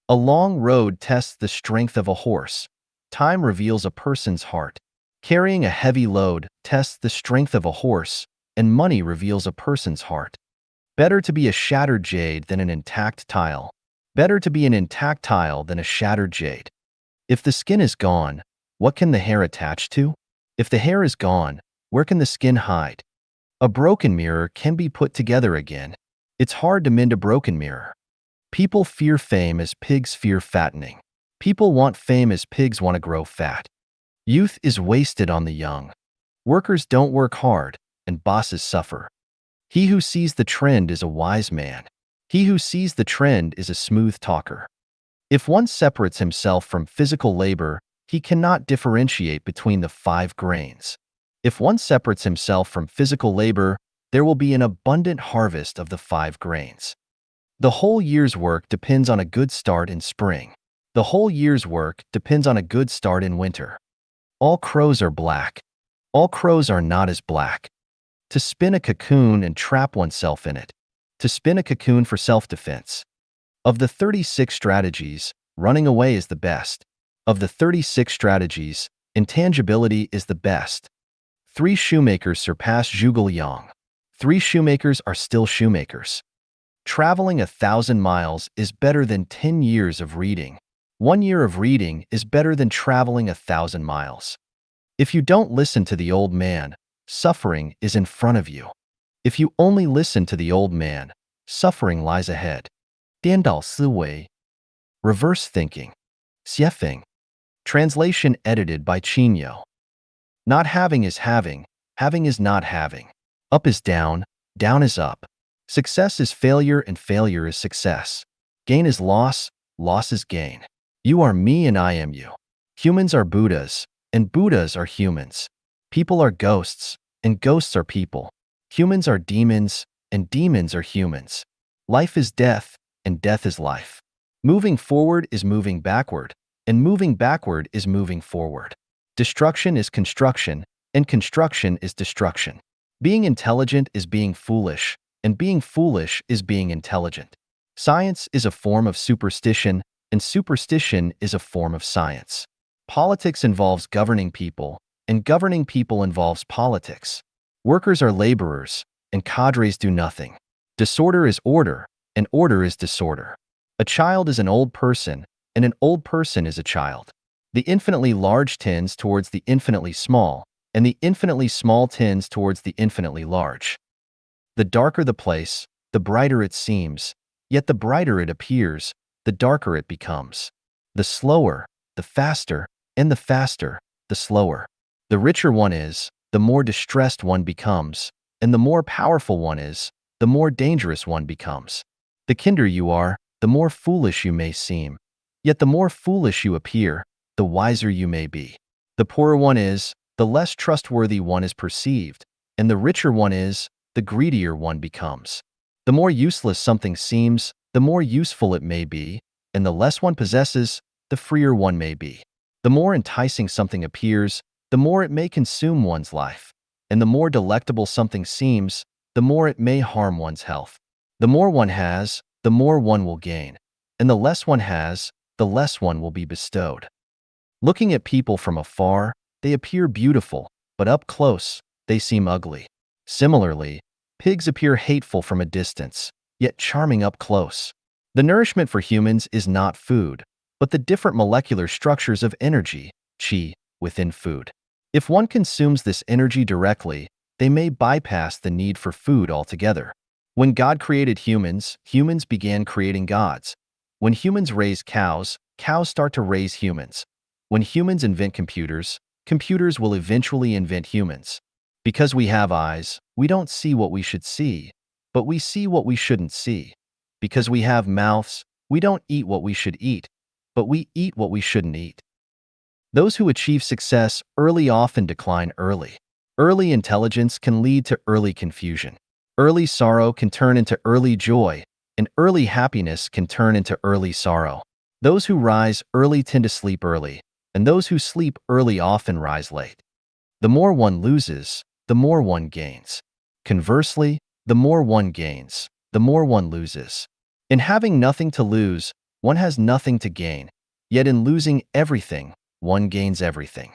A long road tests the strength of a horse. Time reveals a person's heart. Carrying a heavy load tests the strength of a horse, and money reveals a person's heart. Better to be a shattered jade than an intact tile. Better to be an intact tile than a shattered jade. If the skin is gone, what can the hair attach to? If the hair is gone, where can the skin hide? A broken mirror can be put together again. It's hard to mend a broken mirror. People fear fame as pigs fear fattening. People want fame as pigs want to grow fat. Youth is wasted on the young. Workers don't work hard, and bosses suffer. He who sees the trend is a wise man. He who sees the trend is a smooth talker. If one separates himself from physical labor, he cannot differentiate between the 5 grains. If one separates himself from physical labor, there will be an abundant harvest of the 5 grains. The whole year's work depends on a good start in spring. The whole year's work depends on a good start in winter. All crows are black. All crows are not as black. To spin a cocoon and trap oneself in it. To spin a cocoon for self-defense. Of the 36 strategies, running away is the best. Of the 36 strategies, intangibility is the best. 3 shoemakers surpass Zhuge Liang. 3 shoemakers are still shoemakers. Traveling 1,000 miles is better than 10 years of reading. 1 year of reading is better than traveling 1,000 miles. If you don't listen to the old man, suffering is in front of you. If you only listen to the old man, suffering lies ahead. 颠倒思维 Reverse thinking. 斜缝 Translation edited by Chinyo. Not having is having is not having. Up is down is up. Success is failure and failure is success. Gain is loss is gain. You are me and I am you. Humans are Buddhas, and Buddhas are humans. People are ghosts, and ghosts are people. Humans are demons, and demons are humans. Life is death, and death is life. Moving forward is moving backward, and moving backward is moving forward. Destruction is construction, and construction is destruction. Being intelligent is being foolish, and being foolish is being intelligent. Science is a form of superstition, and superstition is a form of science. Politics involves governing people, and governing people involves politics. Workers are laborers, and cadres do nothing. Disorder is order, and order is disorder. A child is an old person, and an old person is a child. The infinitely large tends towards the infinitely small, and the infinitely small tends towards the infinitely large. The darker the place, the brighter it seems, yet the brighter it appears, the darker it becomes. The slower, the faster, and the faster, the slower. The richer one is, the more distressed one becomes, and the more powerful one is, the more dangerous one becomes. The kinder you are, the more foolish you may seem, yet the more foolish you appear, the wiser you may be. The poorer one is, the less trustworthy one is perceived, and the richer one is, the greedier one becomes. The more useless something seems, the more useful it may be, and the less one possesses, the freer one may be. The more enticing something appears, the more it may consume one's life, and the more delectable something seems, the more it may harm one's health. The more one has, the more one will gain, and the less one has, the less one will be bestowed. Looking at people from afar, they appear beautiful, but up close, they seem ugly. Similarly, pigs appear hateful from a distance, yet charming up close. The nourishment for humans is not food, but the different molecular structures of energy, qi, within food. If one consumes this energy directly, they may bypass the need for food altogether. When God created humans, humans began creating gods. When humans raise cows, cows start to raise humans. When humans invent computers, computers will eventually invent humans. Because we have eyes, we don't see what we should see, but we see what we shouldn't see. Because we have mouths, we don't eat what we should eat, but we eat what we shouldn't eat. Those who achieve success early often decline early. Early intelligence can lead to early confusion. Early sorrow can turn into early joy, and early happiness can turn into early sorrow. Those who rise early tend to sleep early, and those who sleep early often rise late. The more one loses, the more one gains. Conversely, the more one gains, the more one loses. In having nothing to lose, one has nothing to gain, yet in losing everything, one gains everything.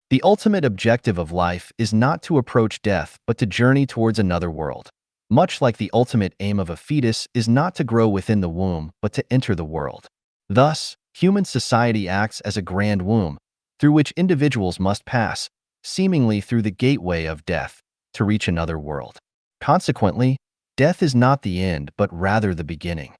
The ultimate objective of life is not to approach death, but to journey towards another world. Much like the ultimate aim of a fetus is not to grow within the womb, but to enter the world. Thus, human society acts as a grand womb, through which individuals must pass, seemingly through the gateway of death, to reach another world. Consequently, death is not the end, but rather the beginning.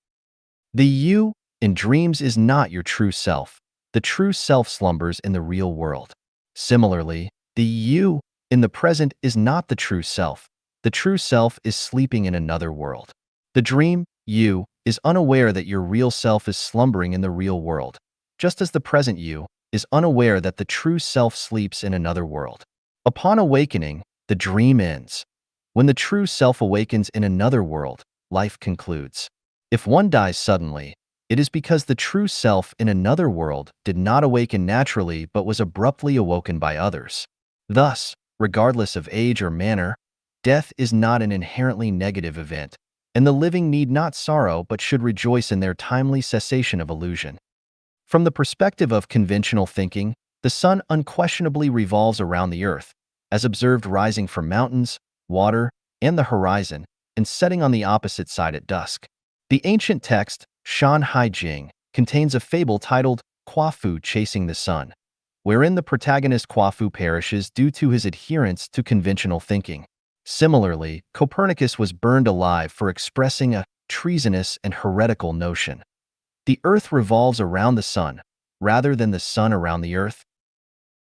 The you in dreams is not your true self. The true self slumbers in the real world. Similarly, the you in the present is not the true self. The true self is sleeping in another world. The dream, you, is unaware that your real self is slumbering in the real world, just as the present you is unaware that the true self sleeps in another world. Upon awakening, the dream ends. When the true self awakens in another world, life concludes. If one dies suddenly, it is because the true self in another world did not awaken naturally but was abruptly awoken by others. Thus, regardless of age or manner, death is not an inherently negative event, and the living need not sorrow but should rejoice in their timely cessation of illusion. From the perspective of conventional thinking, the sun unquestionably revolves around the earth, as observed rising from mountains, water, and the horizon, and setting on the opposite side at dusk. The ancient text, Shan Hai Jing, contains a fable titled Quafu Chasing the Sun, wherein the protagonist Quafu perishes due to his adherence to conventional thinking. Similarly, Copernicus was burned alive for expressing a treasonous and heretical notion. The earth revolves around the sun, rather than the sun around the earth.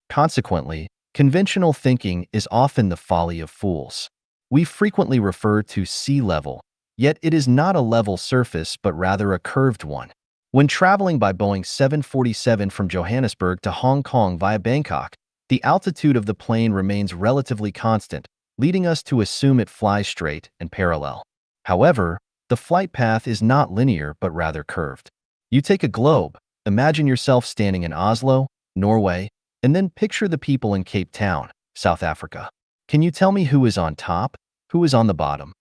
Consequently, conventional thinking is often the folly of fools. We frequently refer to sea level, yet it is not a level surface but rather a curved one. When traveling by Boeing 747 from Johannesburg to Hong Kong via Bangkok, the altitude of the plane remains relatively constant, leading us to assume it flies straight and parallel. However, the flight path is not linear but rather curved. You take a globe, imagine yourself standing in Oslo, Norway, and then picture the people in Cape Town, South Africa. Can you tell me who is on top, who is on the bottom?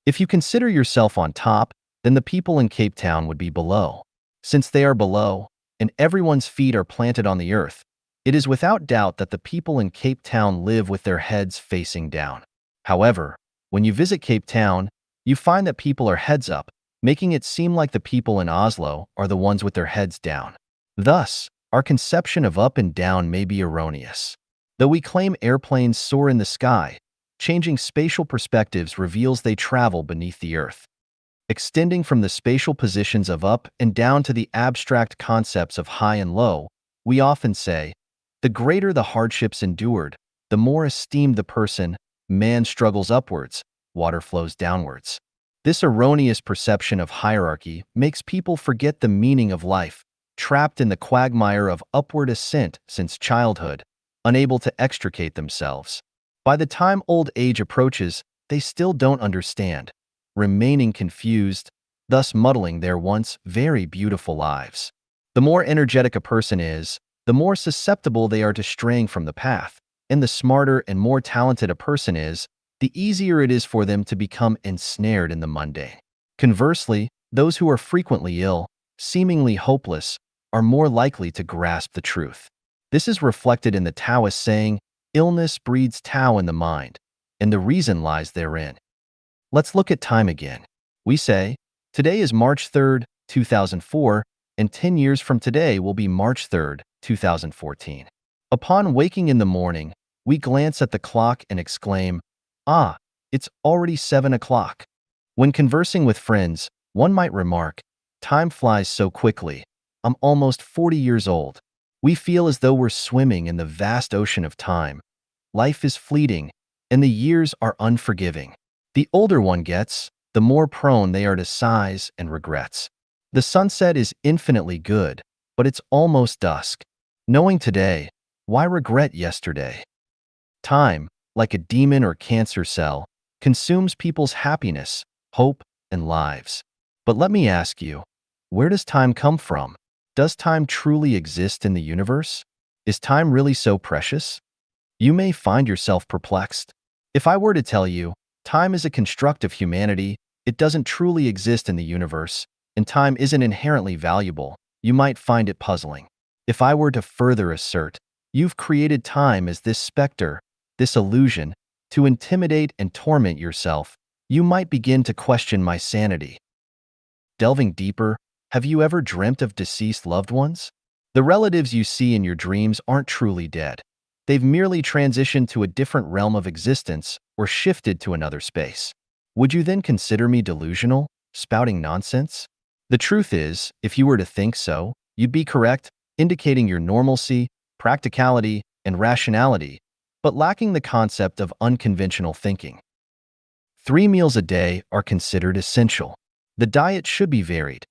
If you consider yourself on top, then the people in Cape Town would be below. Since they are below, and everyone's feet are planted on the earth, it is without doubt that the people in Cape Town live with their heads facing down. However, when you visit Cape Town, you find that people are heads up, making it seem like the people in Oslo are the ones with their heads down. Thus, our conception of up and down may be erroneous. Though we claim airplanes soar in the sky, changing spatial perspectives reveals they travel beneath the earth. Extending from the spatial positions of up and down to the abstract concepts of high and low, we often say, the greater the hardships endured, the more esteemed the person, man struggles upwards, water flows downwards. This erroneous perception of hierarchy makes people forget the meaning of life, trapped in the quagmire of upward ascent since childhood, unable to extricate themselves. By the time old age approaches, they still don't understand, remaining confused, thus muddling their once very beautiful lives. The more energetic a person is, the more susceptible they are to straying from the path, and the smarter and more talented a person is, the easier it is for them to become ensnared in the mundane. Conversely, those who are frequently ill, seemingly hopeless, are more likely to grasp the truth. This is reflected in the Taoist saying, illness breeds Tao in the mind, and the reason lies therein. Let's look at time again. We say, today is March 3rd, 2004, and 10 years from today will be March 3rd, 2014. Upon waking in the morning, we glance at the clock and exclaim, ah, it's already 7 o'clock. When conversing with friends, one might remark, time flies so quickly. I'm almost 40 years old. We feel as though we're swimming in the vast ocean of time. Life is fleeting, and the years are unforgiving. The older one gets, the more prone they are to sighs and regrets. The sunset is infinitely good, but it's almost dusk. Knowing today, why regret yesterday? Time, like a demon or cancer cell, consumes people's happiness, hope, and lives. But let me ask you, where does time come from? Does time truly exist in the universe? Is time really so precious? You may find yourself perplexed. If I were to tell you, time is a construct of humanity, it doesn't truly exist in the universe, and time isn't inherently valuable, you might find it puzzling. If I were to further assert, you've created time as this specter, this illusion, to intimidate and torment yourself, you might begin to question my sanity. Delving deeper, have you ever dreamt of deceased loved ones? The relatives you see in your dreams aren't truly dead. They've merely transitioned to a different realm of existence or shifted to another space. Would you then consider me delusional, spouting nonsense? The truth is, if you were to think so, you'd be correct, indicating your normalcy, practicality, and rationality, but lacking the concept of unconventional thinking. 3 meals a day are considered essential. The diet should be varied.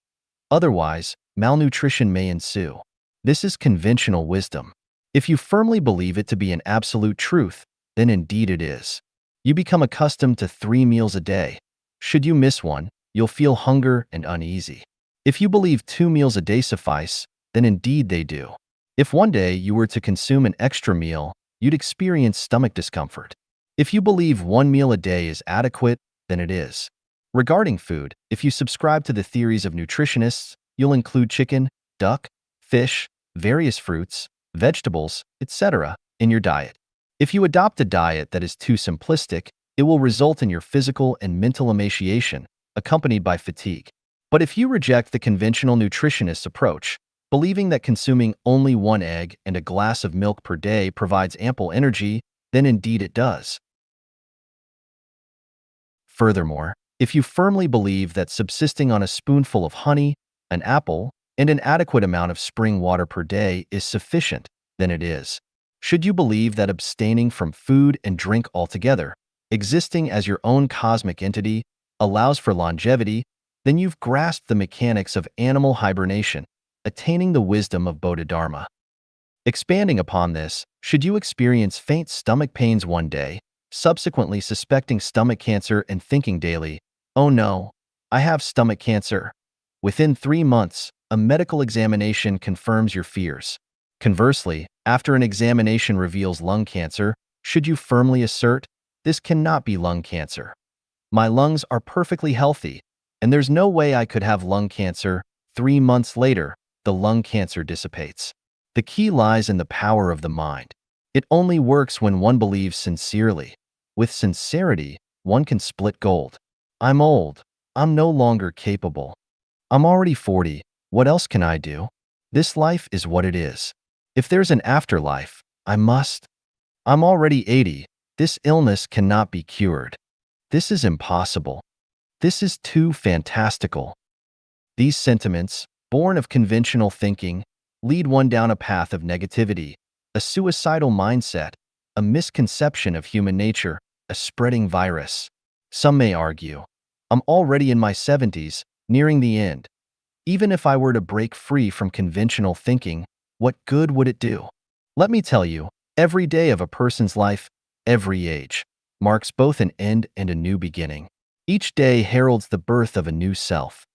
Otherwise, malnutrition may ensue. This is conventional wisdom. If you firmly believe it to be an absolute truth, then indeed it is. You become accustomed to 3 meals a day. Should you miss one, you'll feel hunger and uneasy. If you believe 2 meals a day suffice, then indeed they do. If one day you were to consume an extra meal, you'd experience stomach discomfort. If you believe 1 meal a day is adequate, then it is. Regarding food, if you subscribe to the theories of nutritionists, you'll include chicken, duck, fish, various fruits, vegetables, etc. in your diet. If you adopt a diet that is too simplistic, it will result in your physical and mental emaciation, accompanied by fatigue. But if you reject the conventional nutritionist's approach, believing that consuming only 1 egg and a glass of milk per day provides ample energy, then indeed it does. Furthermore, if you firmly believe that subsisting on a spoonful of honey, an apple, and an adequate amount of spring water per day is sufficient, then it is. Should you believe that abstaining from food and drink altogether, existing as your own cosmic entity, allows for longevity, then you've grasped the mechanics of animal hibernation, attaining the wisdom of Bodhidharma. Expanding upon this, should you experience faint stomach pains one day, subsequently suspecting stomach cancer and thinking daily, "Oh no, I have stomach cancer," within 3 months, a medical examination confirms your fears. Conversely, after an examination reveals lung cancer, should you firmly assert, "This cannot be lung cancer. My lungs are perfectly healthy, and there's no way I could have lung cancer," 3 months later, the lung cancer dissipates. The key lies in the power of the mind. It only works when one believes sincerely. With sincerity, one can split gold. I'm old. I'm no longer capable. I'm already 40. What else can I do? This life is what it is. If there's an afterlife, I must. I'm already 80. This illness cannot be cured. This is impossible. This is too fantastical. These sentiments, born of conventional thinking, lead one down a path of negativity, a suicidal mindset, a misconception of human nature, a spreading virus. Some may argue, I'm already in my 70s, nearing the end. Even if I were to break free from conventional thinking, what good would it do? Let me tell you, every day of a person's life, every age, marks both an end and a new beginning. Each day heralds the birth of a new self.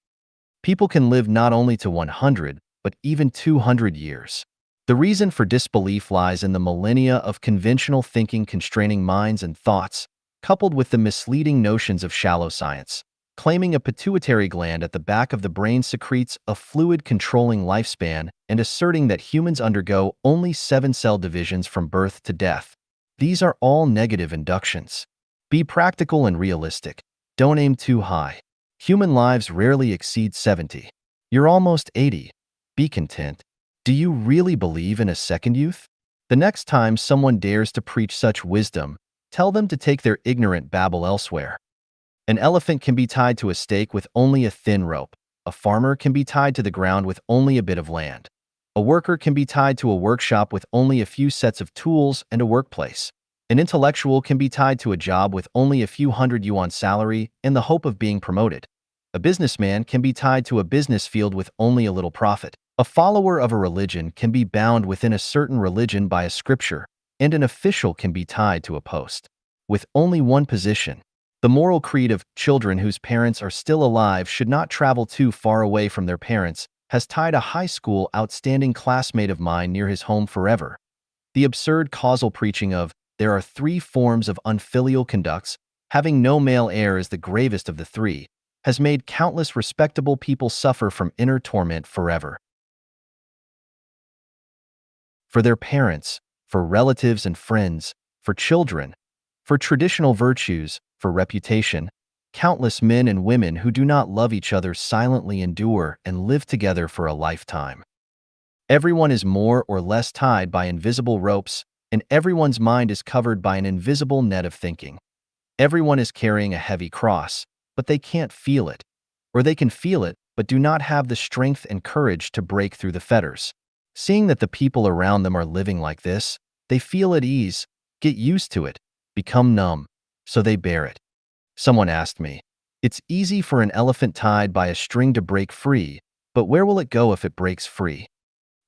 People can live not only to 100, but even 200 years. The reason for disbelief lies in the millennia of conventional thinking constraining minds and thoughts, coupled with the misleading notions of shallow science, claiming a pituitary gland at the back of the brain secretes a fluid controlling lifespan and asserting that humans undergo only 7 cell divisions from birth to death. These are all negative inductions. Be practical and realistic. Don't aim too high. Human lives rarely exceed 70. You're almost 80. Be content. Do you really believe in a second youth? The next time someone dares to preach such wisdom, tell them to take their ignorant babble elsewhere. An elephant can be tied to a stake with only a thin rope. A farmer can be tied to the ground with only a bit of land. A worker can be tied to a workshop with only a few sets of tools and a workplace. An intellectual can be tied to a job with only a few hundred yuan salary in the hope of being promoted. A businessman can be tied to a business field with only a little profit. A follower of a religion can be bound within a certain religion by a scripture, and an official can be tied to a post with only one position. The moral creed of children whose parents are still alive should not travel too far away from their parents has tied a high school outstanding classmate of mine near his home forever. The absurd causal preaching of there are three forms of unfilial conducts, having no male heir is the gravest of the three, has made countless respectable people suffer from inner torment forever. For their parents, for relatives and friends, for children, for traditional virtues, for reputation, countless men and women who do not love each other silently endure and live together for a lifetime. Everyone is more or less tied by invisible ropes, and everyone's mind is covered by an invisible net of thinking. Everyone is carrying a heavy cross, but they can't feel it. Or they can feel it, but do not have the strength and courage to break through the fetters. Seeing that the people around them are living like this, they feel at ease, get used to it, become numb, so they bear it. Someone asked me, "It's easy for an elephant tied by a string to break free, but where will it go if it breaks free?"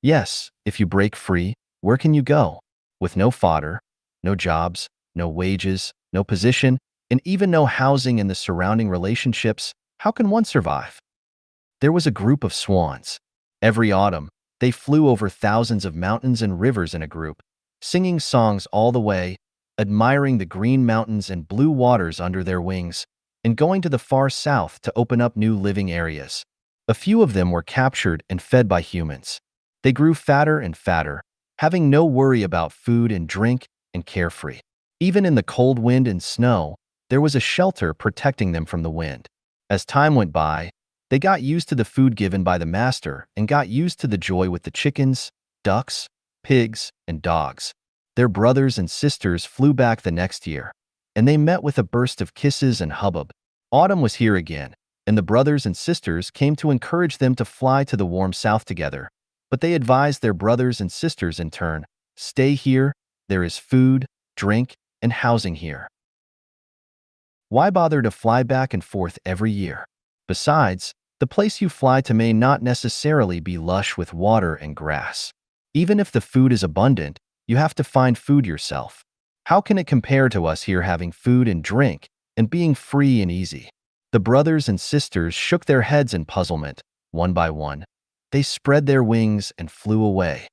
Yes, if you break free, where can you go? With no fodder, no jobs, no wages, no position, and even no housing in the surrounding relationships, how can one survive? There was a group of swans. Every autumn, they flew over thousands of mountains and rivers in a group, singing songs all the way, admiring the green mountains and blue waters under their wings, and going to the far south to open up new living areas. A few of them were captured and fed by humans. They grew fatter and fatter, having no worry about food and drink, and carefree. Even in the cold wind and snow, there was a shelter protecting them from the wind. As time went by, they got used to the food given by the master and got used to the joy with the chickens, ducks, pigs, and dogs. Their brothers and sisters flew back the next year, and they met with a burst of kisses and hubbub. Autumn was here again, and the brothers and sisters came to encourage them to fly to the warm south together. But they advised their brothers and sisters in turn, "Stay here, there is food, drink, and housing here. Why bother to fly back and forth every year? Besides, the place you fly to may not necessarily be lush with water and grass. Even if the food is abundant, you have to find food yourself. How can it compare to us here having food and drink and being free and easy?" The brothers and sisters shook their heads in puzzlement, one by one. They spread their wings and flew away.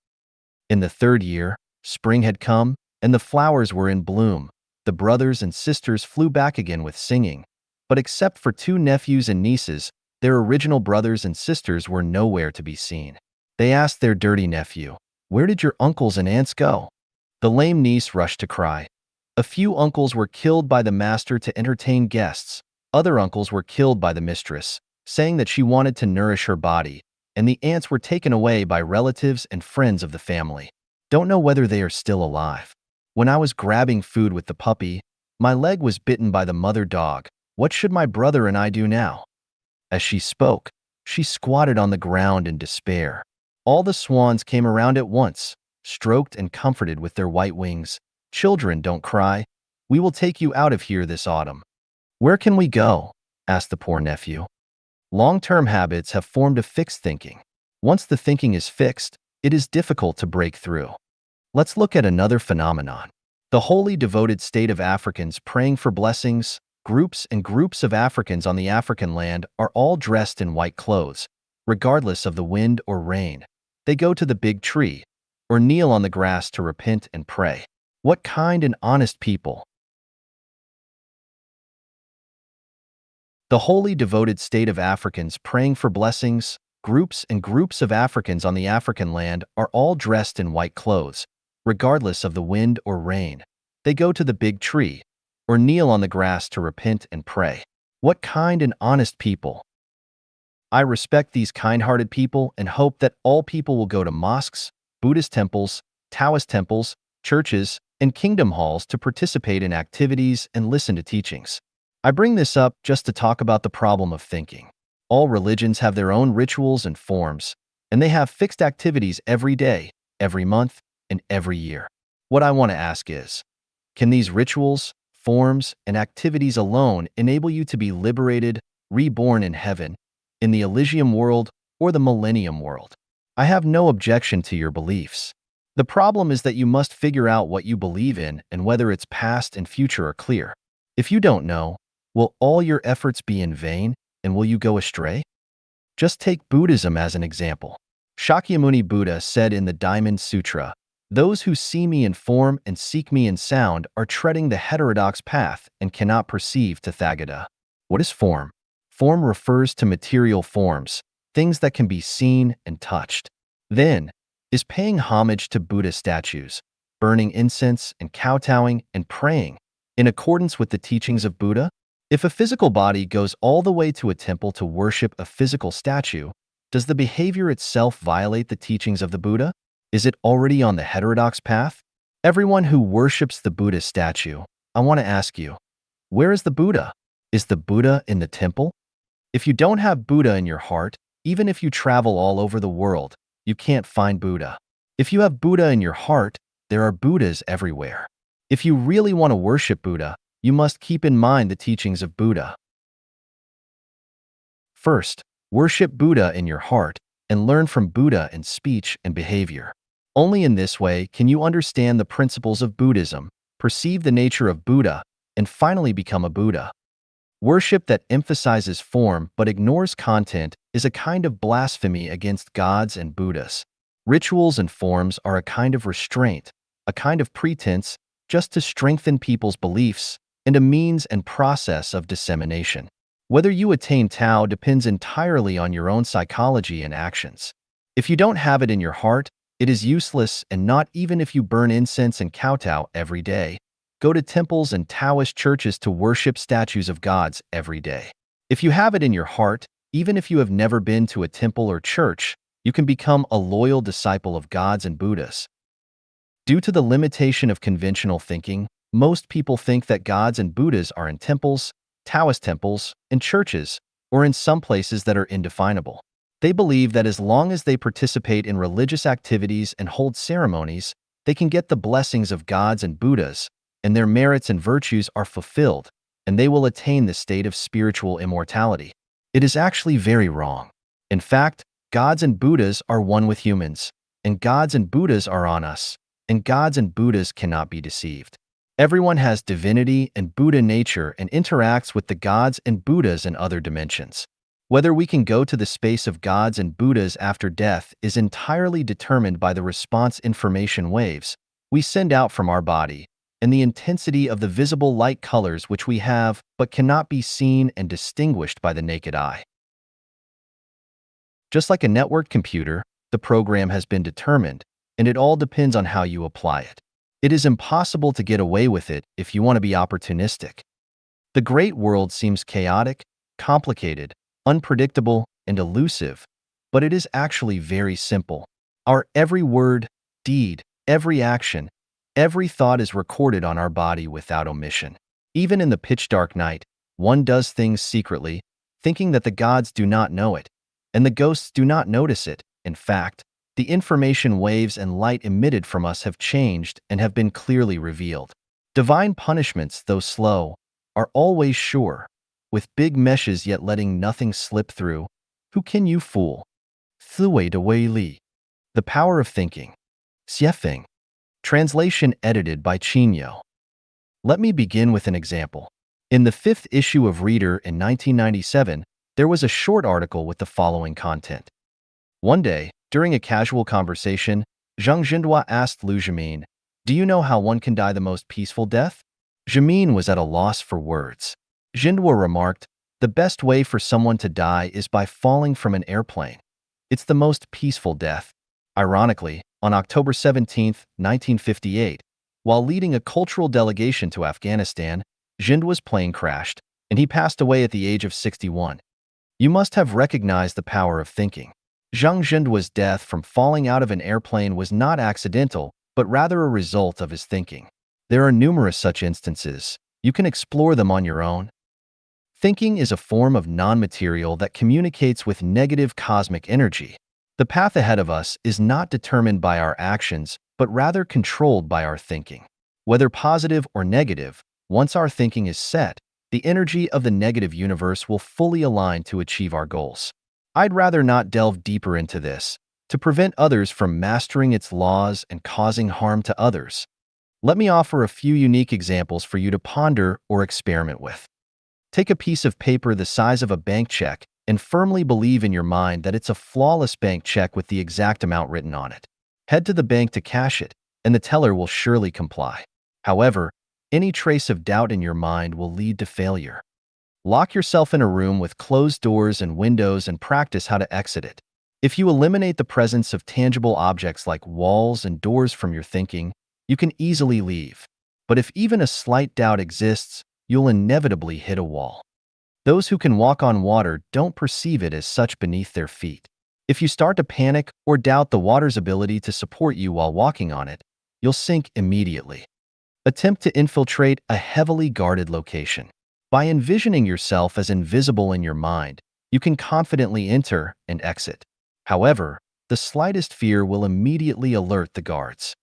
In the third year, spring had come, and the flowers were in bloom. The brothers and sisters flew back again with singing. But except for two nephews and nieces, their original brothers and sisters were nowhere to be seen. They asked their dirty nephew, "Where did your uncles and aunts go?" The lame niece rushed to cry. A few uncles were killed by the master to entertain guests. Other uncles were killed by the mistress, saying that she wanted to nourish her body, and the aunts were taken away by relatives and friends of the family. Don't know whether they are still alive. When I was grabbing food with the puppy, my leg was bitten by the mother dog. What should my brother and I do now? As she spoke, she squatted on the ground in despair. All the swans came around at once, stroked and comforted with their white wings. "Children, don't cry. We will take you out of here this autumn." "Where can we go?" asked the poor nephew. Long-term habits have formed a fixed thinking. Once the thinking is fixed, it is difficult to break through. Let's look at another phenomenon. The wholly devoted state of Africans praying for blessings. Groups and groups of Africans on the African land are all dressed in white clothes, regardless of the wind or rain. They go to the big tree, or kneel on the grass to repent and pray. What kind and honest people! The wholly devoted state of Africans praying for blessings. Groups and groups of Africans on the African land are all dressed in white clothes, regardless of the wind or rain. They go to the big tree, or kneel on the grass to repent and pray. What kind and honest people! I respect these kind-hearted people and hope that all people will go to mosques, Buddhist temples, Taoist temples, churches, and kingdom halls to participate in activities and listen to teachings. I bring this up just to talk about the problem of thinking. All religions have their own rituals and forms, and they have fixed activities every day, every month, and every year. What I want to ask is, Can these rituals, forms, and activities alone enable you to be liberated, reborn in heaven, in the Elysium world, or the Millennium world? I have no objection to your beliefs. The problem is that you must figure out what you believe in and whether its past and future are clear. If you don't know, will all your efforts be in vain, and will you go astray? Just take Buddhism as an example. Shakyamuni Buddha said in the Diamond Sutra, "Those who see me in form and seek me in sound are treading the heterodox path and cannot perceive Tathagata." What is form? Form refers to material forms, things that can be seen and touched. Then, is paying homage to Buddha statues, burning incense and kowtowing and praying in accordance with the teachings of Buddha? If a physical body goes all the way to a temple to worship a physical statue, does the behavior itself violate the teachings of the Buddha? Is it already on the heterodox path? Everyone who worships the Buddha statue, I want to ask you, where is the Buddha? Is the Buddha in the temple? If you don't have Buddha in your heart, even if you travel all over the world, you can't find Buddha. If you have Buddha in your heart, there are Buddhas everywhere. If you really want to worship Buddha, you must keep in mind the teachings of Buddha. First, worship Buddha in your heart and learn from Buddha in speech and behavior. Only in this way can you understand the principles of Buddhism, perceive the nature of Buddha, and finally become a Buddha. Worship that emphasizes form but ignores content is a kind of blasphemy against gods and Buddhas. Rituals and forms are a kind of restraint, a kind of pretense just to strengthen people's beliefs, and a means and process of dissemination. Whether you attain Tao depends entirely on your own psychology and actions. If you don't have it in your heart, it is useless, and not even if you burn incense and kowtow every day. Go to temples and Taoist churches to worship statues of gods every day. If you have it in your heart, even if you have never been to a temple or church, you can become a loyal disciple of gods and Buddhas. Due to the limitation of conventional thinking, most people think that gods and Buddhas are in temples, Taoist temples, and churches, or in some places that are indefinable. They believe that as long as they participate in religious activities and hold ceremonies, they can get the blessings of gods and Buddhas, and their merits and virtues are fulfilled, and they will attain the state of spiritual immortality. It is actually very wrong. In fact, gods and Buddhas are one with humans, and gods and Buddhas are on us, and gods and Buddhas cannot be deceived. Everyone has divinity and Buddha nature and interacts with the gods and Buddhas in other dimensions. Whether we can go to the space of gods and Buddhas after death is entirely determined by the response information waves we send out from our body and the intensity of the visible light colors which we have but cannot be seen and distinguished by the naked eye. Just like a networked computer, the program has been determined, and it all depends on how you apply it. It is impossible to get away with it if you want to be opportunistic. The great world seems chaotic, complicated, unpredictable, and elusive, but it is actually very simple. Our every word, deed, every action, every thought is recorded on our body without omission. Even in the pitch-dark night, one does things secretly, thinking that the gods do not know it, and the ghosts do not notice it. In fact, the information waves and light emitted from us have changed and have been clearly revealed. Divine punishments, though slow, are always sure, with big meshes yet letting nothing slip through. Who can you fool? 思维的威力. The Power of Thinking. Xiefeng. Translation edited by Chinyo. Let me begin with an example. In the 5th issue of Reader in 1997, there was a short article with the following content. One day, during a casual conversation, Zhang Jindua asked Lu Jimin, "Do you know how one can die the most peaceful death?" Jimin was at a loss for words. Jindua remarked, "The best way for someone to die is by falling from an airplane. It's the most peaceful death." Ironically, on October 17, 1958, while leading a cultural delegation to Afghanistan, Jindua's plane crashed, and he passed away at the age of 61. You must have recognized the power of thinking. Zhang Jindua's death from falling out of an airplane was not accidental, but rather a result of his thinking. There are numerous such instances. You can explore them on your own. Thinking is a form of non-material that communicates with negative cosmic energy. The path ahead of us is not determined by our actions, but rather controlled by our thinking. Whether positive or negative, once our thinking is set, the energy of the negative universe will fully align to achieve our goals. I'd rather not delve deeper into this, to prevent others from mastering its laws and causing harm to others. Let me offer a few unique examples for you to ponder or experiment with. Take a piece of paper the size of a bank check and firmly believe in your mind that it's a flawless bank check with the exact amount written on it. Head to the bank to cash it, and the teller will surely comply. However, any trace of doubt in your mind will lead to failure. Lock yourself in a room with closed doors and windows and practice how to exit it. If you eliminate the presence of tangible objects like walls and doors from your thinking, you can easily leave. But if even a slight doubt exists, you'll inevitably hit a wall. Those who can walk on water don't perceive it as such beneath their feet. If you start to panic or doubt the water's ability to support you while walking on it, you'll sink immediately. Attempt to infiltrate a heavily guarded location. By envisioning yourself as invisible in your mind, you can confidently enter and exit. However, the slightest fear will immediately alert the guards.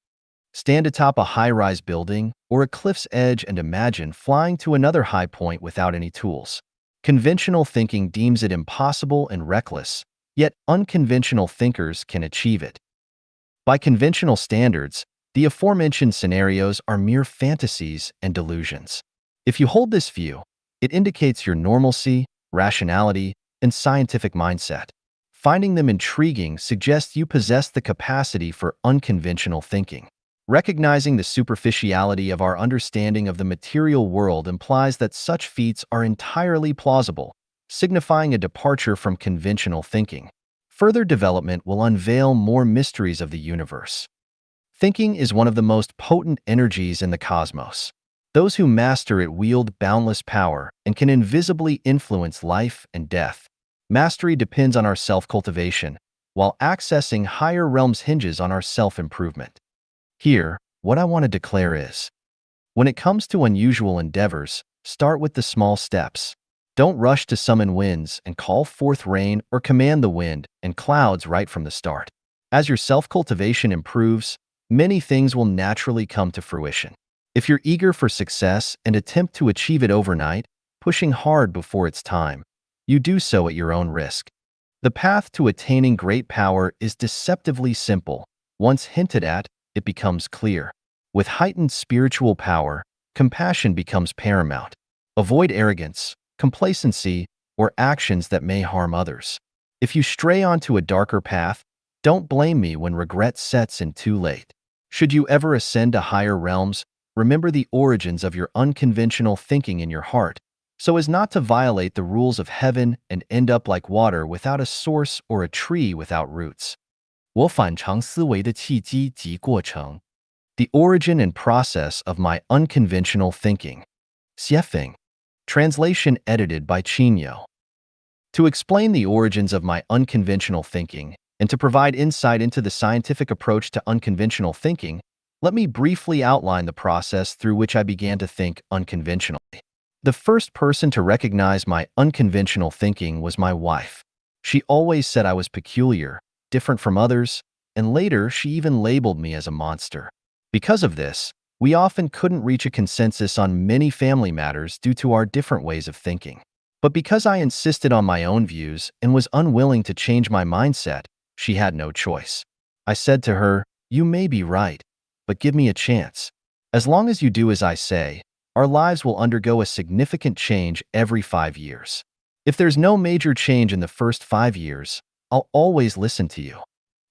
Stand atop a high-rise building or a cliff's edge and imagine flying to another high point without any tools. Conventional thinking deems it impossible and reckless, yet unconventional thinkers can achieve it. By conventional standards, the aforementioned scenarios are mere fantasies and delusions. If you hold this view, it indicates your normalcy, rationality, and scientific mindset. Finding them intriguing suggests you possess the capacity for unconventional thinking. Recognizing the superficiality of our understanding of the material world implies that such feats are entirely plausible, signifying a departure from conventional thinking. Further development will unveil more mysteries of the universe. Thinking is one of the most potent energies in the cosmos. Those who master it wield boundless power and can invisibly influence life and death. Mastery depends on our self-cultivation, while accessing higher realms hinges on our self-improvement. Here, what I want to declare is, when it comes to unusual endeavors, start with the small steps. Don't rush to summon winds and call forth rain or command the wind and clouds right from the start. As your self-cultivation improves, many things will naturally come to fruition. If you're eager for success and attempt to achieve it overnight, pushing hard before it's time, you do so at your own risk. The path to attaining great power is deceptively simple. Once hinted at, it becomes clear. With heightened spiritual power, compassion becomes paramount. Avoid arrogance, complacency, or actions that may harm others. If you stray onto a darker path, don't blame me when regret sets in too late. Should you ever ascend to higher realms, remember the origins of your unconventional thinking in your heart, so as not to violate the rules of heaven and end up like water without a source or a tree without roots. 我反常思维的契机及过程. The origin and process of my unconventional thinking. Xiefeng. Translation edited by Chinyo. To explain the origins of my unconventional thinking and to provide insight into the scientific approach to unconventional thinking, let me briefly outline the process through which I began to think unconventionally. The first person to recognize my unconventional thinking was my wife. She always said I was peculiar, different from others, and later she even labeled me as a monster. Because of this, we often couldn't reach a consensus on many family matters due to our different ways of thinking. But because I insisted on my own views and was unwilling to change my mindset, she had no choice. I said to her, "You may be right, but give me a chance. As long as you do as I say, our lives will undergo a significant change every 5 years. If there's no major change in the first 5 years, I'll always listen to you."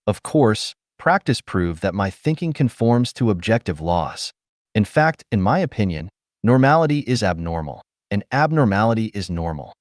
Of course, practice proved that my thinking conforms to objective laws. In fact, in my opinion, normality is abnormal, and abnormality is normal.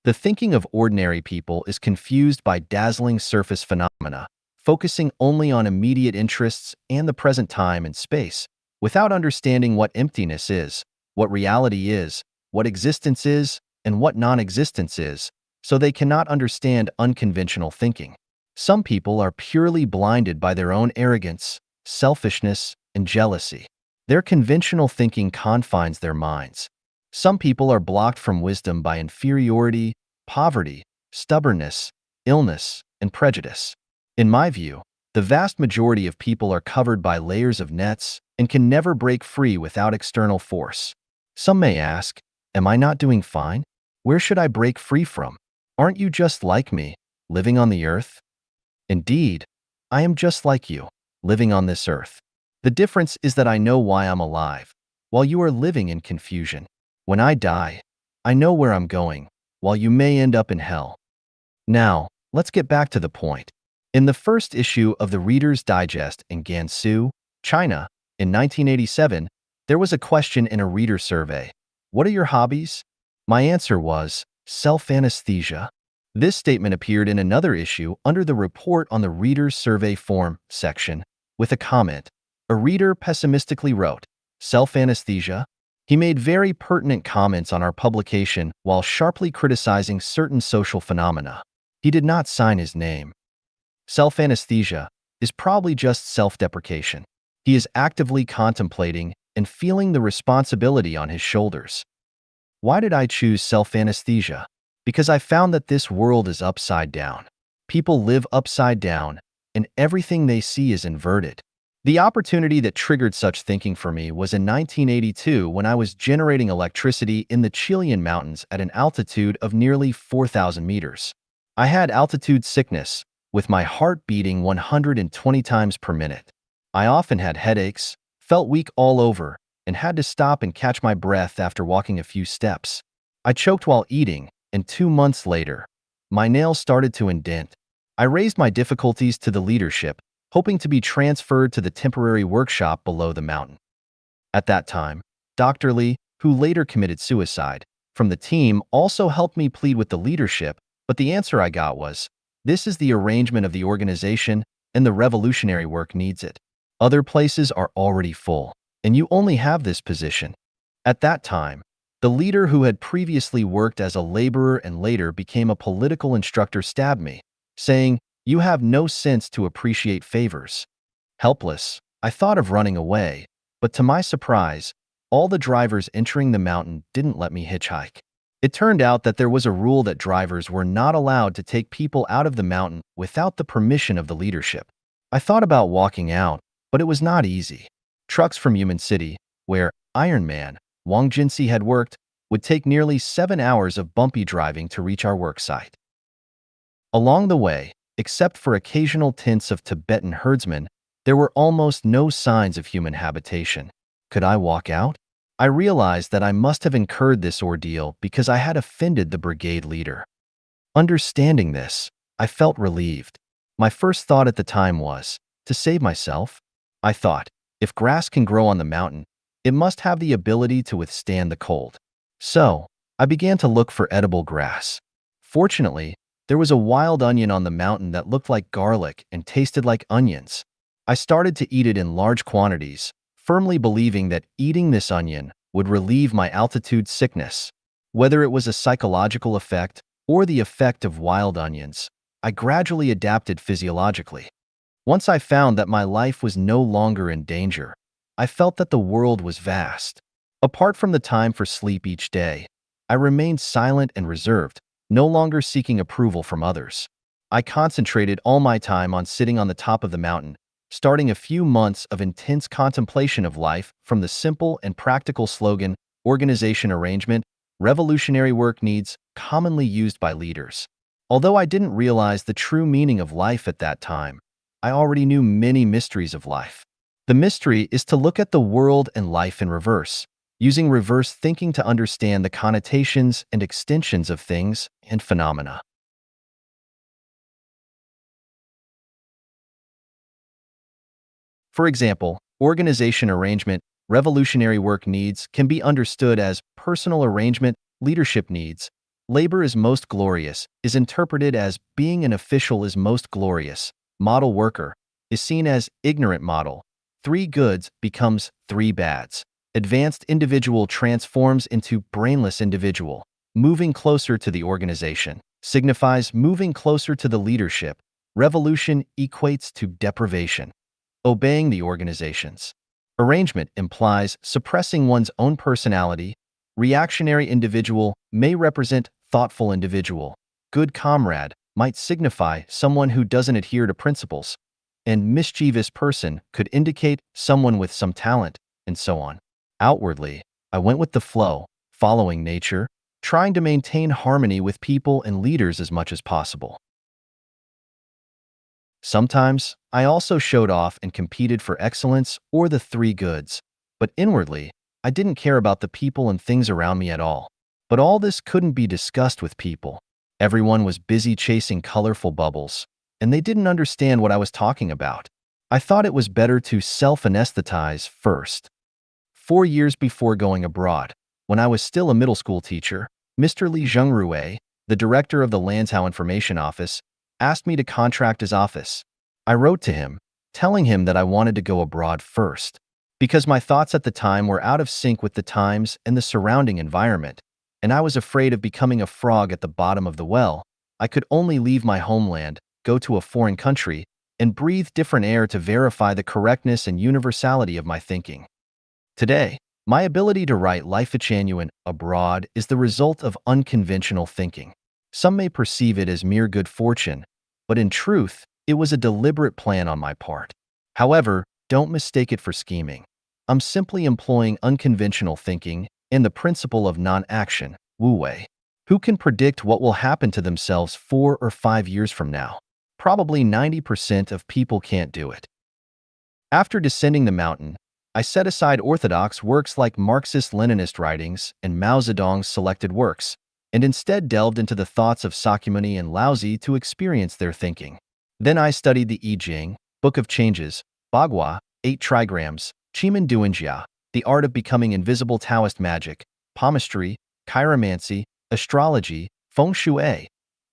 The thinking of ordinary people is confused by dazzling surface phenomena, focusing only on immediate interests and the present time and space, without understanding what emptiness is, what reality is, what existence is, and what non-existence is, so they cannot understand unconventional thinking. Some people are purely blinded by their own arrogance, selfishness, and jealousy. Their conventional thinking confines their minds. Some people are blocked from wisdom by inferiority, poverty, stubbornness, illness, and prejudice. In my view, The vast majority of people are covered by layers of nets and can never break free without external force. Some may ask, am I not doing fine? Where should I break free from? Aren't you just like me, living on the earth? Indeed, I am just like you, living on this earth. The difference is that I know why I'm alive, while you are living in confusion. When I die, I know where I'm going, while you may end up in hell. Now, let's get back to the point. In the first issue of the Reader's Digest in Gansu, China, in 1987, there was a question in a reader survey. What are your hobbies? My answer was, self-anesthesia. This statement appeared in another issue under the Report on the Reader's Survey Form section, with a comment. A reader pessimistically wrote, self-anesthesia? He made very pertinent comments on our publication while sharply criticizing certain social phenomena. He did not sign his name. Self-anesthesia is probably just self-deprecation. He is actively contemplating and feeling the responsibility on his shoulders. Why did I choose self-anesthesia? Because I found that this world is upside down. People live upside down, and everything they see is inverted. The opportunity that triggered such thinking for me was in 1982 when I was generating electricity in the Chilean mountains at an altitude of nearly 4,000 meters. I had altitude sickness, with my heart beating 120 times per minute. I often had headaches, felt weak all over, and had to stop and catch my breath after walking a few steps. I choked while eating, and 2 months later, my nails started to indent. I raised my difficulties to the leadership, hoping to be transferred to the temporary workshop below the mountain. At that time, Dr. Lee, who later committed suicide, from the team also helped me plead with the leadership, but the answer I got was, this is the arrangement of the organization and the revolutionary work needs it. Other places are already full, and you only have this position. At that time, the leader who had previously worked as a laborer and later became a political instructor stabbed me, saying, you have no sense to appreciate favors. Helpless, I thought of running away, but to my surprise, all the drivers entering the mountain didn't let me hitchhike. It turned out that there was a rule that drivers were not allowed to take people out of the mountain without the permission of the leadership. I thought about walking out, but it was not easy. Trucks from Human City, where Iron Man, Wang Jinsi had worked, would take nearly 7 hours of bumpy driving to reach our work site. Along the way, except for occasional tents of Tibetan herdsmen, there were almost no signs of human habitation. Could I walk out? I realized that I must have incurred this ordeal because I had offended the brigade leader. Understanding this, I felt relieved. My first thought at the time was, to save myself? I thought, if grass can grow on the mountain, it must have the ability to withstand the cold. So, I began to look for edible grass. Fortunately, there was a wild onion on the mountain that looked like garlic and tasted like onions. I started to eat it in large quantities, firmly believing that eating this onion would relieve my altitude sickness. Whether it was a psychological effect or the effect of wild onions, I gradually adapted physiologically. Once I found that my life was no longer in danger, I felt that the world was vast. Apart from the time for sleep each day, I remained silent and reserved, no longer seeking approval from others. I concentrated all my time on sitting on the top of the mountain, starting a few months of intense contemplation of life from the simple and practical slogan, organization arrangement, revolutionary work needs, commonly used by leaders. Although I didn't realize the true meaning of life at that time, I already knew many mysteries of life. The mystery is to look at the world and life in reverse, using reverse thinking to understand the connotations and extensions of things and phenomena. For example, organization arrangement, revolutionary work needs can be understood as personal arrangement, leadership needs. Labor is most glorious is interpreted as being an official is most glorious. Model worker is seen as ignorant model. 3 goods becomes 3 bads. Advanced individual transforms into brainless individual. Moving closer to the organization signifies moving closer to the leadership. Revolution equates to deprivation. Obeying the organization's arrangement implies suppressing one's own personality. Reactionary individual may represent thoughtful individual. Good comrade might signify someone who doesn't adhere to principles. and mischievous person could indicate someone with some talent, and so on. Outwardly, I went with the flow, following nature, trying to maintain harmony with people and leaders as much as possible. Sometimes, I also showed off and competed for excellence or the three goods, but inwardly, I didn't care about the people and things around me at all. But all this couldn't be discussed with people. Everyone was busy chasing colorful bubbles, and they didn't understand what I was talking about. I thought it was better to self-anesthetize first. 4 years before going abroad, when I was still a middle school teacher, Mr. Li Zhengrui, the director of the Lanzhou Information Office, asked me to contract his office. I wrote to him, telling him that I wanted to go abroad first, because my thoughts at the time were out of sync with the times and the surrounding environment, and I was afraid of becoming a frog at the bottom of the well. I could only leave my homeland, go to a foreign country, and breathe different air to verify the correctness and universality of my thinking. Today, my ability to write Life Genuine abroad is the result of unconventional thinking. Some may perceive it as mere good fortune, but in truth, it was a deliberate plan on my part. However, don't mistake it for scheming. I'm simply employing unconventional thinking and the principle of non-action, Wu Wei. Who can predict what will happen to themselves 4 or 5 years from now? Probably 90% of people can't do it. After descending the mountain, I set aside orthodox works like Marxist-Leninist writings and Mao Zedong's selected works, and instead delved into the thoughts of Sakyamuni and Laozi to experience their thinking. Then I studied the I Ching, Book of Changes, Bagua, 8 Trigrams, Chiman Duanjia, the art of becoming invisible Taoist magic, palmistry, chiromancy, astrology, feng shui,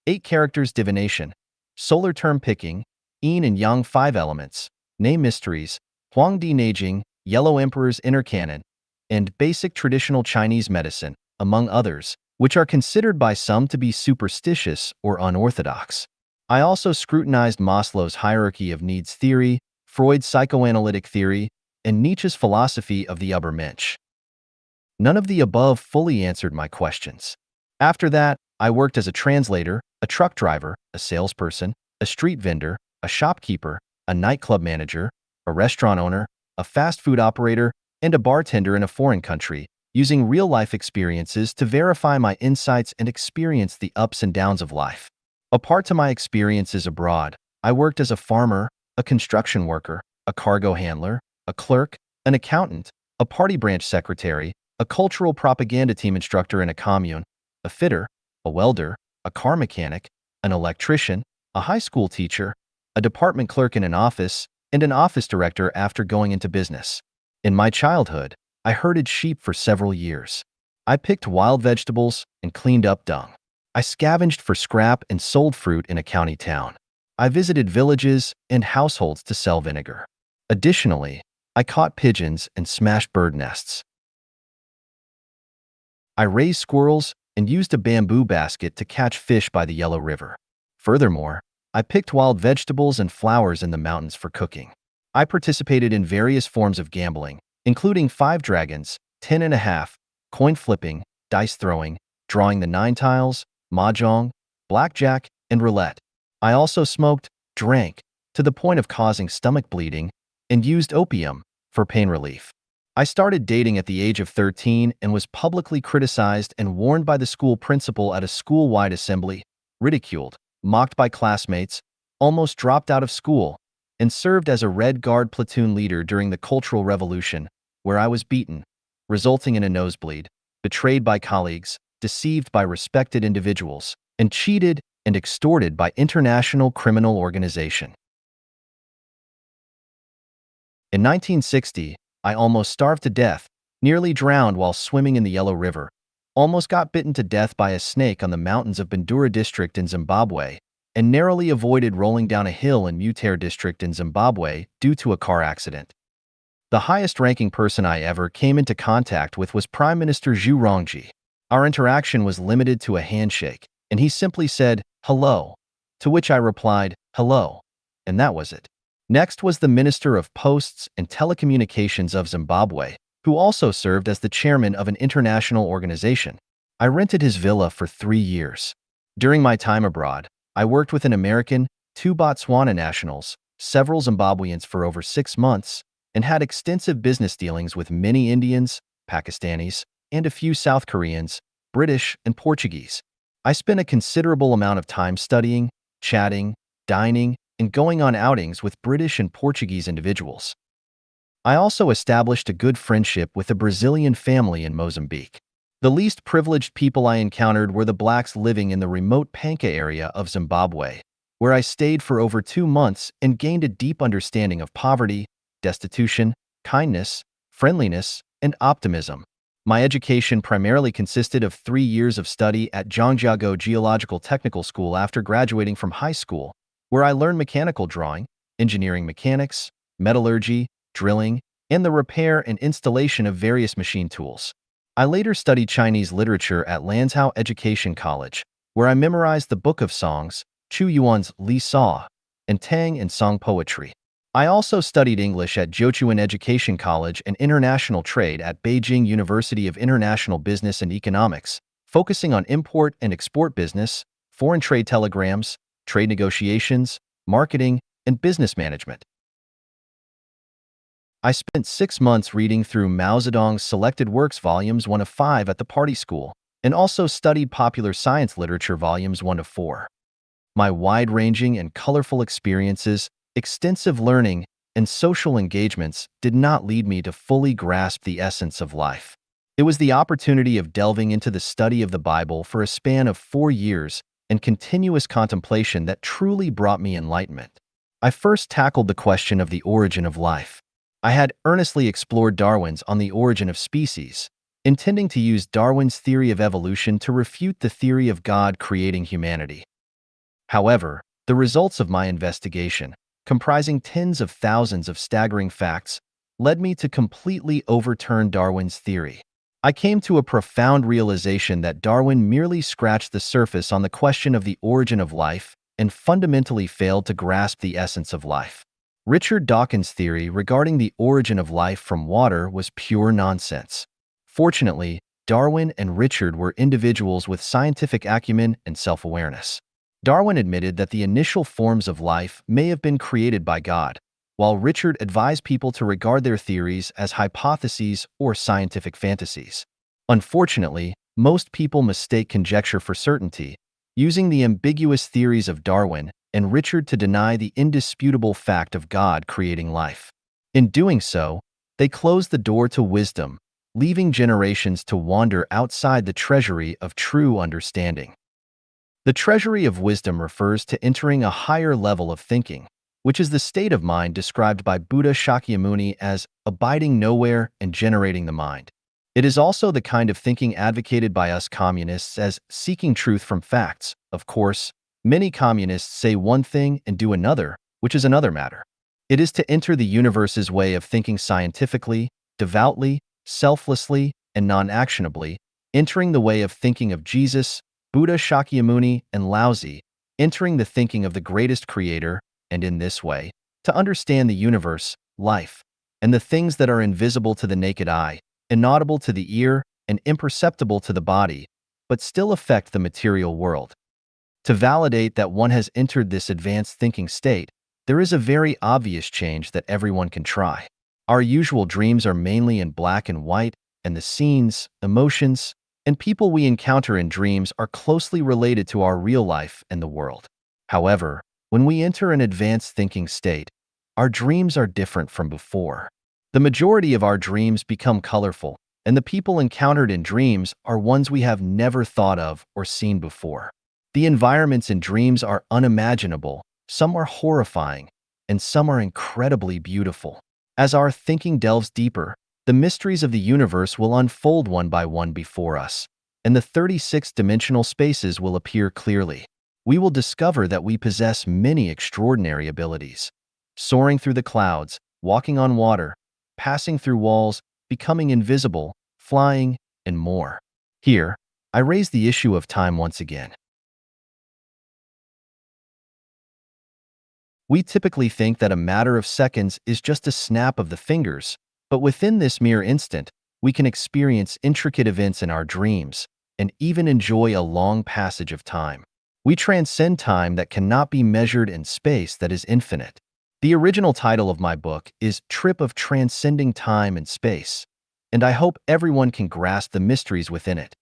8 characters divination, solar term picking, yin and yang 5 elements, name mysteries, Huangdi Neijing, Yellow Emperor's inner canon, and basic traditional Chinese medicine, among others, which are considered by some to be superstitious or unorthodox. I also scrutinized Maslow's hierarchy of needs theory, Freud's psychoanalytic theory, and Nietzsche's philosophy of the Übermensch. None of the above fully answered my questions. After that, I worked as a translator, a truck driver, a salesperson, a street vendor, a shopkeeper, a nightclub manager, a restaurant owner, a fast food operator, and a bartender in a foreign country, using real-life experiences to verify my insights and experience the ups and downs of life. Apart to my experiences abroad, I worked as a farmer, a construction worker, a cargo handler, a clerk, an accountant, a party branch secretary, a cultural propaganda team instructor in a commune, a fitter, a welder, a car mechanic, an electrician, a high school teacher, a department clerk in an office, and an office director after going into business. In my childhood, I herded sheep for several years. I picked wild vegetables and cleaned up dung. I scavenged for scrap and sold fruit in a county town. I visited villages and households to sell vinegar. Additionally, I caught pigeons and smashed bird nests. I raised squirrels and used a bamboo basket to catch fish by the Yellow River. Furthermore, I picked wild vegetables and flowers in the mountains for cooking. I participated in various forms of gambling, including 5 dragons, 10 and a half, coin flipping, dice throwing, drawing the 9 tiles, mahjong, blackjack, and roulette. I also smoked, drank, to the point of causing stomach bleeding, and used opium for pain relief. I started dating at the age of 13 and was publicly criticized and warned by the school principal at a school-wide assembly, ridiculed, mocked by classmates, almost dropped out of school, and served as a Red Guard platoon leader during the Cultural Revolution, where I was beaten, resulting in a nosebleed, betrayed by colleagues, deceived by respected individuals, and cheated and extorted by international criminal organization. In 1960, I almost starved to death, nearly drowned while swimming in the Yellow River, almost got bitten to death by a snake on the mountains of Bandura district in Zimbabwe, and narrowly avoided rolling down a hill in Mutare district in Zimbabwe due to a car accident. The highest-ranking person I ever came into contact with was Prime Minister Zhu Rongji. Our interaction was limited to a handshake, and he simply said, "Hello," to which I replied, "Hello," and that was it. Next was the Minister of Posts and Telecommunications of Zimbabwe, who also served as the chairman of an international organization. I rented his villa for 3 years. During my time abroad, I worked with an American, 2 Botswana nationals, several Zimbabweans for over 6 months, and had extensive business dealings with many Indians, Pakistanis, and a few South Koreans, British, and Portuguese. I spent a considerable amount of time studying, chatting, dining, and going on outings with British and Portuguese individuals. I also established a good friendship with a Brazilian family in Mozambique. The least privileged people I encountered were the blacks living in the remote Panka area of Zimbabwe, where I stayed for over 2 months and gained a deep understanding of poverty, destitution, kindness, friendliness, and optimism. My education primarily consisted of 3 years of study at Zhangjiago Geological Technical School after graduating from high school, where I learned mechanical drawing, engineering mechanics, metallurgy, drilling, and the repair and installation of various machine tools. I later studied Chinese literature at Lanzhou Education College, where I memorized the Book of Songs, Chu Yuan's Li Sa, and Tang and Song poetry. I also studied English at Jiuquan Education College and International Trade at Beijing University of International Business and Economics, focusing on import and export business, foreign trade telegrams, trade negotiations, marketing, and business management. I spent 6 months reading through Mao Zedong's Selected Works Volumes 1 of 5 at the party school, and also studied popular science literature Volumes 1 of 4. My wide-ranging and colorful experiences, extensive learning, and social engagements did not lead me to fully grasp the essence of life. It was the opportunity of delving into the study of the Bible for a span of 4 years and continuous contemplation that truly brought me enlightenment. I first tackled the question of the origin of life. I had earnestly explored Darwin's On the Origin of Species, intending to use Darwin's theory of evolution to refute the theory of God creating humanity. However, the results of my investigation, comprising tens of thousands of staggering facts, led me to completely overturn Darwin's theory. I came to a profound realization that Darwin merely scratched the surface on the question of the origin of life and fundamentally failed to grasp the essence of life. Richard Dawkins' theory regarding the origin of life from water was pure nonsense. Fortunately, Darwin and Richard were individuals with scientific acumen and self-awareness. Darwin admitted that the initial forms of life may have been created by God, while Richard advised people to regard their theories as hypotheses or scientific fantasies. Unfortunately, most people mistake conjecture for certainty, using the ambiguous theories of Darwin and Richard to deny the indisputable fact of God creating life. In doing so, they closed the door to wisdom, leaving generations to wander outside the treasury of true understanding. The treasury of wisdom refers to entering a higher level of thinking, which is the state of mind described by Buddha Shakyamuni as abiding nowhere and generating the mind. It is also the kind of thinking advocated by us communists as seeking truth from facts. Of course, many communists say one thing and do another, which is another matter. It is to enter the universe's way of thinking scientifically, devoutly, selflessly, and non-actionably, entering the way of thinking of Jesus, Buddha Shakyamuni, and Laozi, entering the thinking of the greatest creator, and in this way, to understand the universe, life, and the things that are invisible to the naked eye, inaudible to the ear, and imperceptible to the body, but still affect the material world. To validate that one has entered this advanced thinking state, there is a very obvious change that everyone can try. Our usual dreams are mainly in black and white, and the scenes, emotions, and people we encounter in dreams are closely related to our real life and the world. However, when we enter an advanced thinking state, our dreams are different from before. The majority of our dreams become colorful, and the people encountered in dreams are ones we have never thought of or seen before. The environments in dreams are unimaginable, some are horrifying, and some are incredibly beautiful. As our thinking delves deeper, the mysteries of the universe will unfold one by one before us, and the 36-dimensional spaces will appear clearly. We will discover that we possess many extraordinary abilities. Soaring through the clouds, walking on water, passing through walls, becoming invisible, flying, and more. Here, I raise the issue of time once again. We typically think that a matter of seconds is just a snap of the fingers, but within this mere instant, we can experience intricate events in our dreams and even enjoy a long passage of time. We transcend time that cannot be measured in space that is infinite. The original title of my book is Trip of Transcending Time and Space, and I hope everyone can grasp the mysteries within it.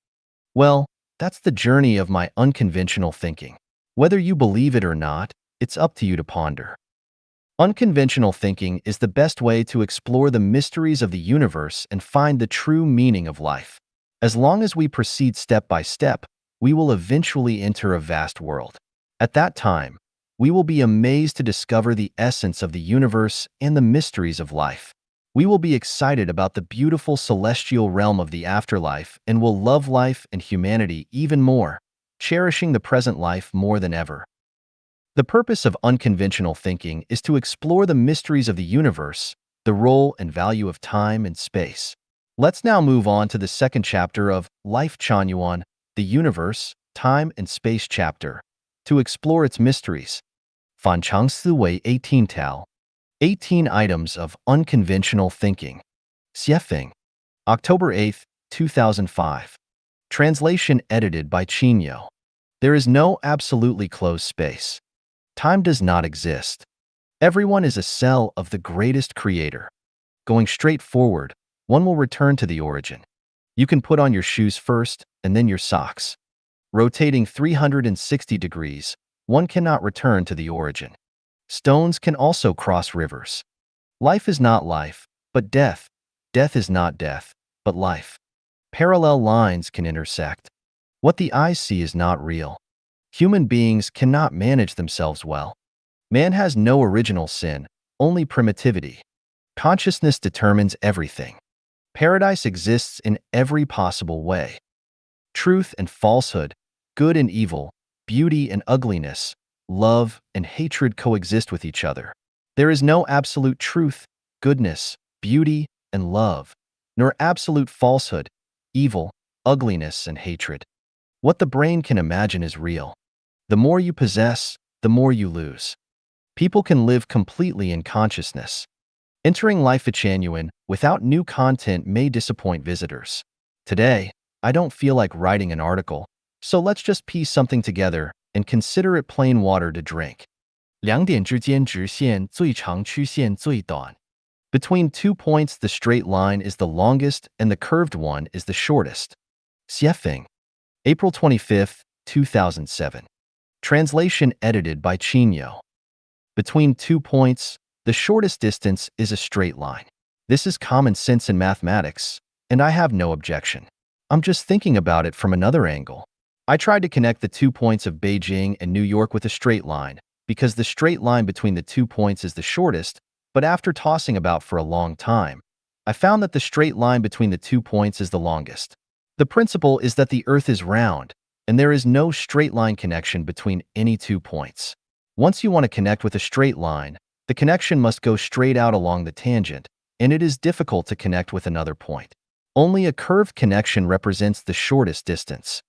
Well, that's the journey of my unconventional thinking. Whether you believe it or not, it's up to you to ponder. Unconventional thinking is the best way to explore the mysteries of the universe and find the true meaning of life. As long as we proceed step by step, we will eventually enter a vast world. At that time, we will be amazed to discover the essence of the universe and the mysteries of life. We will be excited about the beautiful celestial realm of the afterlife and will love life and humanity even more, cherishing the present life more than ever. The purpose of unconventional thinking is to explore the mysteries of the universe, the role and value of time and space. Let's now move on to the second chapter of Life Chanyuan, the Universe, Time and Space chapter, to explore its mysteries. Fan Chang Si Wei 18 Tao, 18 Items of Unconventional Thinking. Xiefeng, October 8, 2005. Translation edited by Chinyo. There is no absolutely closed space. Time does not exist. Everyone is a cell of the greatest creator. Going straight forward, one will return to the origin. You can put on your shoes first and then your socks. Rotating 360 degrees, one cannot return to the origin. Stones can also cross rivers. Life is not life, but death. Death is not death, but life. Parallel lines can intersect. What the eyes see is not real. Human beings cannot manage themselves well. Man has no original sin, only primitivity. Consciousness determines everything. Paradise exists in every possible way. Truth and falsehood, good and evil, beauty and ugliness, love and hatred coexist with each other. There is no absolute truth, goodness, beauty, and love, nor absolute falsehood, evil, ugliness, and hatred. What the brain can imagine is real. The more you possess, the more you lose. People can live completely in consciousness. Entering Life Genuine without new content may disappoint visitors. Today, I don't feel like writing an article, so let's just piece something together and consider it plain water to drink. 两点之间直线最长曲线最短. Between 2 points, the straight line is the longest and the curved one is the shortest. Xiefeng, April 25, 2007. Translation edited by Chinyo. Between 2 points, the shortest distance is a straight line. This is common sense in mathematics, and I have no objection. I'm just thinking about it from another angle. I tried to connect the 2 points of Beijing and New York with a straight line, because the straight line between the 2 points is the shortest, but after tossing about for a long time, I found that the straight line between the 2 points is the longest. The principle is that the Earth is round, and there is no straight line connection between any 2 points. Once you want to connect with a straight line, the connection must go straight out along the tangent, and it is difficult to connect with another point. Only a curved connection represents the shortest distance.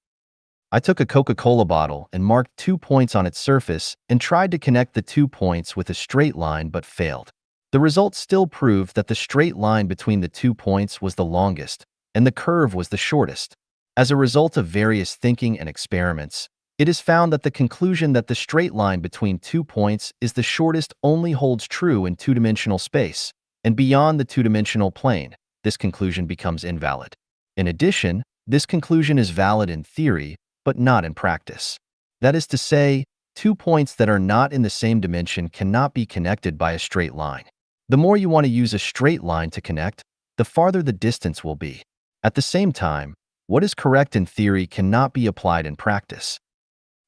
I took a Coca-Cola bottle and marked 2 points on its surface and tried to connect the 2 points with a straight line but failed. The result still proved that the straight line between the 2 points was the longest, and the curve was the shortest. As a result of various thinking and experiments, it is found that the conclusion that the straight line between 2 points is the shortest only holds true in two-dimensional space, and beyond the two-dimensional plane, this conclusion becomes invalid. In addition, this conclusion is valid in theory, but not in practice. That is to say, 2 points that are not in the same dimension cannot be connected by a straight line. The more you want to use a straight line to connect, the farther the distance will be. At the same time, what is correct in theory cannot be applied in practice.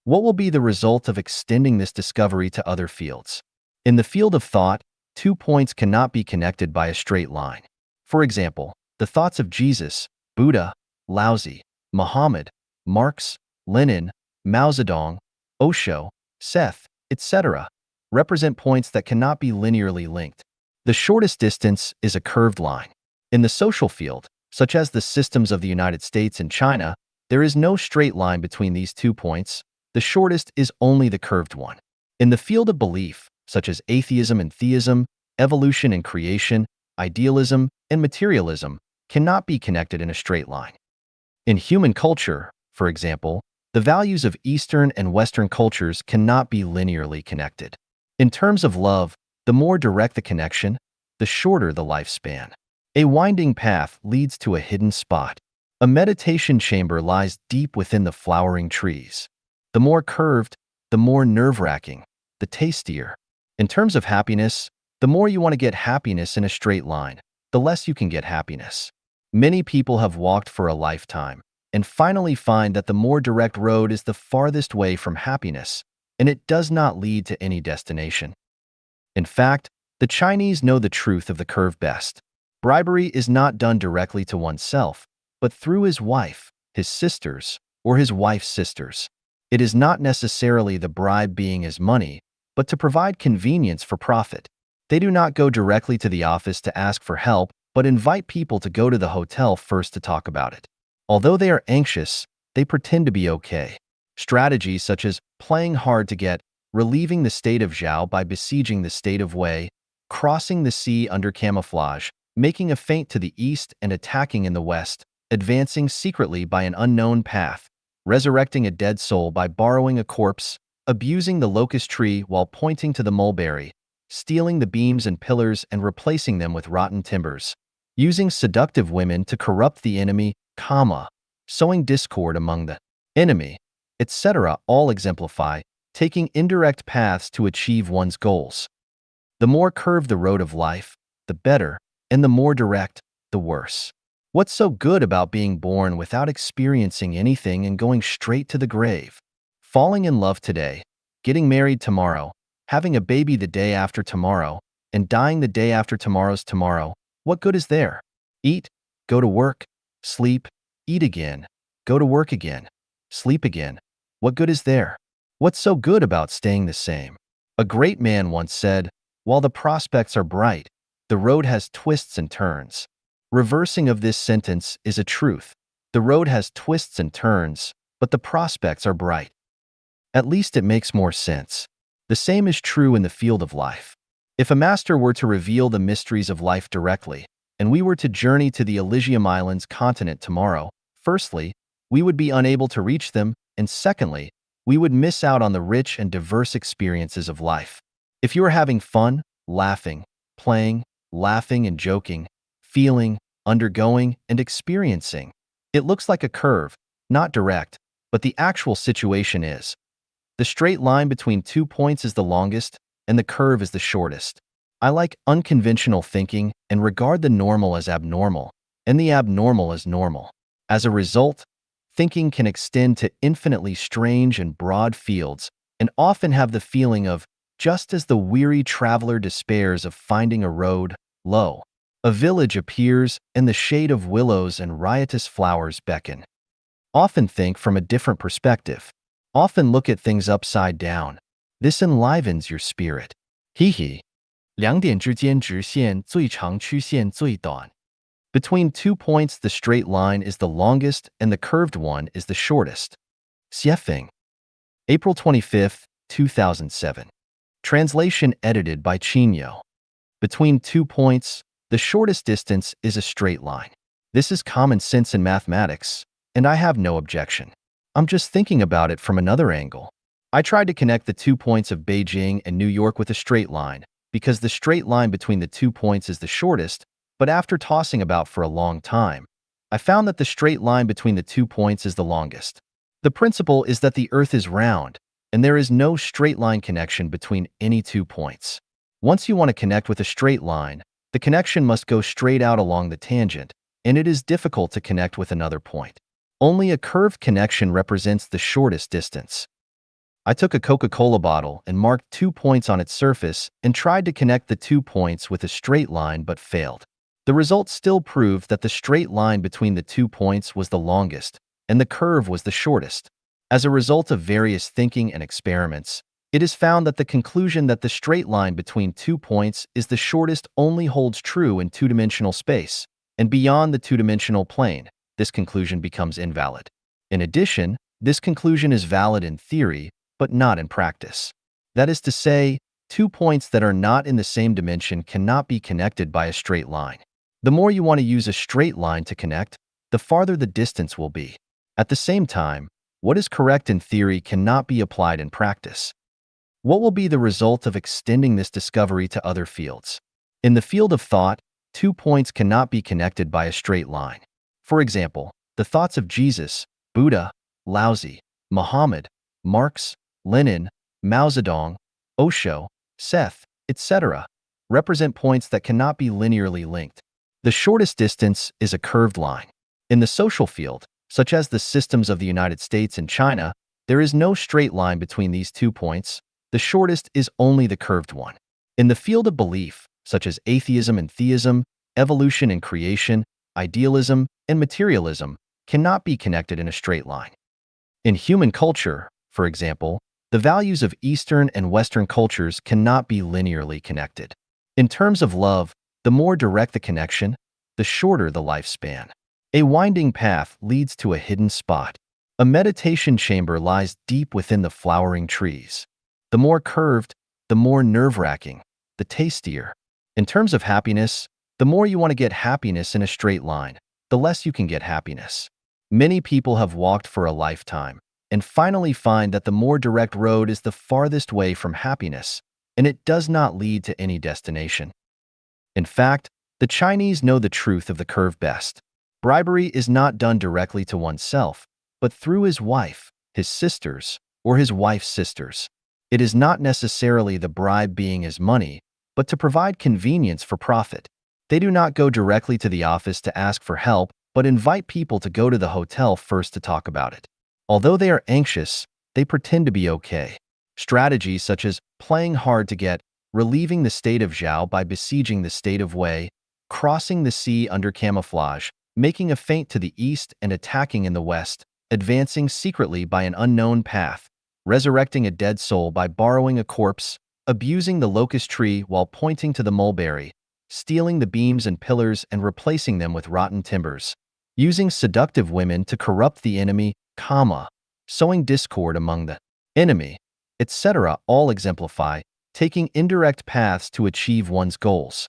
What will be the result of extending this discovery to other fields? In the field of thought, 2 points cannot be connected by a straight line. For example, the thoughts of Jesus, Buddha, Laozi, Muhammad, Marx, Lenin, Mao Zedong, Osho, Seth, etc., represent points that cannot be linearly linked. The shortest distance is a curved line. In the social field, such as the systems of the United States and China, there is no straight line between these 2 points. The shortest is only the curved one. In the field of belief, such as atheism and theism, evolution and creation, idealism and materialism, cannot be connected in a straight line. In human culture, for example, the values of Eastern and Western cultures cannot be linearly connected. In terms of love, The more direct the connection, the shorter the lifespan. A winding path leads to a hidden spot. A meditation chamber lies deep within the flowering trees. The more curved, the more nerve-wracking, the tastier. In terms of happiness, the more you want to get happiness in a straight line, the less you can get happiness. Many people have walked for a lifetime and finally find that the more direct road is the farthest way from happiness, and it does not lead to any destination. In fact, the Chinese know the truth of the curve best. Bribery is not done directly to oneself, but through his wife, his sisters, or his wife's sisters. It is not necessarily the bribe being his money, but to provide convenience for profit. They do not go directly to the office to ask for help, but invite people to go to the hotel first to talk about it. Although they are anxious, they pretend to be okay. Strategies such as playing hard to get, relieving the state of Zhao by besieging the state of Wei, crossing the sea under camouflage, making a feint to the east and attacking in the west, advancing secretly by an unknown path, resurrecting a dead soul by borrowing a corpse, abusing the locust tree while pointing to the mulberry, stealing the beams and pillars and replacing them with rotten timbers, using seductive women to corrupt the enemy, sowing discord among the enemy, etc. all exemplify taking indirect paths to achieve one's goals. The more curved the road of life, the better, and the more direct, the worse. What's so good about being born without experiencing anything and going straight to the grave? Falling in love today, getting married tomorrow, having a baby the day after tomorrow, and dying the day after tomorrow's tomorrow, what good is there? Eat, go to work, sleep, eat again, go to work again, sleep again. What good is there? What's so good about staying the same? A great man once said, "While the prospects are bright, the road has twists and turns." Reversing of this sentence is a truth. The road has twists and turns, but the prospects are bright. At least it makes more sense. The same is true in the field of life. If a master were to reveal the mysteries of life directly, and we were to journey to the Elysium Islands continent tomorrow, firstly, we would be unable to reach them, and secondly, we would miss out on the rich and diverse experiences of life. If you are having fun, laughing, playing, laughing and joking, feeling, undergoing, and experiencing, it looks like a curve, not direct, but the actual situation is. The straight line between 2 points is the longest, and the curve is the shortest. I like unconventional thinking and regard the normal as abnormal, and the abnormal as normal. As a result, thinking can extend to infinitely strange and broad fields, and often have the feeling of, just as the weary traveler despairs of finding a road, lo, a village appears, and the shade of willows and riotous flowers beckon. Often think from a different perspective. Often look at things upside down. This enlivens your spirit. 两点之间直线最长曲线最短. Between 2 points, the straight line is the longest and the curved one is the shortest. Xiefeng. April 25, 2007. Translation edited by Chinyo. Between 2 points, the shortest distance is a straight line. This is common sense in mathematics, and I have no objection. I'm just thinking about it from another angle. I tried to connect the 2 points of Beijing and New York with a straight line, because the straight line between the 2 points is the shortest, but after tossing about for a long time, I found that the straight line between the 2 points is the longest. The principle is that the Earth is round, and there is no straight line connection between any 2 points. Once you want to connect with a straight line, the connection must go straight out along the tangent, and it is difficult to connect with another point. Only a curved connection represents the shortest distance. I took a Coca-Cola bottle and marked 2 points on its surface and tried to connect the 2 points with a straight line but failed. The result still proved that the straight line between the 2 points was the longest, and the curve was the shortest. As a result of various thinking and experiments, it is found that the conclusion that the straight line between 2 points is the shortest only holds true in two-dimensional space, and beyond the two-dimensional plane, this conclusion becomes invalid. In addition, this conclusion is valid in theory, but not in practice. That is to say, 2 points that are not in the same dimension cannot be connected by a straight line. The more you want to use a straight line to connect, the farther the distance will be. At the same time, what is correct in theory cannot be applied in practice. What will be the result of extending this discovery to other fields? In the field of thought, 2 points cannot be connected by a straight line. For example, the thoughts of Jesus, Buddha, Laozi, Muhammad, Marx, Lenin, Mao Zedong, Osho, Seth, etc., represent points that cannot be linearly linked. The shortest distance is a curved line. In the social field, such as the systems of the United States and China, there is no straight line between these 2 points. The shortest is only the curved one. In the field of belief, such as atheism and theism, evolution and creation, idealism and materialism, cannot be connected in a straight line. In human culture, for example, the values of Eastern and Western cultures cannot be linearly connected. In terms of love, the more direct the connection, the shorter the lifespan. A winding path leads to a hidden spot. A meditation chamber lies deep within the flowering trees. The more curved, the more nerve-wracking, the tastier. In terms of happiness, the more you want to get happiness in a straight line, the less you can get happiness. Many people have walked for a lifetime and finally find that the more direct road is the farthest way from happiness, and it does not lead to any destination. In fact, the Chinese know the truth of the curve best. Bribery is not done directly to oneself, but through his wife, his sisters, or his wife's sisters. It is not necessarily the bribe being his money, but to provide convenience for profit. They do not go directly to the office to ask for help, but invite people to go to the hotel first to talk about it. Although they are anxious, they pretend to be okay. Strategies such as playing hard to get, relieving the state of Zhao by besieging the state of Wei, crossing the sea under camouflage, making a feint to the east and attacking in the west, advancing secretly by an unknown path, resurrecting a dead soul by borrowing a corpse, abusing the locust tree while pointing to the mulberry, stealing the beams and pillars and replacing them with rotten timbers, using seductive women to corrupt the enemy, sowing discord among the enemy, etc., all exemplify taking indirect paths to achieve one's goals.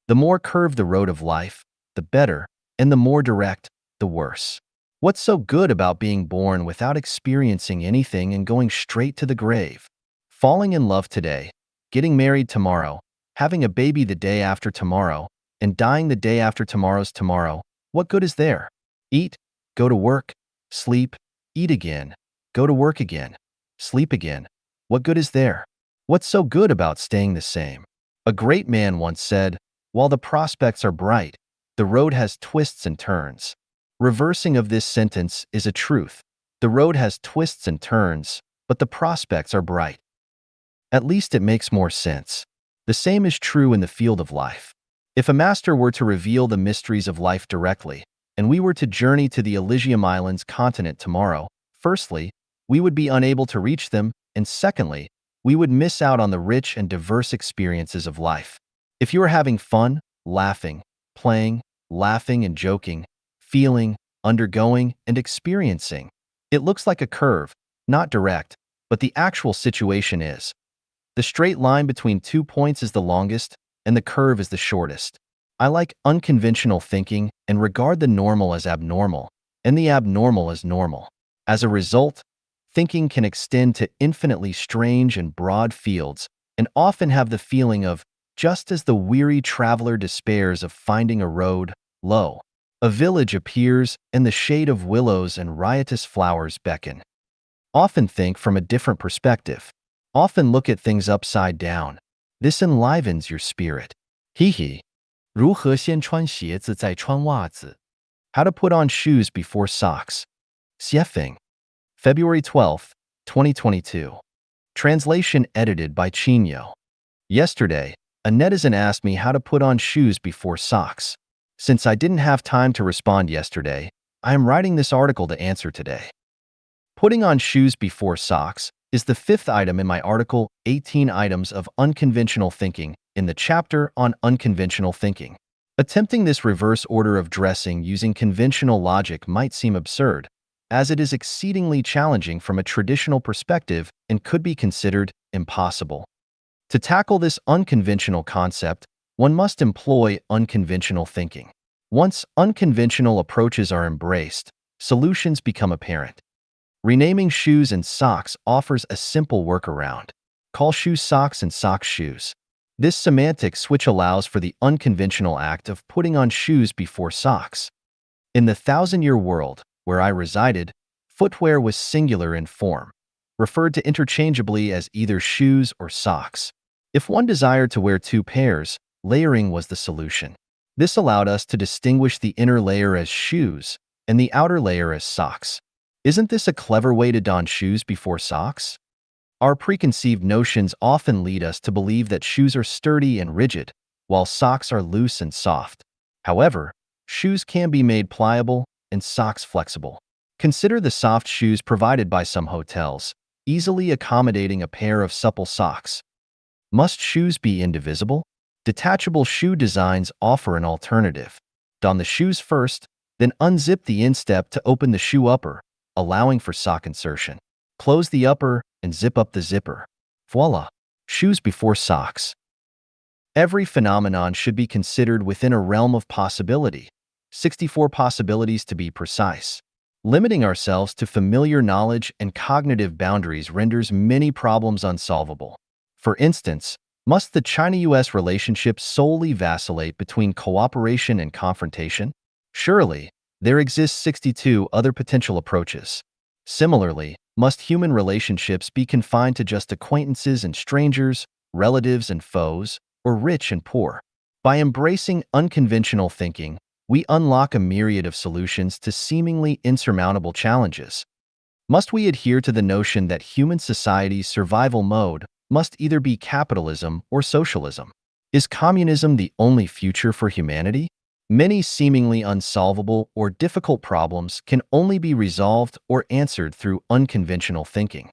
The more curved the road of life, the better, and the more direct, the worse. What's so good about being born without experiencing anything and going straight to the grave? Falling in love today, getting married tomorrow, having a baby the day after tomorrow, and dying the day after tomorrow's tomorrow, what good is there? Eat, go to work, sleep, eat again, go to work again, sleep again. What good is there? What's so good about staying the same? A great man once said, "While the prospects are bright, the road has twists and turns." Reversing of this sentence is a truth. The road has twists and turns, but the prospects are bright. At least it makes more sense. The same is true in the field of life. If a master were to reveal the mysteries of life directly, and we were to journey to the Elysium Islands continent tomorrow, firstly, we would be unable to reach them, and secondly, we would miss out on the rich and diverse experiences of life. If you are having fun, laughing, playing, laughing and joking, feeling, undergoing, and experiencing, it looks like a curve, not direct, but the actual situation is. The straight line between 2 points is the longest, and the curve is the shortest. I like unconventional thinking and regard the normal as abnormal, and the abnormal as normal. As a result, thinking can extend to infinitely strange and broad fields, and often have the feeling of, just as the weary traveler despairs of finding a road, lo, a village appears, and the shade of willows and riotous flowers beckon. Often think from a different perspective. Often look at things upside down. This enlivens your spirit. Hee. 如何先穿鞋子再穿袜子? How to put on shoes before socks. Xiefeng. February 12, 2022. Translation edited by Chinyo. Yesterday, a netizen asked me how to put on shoes before socks. Since I didn't have time to respond yesterday, I am writing this article to answer today. Putting on shoes before socks is the 5th item in my article, 18 Items of Unconventional Thinking, in the chapter on unconventional thinking. Attempting this reverse order of dressing using conventional logic might seem absurd, as it is exceedingly challenging from a traditional perspective and could be considered impossible. To tackle this unconventional concept, one must employ unconventional thinking. Once unconventional approaches are embraced, solutions become apparent. Renaming shoes and socks offers a simple workaround. call shoes socks and socks shoes. This semantic switch allows for the unconventional act of putting on shoes before socks. In the thousand-year world, where I resided, footwear was singular in form, referred to interchangeably as either shoes or socks. If one desired to wear two pairs, layering was the solution. This allowed us to distinguish the inner layer as shoes and the outer layer as socks. Isn't this a clever way to don shoes before socks? Our preconceived notions often lead us to believe that shoes are sturdy and rigid, while socks are loose and soft. However, shoes can be made pliable and socks flexible. Consider the soft shoes provided by some hotels, easily accommodating a pair of supple socks. Must shoes be indivisible? Detachable shoe designs offer an alternative. Don the shoes first, then unzip the instep to open the shoe upper, allowing for sock insertion. Close the upper and zip up the zipper. Voila! Shoes before socks. Every phenomenon should be considered within a realm of possibility, 64 possibilities to be precise. Limiting ourselves to familiar knowledge and cognitive boundaries renders many problems unsolvable. For instance, must the China-US relationship solely vacillate between cooperation and confrontation? Surely, there exist 62 other potential approaches. Similarly, must human relationships be confined to just acquaintances and strangers, relatives and foes, or rich and poor? By embracing unconventional thinking, we unlock a myriad of solutions to seemingly insurmountable challenges. Must we adhere to the notion that human society's survival mode must either be capitalism or socialism? Is communism the only future for humanity? Many seemingly unsolvable or difficult problems can only be resolved or answered through unconventional thinking.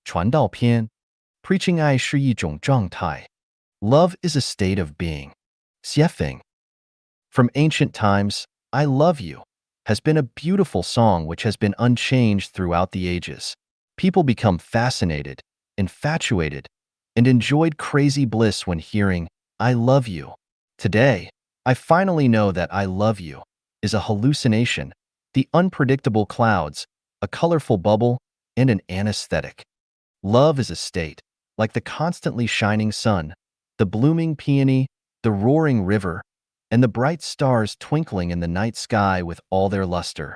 传道篇 Preaching 爱是一种状态 Love is a state of being 写法 From ancient times, I love you has been a beautiful song which has been unchanged throughout the ages. People become fascinated, infatuated, and enjoyed crazy bliss when hearing, I love you. Today, I finally know that I love you is a hallucination, the unpredictable clouds, a colorful bubble, and an anesthetic. Love is a state, like the constantly shining sun, the blooming peony, the roaring river, and the bright stars twinkling in the night sky with all their luster.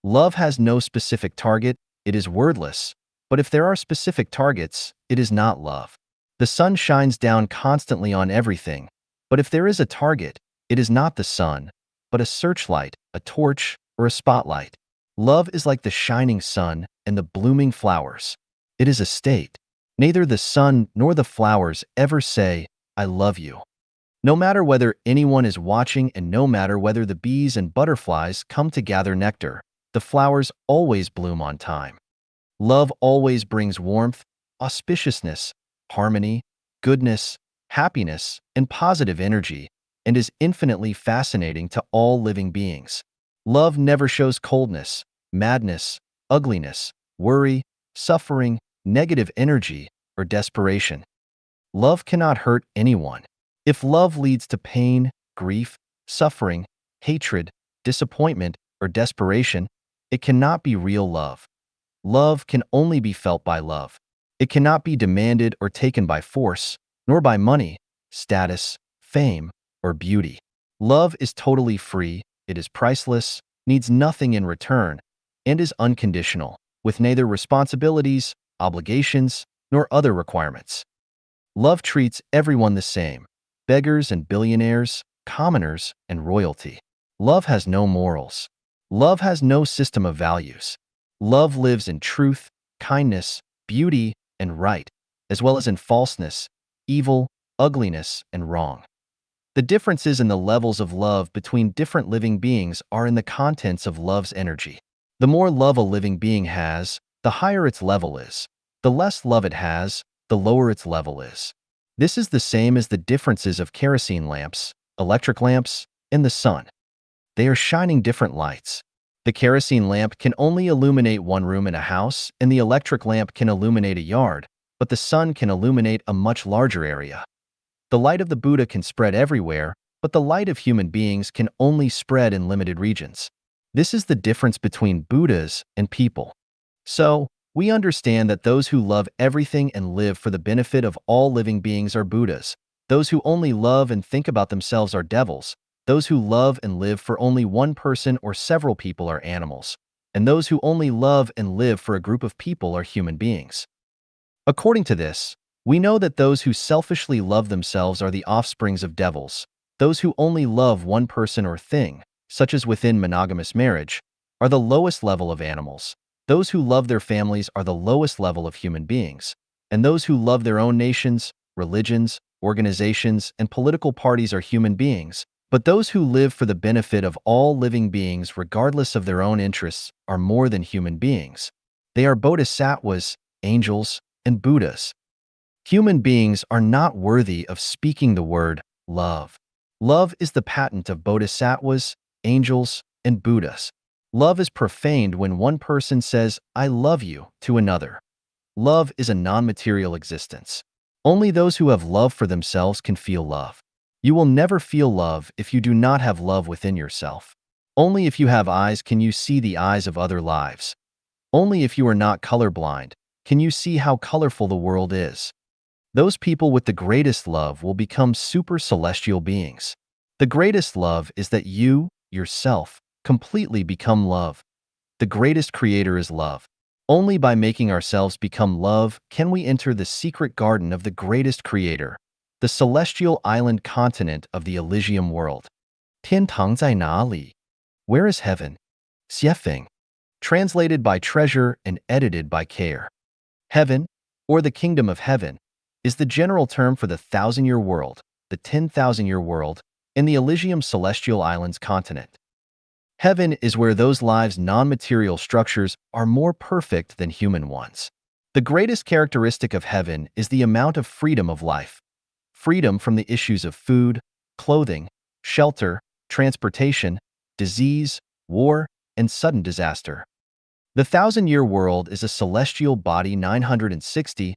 Love has no specific target, it is wordless, but if there are specific targets, it is not love. The sun shines down constantly on everything, but if there is a target, it is not the sun, but a searchlight, a torch, or a spotlight. Love is like the shining sun and the blooming flowers. It is a state. Neither the sun nor the flowers ever say, I love you. No matter whether anyone is watching and no matter whether the bees and butterflies come to gather nectar, the flowers always bloom on time. Love always brings warmth, auspiciousness, harmony, goodness, happiness, and positive energy, and is infinitely fascinating to all living beings. Love never shows coldness, madness, ugliness, worry, suffering, negative energy, or desperation. Love cannot hurt anyone. If love leads to pain, grief, suffering, hatred, disappointment, or desperation, it cannot be real love. Love can only be felt by love. It cannot be demanded or taken by force, nor by money, status, fame, or beauty. Love is totally free, it is priceless, needs nothing in return, and is unconditional, with neither responsibilities, obligations, nor other requirements. Love treats everyone the same, beggars and billionaires, commoners and royalty. Love has no morals. Love has no system of values. Love lives in truth, kindness, beauty, and right, as well as in falseness, evil, ugliness, and wrong. The differences in the levels of love between different living beings are in the contents of love's energy. The more love a living being has, the higher its level is. The less love it has, the lower its level is. This is the same as the differences of kerosene lamps, electric lamps, and the sun. They are shining different lights. The kerosene lamp can only illuminate one room in a house, and the electric lamp can illuminate a yard, but the sun can illuminate a much larger area. The light of the Buddha can spread everywhere, but the light of human beings can only spread in limited regions. This is the difference between Buddhas and people. So, we understand that those who love everything and live for the benefit of all living beings are Buddhas. Those who only love and think about themselves are devils. Those who love and live for only one person or several people are animals. And those who only love and live for a group of people are human beings. According to this, we know that those who selfishly love themselves are the offsprings of devils. Those who only love one person or thing, such as within monogamous marriage, are the lowest level of animals. Those who love their families are the lowest level of human beings, and those who love their own nations, religions, organizations, and political parties are human beings, but those who live for the benefit of all living beings regardless of their own interests are more than human beings. They are bodhisattvas, angels, and Buddhas. Human beings are not worthy of speaking the word love. Love is the patent of bodhisattvas, angels, and Buddhas. Love is profaned when one person says, I love you, to another. Love is a non-material existence. Only those who have love for themselves can feel love. You will never feel love if you do not have love within yourself. Only if you have eyes can you see the eyes of other lives. Only if you are not colorblind can you see how colorful the world is. Those people with the greatest love will become super celestial beings. The greatest love is that you, yourself, completely become love. The greatest creator is love. Only by making ourselves become love can we enter the secret garden of the greatest creator, the celestial island continent of the Elysium world. 天堂在哪里? Where is heaven? 写法 Translated by Treasure and edited by Care. Heaven, or the kingdom of heaven, is the general term for the 1,000-year world, the 10,000-year world, and the Elysium celestial islands continent. Heaven is where those lives' non-material structures are more perfect than human ones. The greatest characteristic of heaven is the amount of freedom of life. Freedom from the issues of food, clothing, shelter, transportation, disease, war, and sudden disaster. The thousand-year world is a celestial body 960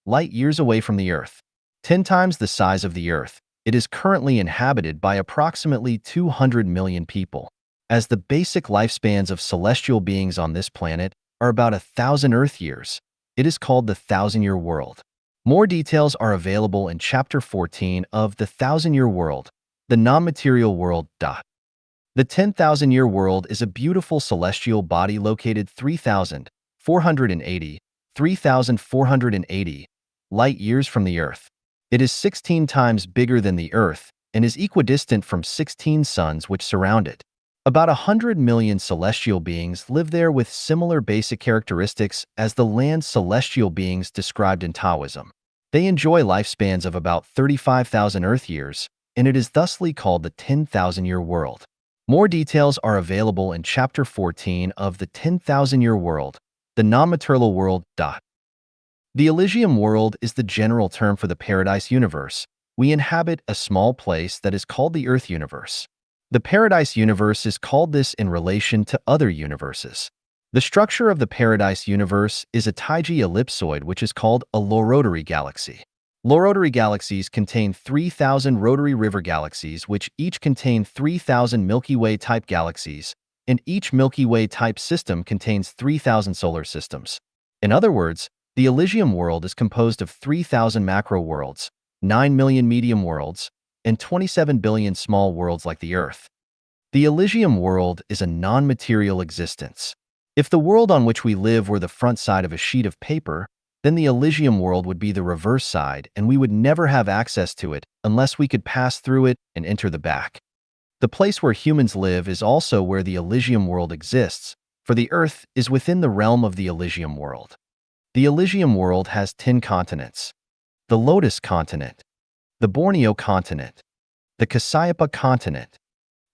light years away from the Earth. 10 times the size of the Earth, it is currently inhabited by approximately 200 million people. As the basic lifespans of celestial beings on this planet are about 1,000 Earth years, it is called the thousand-year world. More details are available in Chapter 14 of The Thousand-Year World, the non-material world. The 10,000-year world is a beautiful celestial body located 3,480 light years from the Earth. It is 16 times bigger than the Earth and is equidistant from 16 suns which surround it. About 100 million celestial beings live there with similar basic characteristics as the land's celestial beings described in Taoism. They enjoy lifespans of about 35,000 Earth years, and it is thusly called the 10,000-year world. More details are available in Chapter 14 of The 10,000-Year World, the non-material world. The Elysium world is the general term for the paradise universe. We inhabit a small place that is called the Earth universe. The paradise universe is called this in relation to other universes. The structure of the paradise universe is a Taiji ellipsoid, which is called a low rotary galaxy. Low rotary galaxies contain 3,000 rotary river galaxies, which each contain 3,000 Milky Way-type galaxies, and each Milky Way-type system contains 3,000 solar systems. In other words, the Elysium world is composed of 3,000 macro worlds, 9 million medium worlds, and 27 billion small worlds like the Earth. The Elysium world is a non-material existence. If the world on which we live were the front side of a sheet of paper, then the Elysium world would be the reverse side, and we would never have access to it unless we could pass through it and enter the back. The place where humans live is also where the Elysium world exists, for the Earth is within the realm of the Elysium world. The Elysium world has 10 continents: the Lotus continent, the Borneo continent, the Kasayapa continent,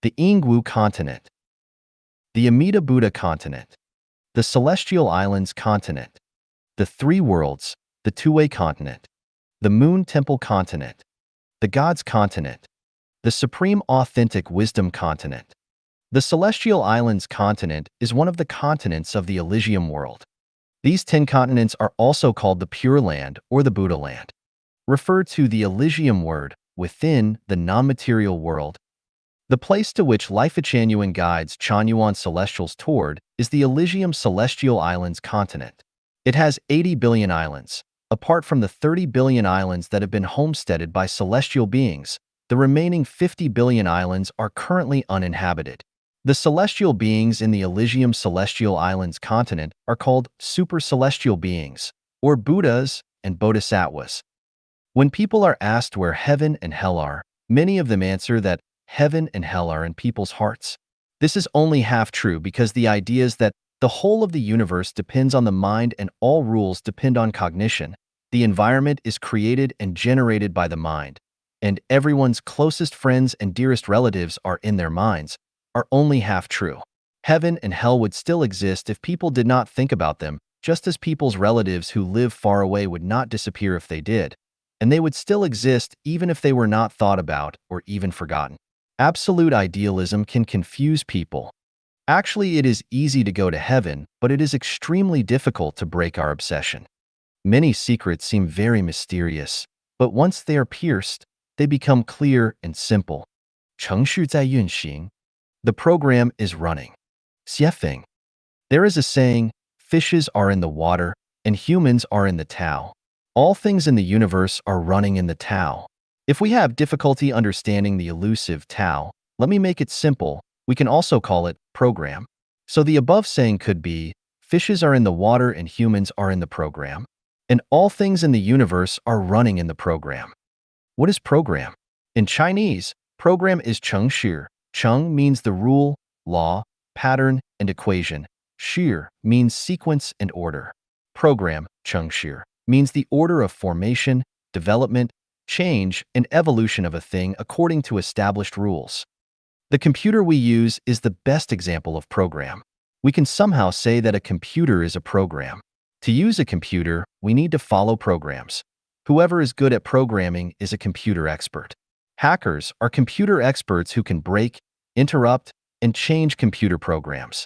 the Ingwu continent, the Amida Buddha continent, the Celestial Islands continent, the Three Worlds, the Two-Way continent, the Moon Temple continent, the Gods continent, the Supreme Authentic Wisdom continent. The Celestial Islands continent is one of the continents of the Elysium world. These 10 continents are also called the Pure Land or the Buddha Land. Refer to the Elysium word within the non-material world. The place to which Life-Changyuan guides Changyuan celestials toward is the Elysium Celestial Islands continent. It has 80 billion islands. Apart from the 30 billion islands that have been homesteaded by celestial beings, the remaining 50 billion islands are currently uninhabited. The celestial beings in the Elysium Celestial Islands continent are called super-celestial beings, or Buddhas and Bodhisattvas. When people are asked where heaven and hell are, many of them answer that heaven and hell are in people's hearts. This is only half true because the idea is that the whole of the universe depends on the mind and all rules depend on cognition. The environment is created and generated by the mind, and everyone's closest friends and dearest relatives are in their minds, are only half true. Heaven and hell would still exist if people did not think about them, just as people's relatives who live far away would not disappear if they did, and they would still exist even if they were not thought about or even forgotten. Absolute idealism can confuse people. Actually, it is easy to go to heaven, but it is extremely difficult to break our obsession. Many secrets seem very mysterious, but once they are pierced, they become clear and simple. 程序在运行. The program is running. 写法. There is a saying, fishes are in the water, and humans are in the Tao. All things in the universe are running in the Tao. If we have difficulty understanding the elusive Tao, let me make it simple. We can also call it program. So the above saying could be, fishes are in the water and humans are in the program, and all things in the universe are running in the program. What is program? In Chinese, program is 程序. 程 means the rule, law, pattern, and equation. 序 means sequence and order. Program, 程序, means the order of formation, development, change, and evolution of a thing according to established rules. The computer we use is the best example of program. We can somehow say that a computer is a program. To use a computer, we need to follow programs. Whoever is good at programming is a computer expert. Hackers are computer experts who can break, interrupt, and change computer programs.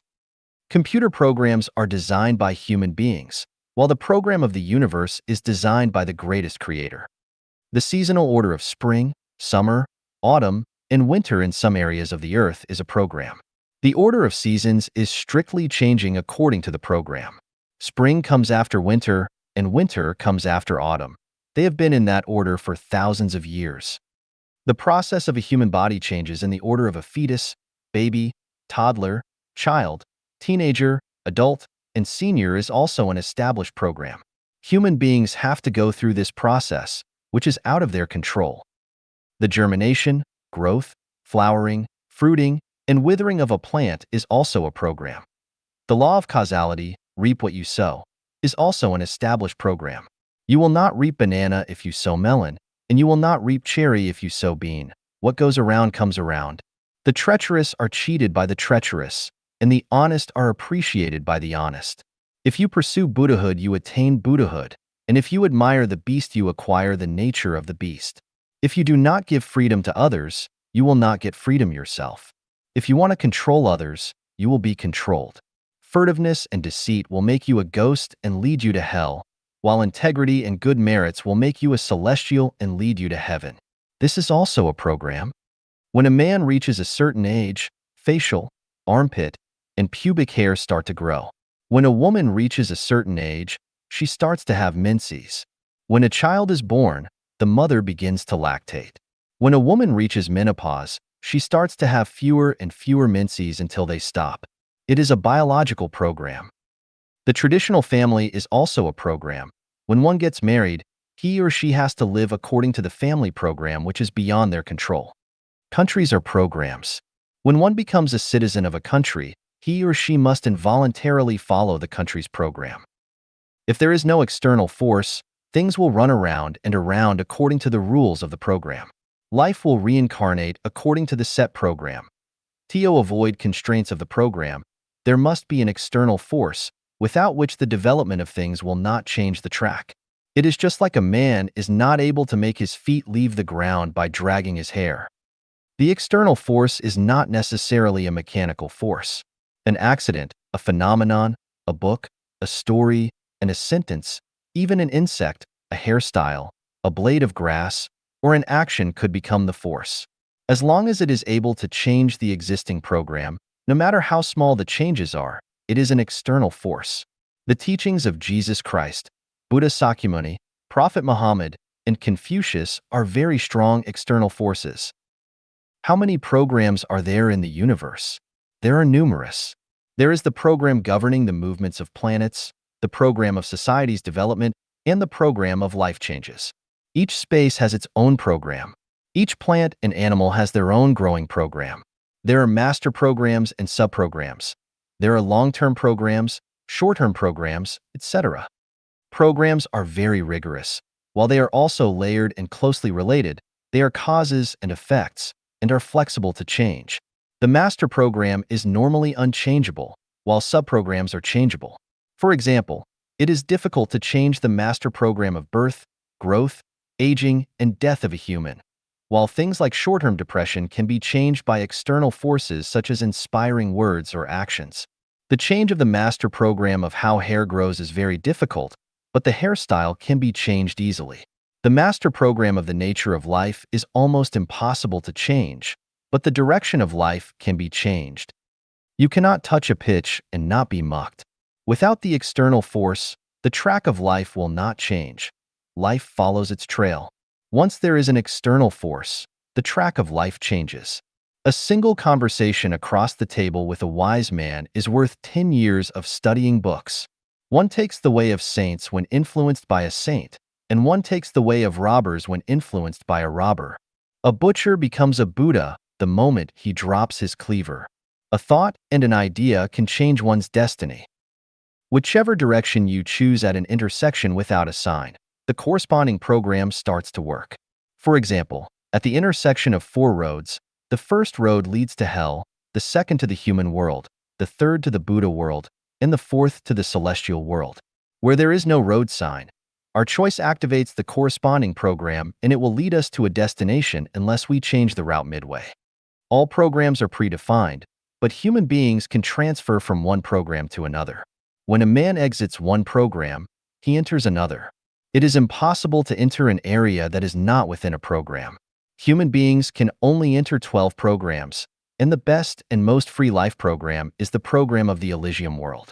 Computer programs are designed by human beings, while the program of the universe is designed by the greatest creator. The seasonal order of spring, summer, autumn, and winter in some areas of the earth is a program. The order of seasons is strictly changing according to the program. Spring comes after winter, and winter comes after autumn. They have been in that order for thousands of years. The process of a human body changes in the order of a fetus, baby, toddler, child, teenager, adult, and senior is also an established program. Human beings have to go through this process, which is out of their control. The germination, growth, flowering, fruiting, and withering of a plant is also a program. The law of causality, reap what you sow, is also an established program. You will not reap banana if you sow melon, and you will not reap cherry if you sow bean. What goes around comes around. The treacherous are cheated by the treacherous, and the honest are appreciated by the honest. If you pursue Buddhahood, you attain Buddhahood, and if you admire the beast, you acquire the nature of the beast. If you do not give freedom to others, you will not get freedom yourself. If you want to control others, you will be controlled. Furtiveness and deceit will make you a ghost and lead you to hell, while integrity and good merits will make you a celestial and lead you to heaven. This is also a program. When a man reaches a certain age, facial, armpit, and pubic hair start to grow. When a woman reaches a certain age, she starts to have menses. When a child is born, the mother begins to lactate. When a woman reaches menopause, she starts to have fewer and fewer menses until they stop. It is a biological program. The traditional family is also a program. When one gets married, he or she has to live according to the family program, which is beyond their control. Countries are programs. When one becomes a citizen of a country, he or she must involuntarily follow the country's program. If there is no external force, things will run around and around according to the rules of the program. Life will reincarnate according to the set program. To avoid constraints of the program, there must be an external force, without which the development of things will not change the track. It is just like a man is not able to make his feet leave the ground by dragging his hair. The external force is not necessarily a mechanical force. An accident, a phenomenon, a book, a story, and a sentence, even an insect, a hairstyle, a blade of grass, or an action could become the force. As long as it is able to change the existing program, no matter how small the changes are, it is an external force. The teachings of Jesus Christ, Buddha Sakyamuni, Prophet Muhammad, and Confucius are very strong external forces. How many programs are there in the universe? There are numerous. There is the program governing the movements of planets, the program of society's development, and the program of life changes. Each space has its own program. Each plant and animal has their own growing program. There are master programs and subprograms. There are long-term programs, short-term programs, etc. Programs are very rigorous. While they are also layered and closely related, they are causes and effects and are flexible to change. The master program is normally unchangeable, while subprograms are changeable. For example, it is difficult to change the master program of birth, growth, aging, and death of a human, while things like short-term depression can be changed by external forces such as inspiring words or actions. The change of the master program of how hair grows is very difficult, but the hairstyle can be changed easily. The master program of the nature of life is almost impossible to change, but the direction of life can be changed. You cannot touch a pitch and not be mucked. Without the external force, the track of life will not change. Life follows its trail. Once there is an external force, the track of life changes. A single conversation across the table with a wise man is worth 10 years of studying books. One takes the way of saints when influenced by a saint, and one takes the way of robbers when influenced by a robber. A butcher becomes a Buddha the moment he drops his cleaver. A thought and an idea can change one's destiny. Whichever direction you choose at an intersection without a sign, the corresponding program starts to work. For example, at the intersection of 4 roads, the first road leads to hell, the second to the human world, the third to the Buddha world, and the fourth to the celestial world. Where there is no road sign, our choice activates the corresponding program and it will lead us to a destination unless we change the route midway. All programs are predefined, but human beings can transfer from one program to another. When a man exits one program, he enters another. It is impossible to enter an area that is not within a program. Human beings can only enter 12 programs, and the best and most free life program is the program of the Elysium world.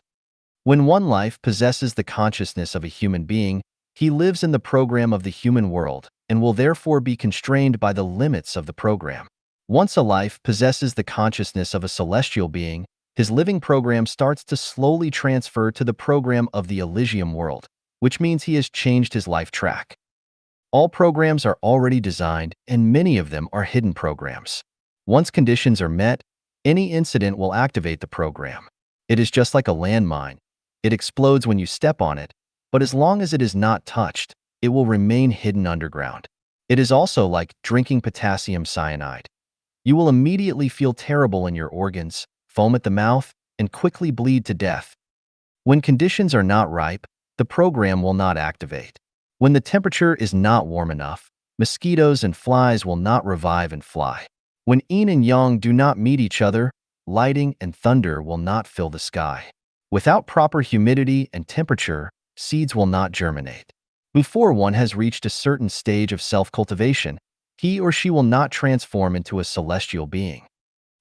When one life possesses the consciousness of a human being, he lives in the program of the human world and will therefore be constrained by the limits of the program. Once a life possesses the consciousness of a celestial being, his living program starts to slowly transfer to the program of the Elysium world, which means he has changed his life track. All programs are already designed, and many of them are hidden programs. Once conditions are met, any incident will activate the program. It is just like a landmine. It explodes when you step on it, but as long as it is not touched, it will remain hidden underground. It is also like drinking potassium cyanide. You will immediately feel terrible in your organs, foam at the mouth, and quickly bleed to death. When conditions are not ripe, the program will not activate. When the temperature is not warm enough, mosquitoes and flies will not revive and fly. When yin and yang do not meet each other, lightning and thunder will not fill the sky. Without proper humidity and temperature, seeds will not germinate. Before one has reached a certain stage of self-cultivation, he or she will not transform into a celestial being.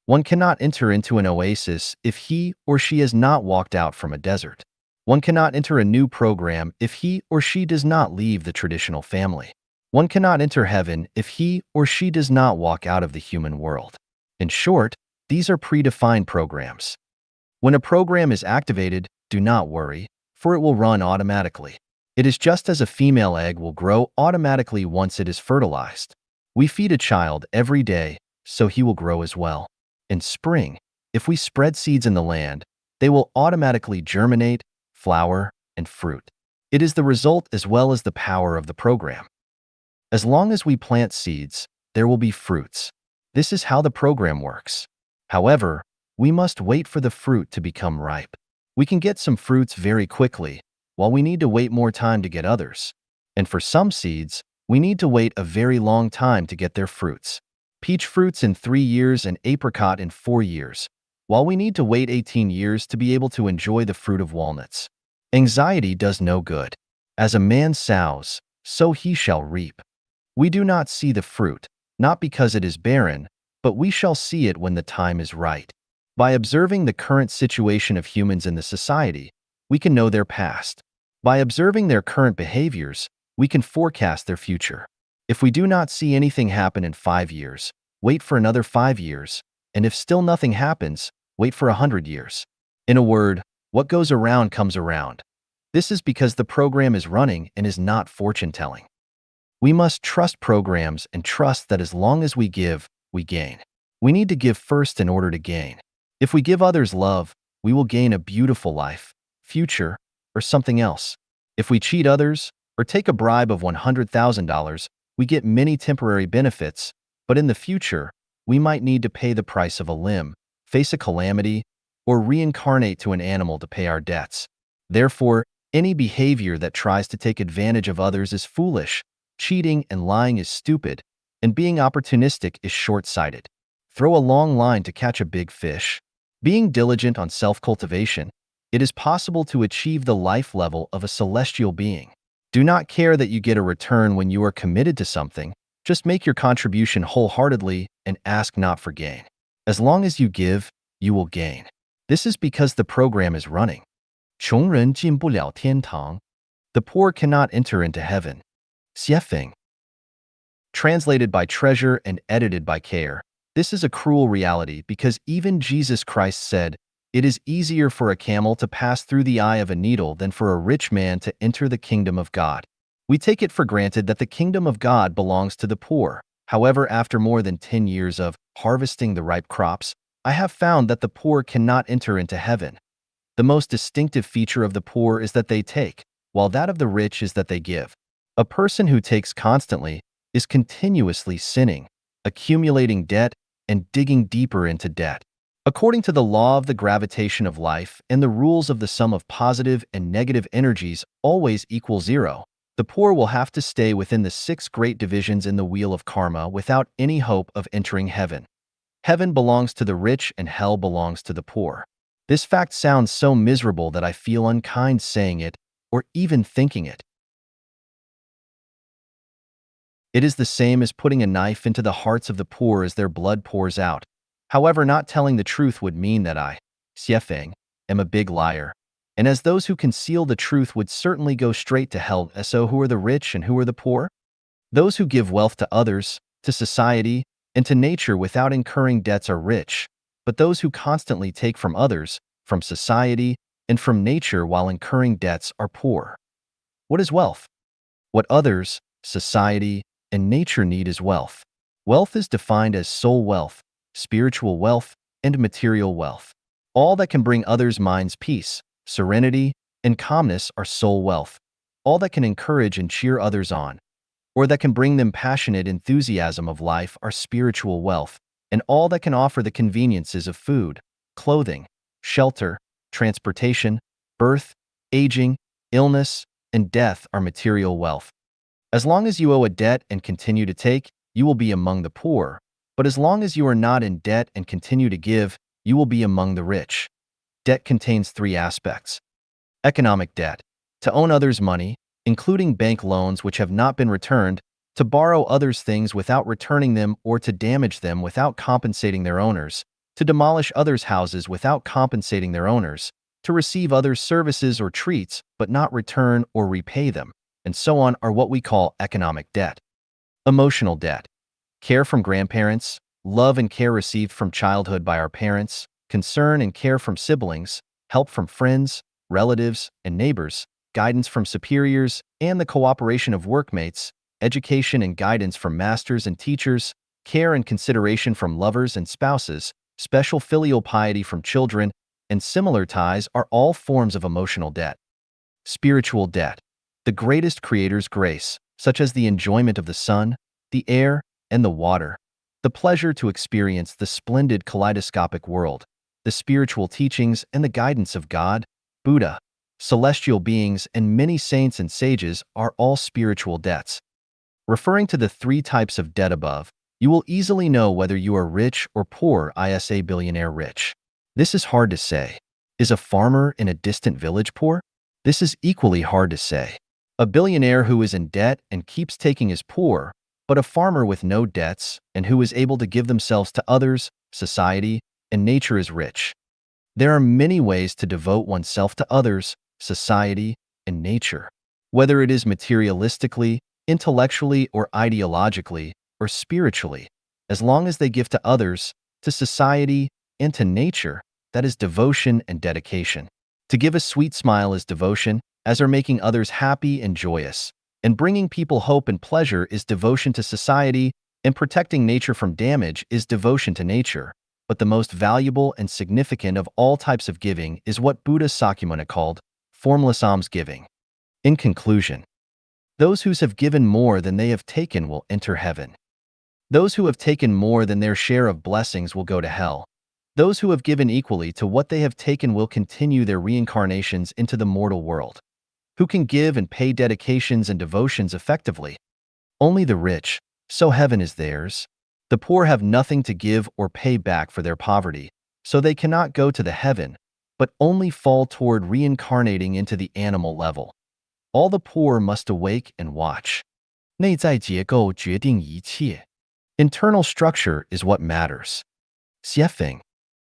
One cannot enter into an oasis if he or she has not walked out from a desert. One cannot enter a new program if he or she does not leave the traditional family. One cannot enter heaven if he or she does not walk out of the human world. In short, these are predefined programs. When a program is activated, do not worry, for it will run automatically. It is just as a female egg will grow automatically once it is fertilized. We feed a child every day, so he will grow as well. In spring, if we spread seeds in the land, they will automatically germinate, flower, and fruit. It is the result as well as the power of the program. As long as we plant seeds, there will be fruits. This is how the program works. However, we must wait for the fruit to become ripe. We can get some fruits very quickly, while we need to wait more time to get others. And for some seeds, we need to wait a very long time to get their fruits. Peach fruits in 3 years and apricot in 4 years, while we need to wait 18 years to be able to enjoy the fruit of walnuts. Anxiety does no good. As a man sows, so he shall reap. We do not see the fruit, not because it is barren, but we shall see it when the time is right. By observing the current situation of humans in the society, we can know their past. By observing their current behaviors, we can forecast their future. If we do not see anything happen in 5 years, wait for another 5 years, and if still nothing happens, wait for 100 years. In a word, what goes around comes around. This is because the program is running and is not fortune-telling. We must trust programs and trust that as long as we give, we gain. We need to give first in order to gain. If we give others love, we will gain a beautiful life, future, or something else. If we cheat others or take a bribe of $100,000, we get many temporary benefits, but in the future, we might need to pay the price of a limb, face a calamity, or reincarnate to an animal to pay our debts. Therefore, any behavior that tries to take advantage of others is foolish, cheating and lying is stupid, and being opportunistic is short-sighted. Throw a long line to catch a big fish. Being diligent on self-cultivation, it is possible to achieve the life level of a celestial being. Do not care that you get a return when you are committed to something. Just make your contribution wholeheartedly and ask not for gain. As long as you give, you will gain. This is because the program is running. 穷人进不了天堂. The poor cannot enter into heaven. 写评. Translated by Treasure and edited by Care. This is a cruel reality because even Jesus Christ said, "It is easier for a camel to pass through the eye of a needle than for a rich man to enter the kingdom of God." We take it for granted that the kingdom of God belongs to the poor. However, after more than 10 years of harvesting the ripe crops, I have found that the poor cannot enter into heaven. The most distinctive feature of the poor is that they take, while that of the rich is that they give. A person who takes constantly is continuously sinning, accumulating debt, and digging deeper into debt. According to the law of the gravitation of life and the rules of the sum of positive and negative energies always equal zero, the poor will have to stay within the six great divisions in the wheel of karma without any hope of entering heaven. Heaven belongs to the rich and hell belongs to the poor. This fact sounds so miserable that I feel unkind saying it or even thinking it. It is the same as putting a knife into the hearts of the poor as their blood pours out. However, not telling the truth would mean that I, Xiefeng, am a big liar. And as those who conceal the truth would certainly go straight to hell. So who are the rich and who are the poor? Those who give wealth to others, to society, and to nature without incurring debts are rich, but those who constantly take from others, from society, and from nature while incurring debts are poor. What is wealth? What others, society, and nature need is wealth. Wealth is defined as soul wealth, spiritual wealth, and material wealth. All that can bring others' minds peace, serenity, and calmness are soul wealth. All that can encourage and cheer others on, or that can bring them passionate enthusiasm of life are spiritual wealth, and all that can offer the conveniences of food, clothing, shelter, transportation, birth, aging, illness, and death are material wealth. As long as you owe a debt and continue to take, you will be among the poor, but as long as you are not in debt and continue to give, you will be among the rich. Debt contains three aspects. Economic debt, to own others' money, including bank loans which have not been returned, to borrow others' things without returning them or to damage them without compensating their owners, to demolish others' houses without compensating their owners, to receive others' services or treats but not return or repay them, and so on are what we call economic debt. Emotional debt, care from grandparents, love and care received from childhood by our parents, concern and care from siblings, help from friends, relatives, and neighbors, guidance from superiors, and the cooperation of workmates, education and guidance from masters and teachers, care and consideration from lovers and spouses, special filial piety from children, and similar ties are all forms of emotional debt. Spiritual debt, the greatest Creator's grace, such as the enjoyment of the sun, the air, and the water, the pleasure to experience the splendid kaleidoscopic world, the spiritual teachings and the guidance of God, Buddha, celestial beings, and many saints and sages are all spiritual debts. Referring to the three types of debt above, you will easily know whether you are rich or poor. Isa billionaire rich. This is hard to say. Is a farmer in a distant village poor? This is equally hard to say. A billionaire who is in debt and keeps taking is poor, but a farmer with no debts and who is able to give themselves to others, society, and nature is rich. There are many ways to devote oneself to others, society, and nature. Whether it is materialistically, intellectually, or ideologically, or spiritually, as long as they give to others, to society, and to nature, that is devotion and dedication. To give a sweet smile is devotion, as are making others happy and joyous, and bringing people hope and pleasure is devotion to society, and protecting nature from damage is devotion to nature. But the most valuable and significant of all types of giving is what Buddha Sakyamuni called formless almsgiving. In conclusion, those who have given more than they have taken will enter heaven. Those who have taken more than their share of blessings will go to hell. Those who have given equally to what they have taken will continue their reincarnations into the mortal world. Who can give and pay dedications and devotions effectively? Only the rich, so heaven is theirs. The poor have nothing to give or pay back for their poverty, so they cannot go to the heaven, but only fall toward reincarnating into the animal level. All the poor must awake and watch. 内在结构决定一切. Internal structure is what matters. Xiefeng.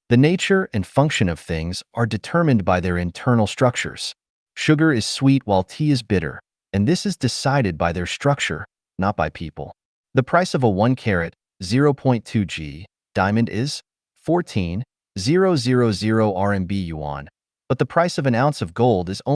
The nature and function of things are determined by their internal structures. Sugar is sweet while tea is bitter, and this is decided by their structure, not by people. The price of a 1 carat, 0.2 g, diamond is 14,000 RMB yuan, but the price of an ounce of gold is only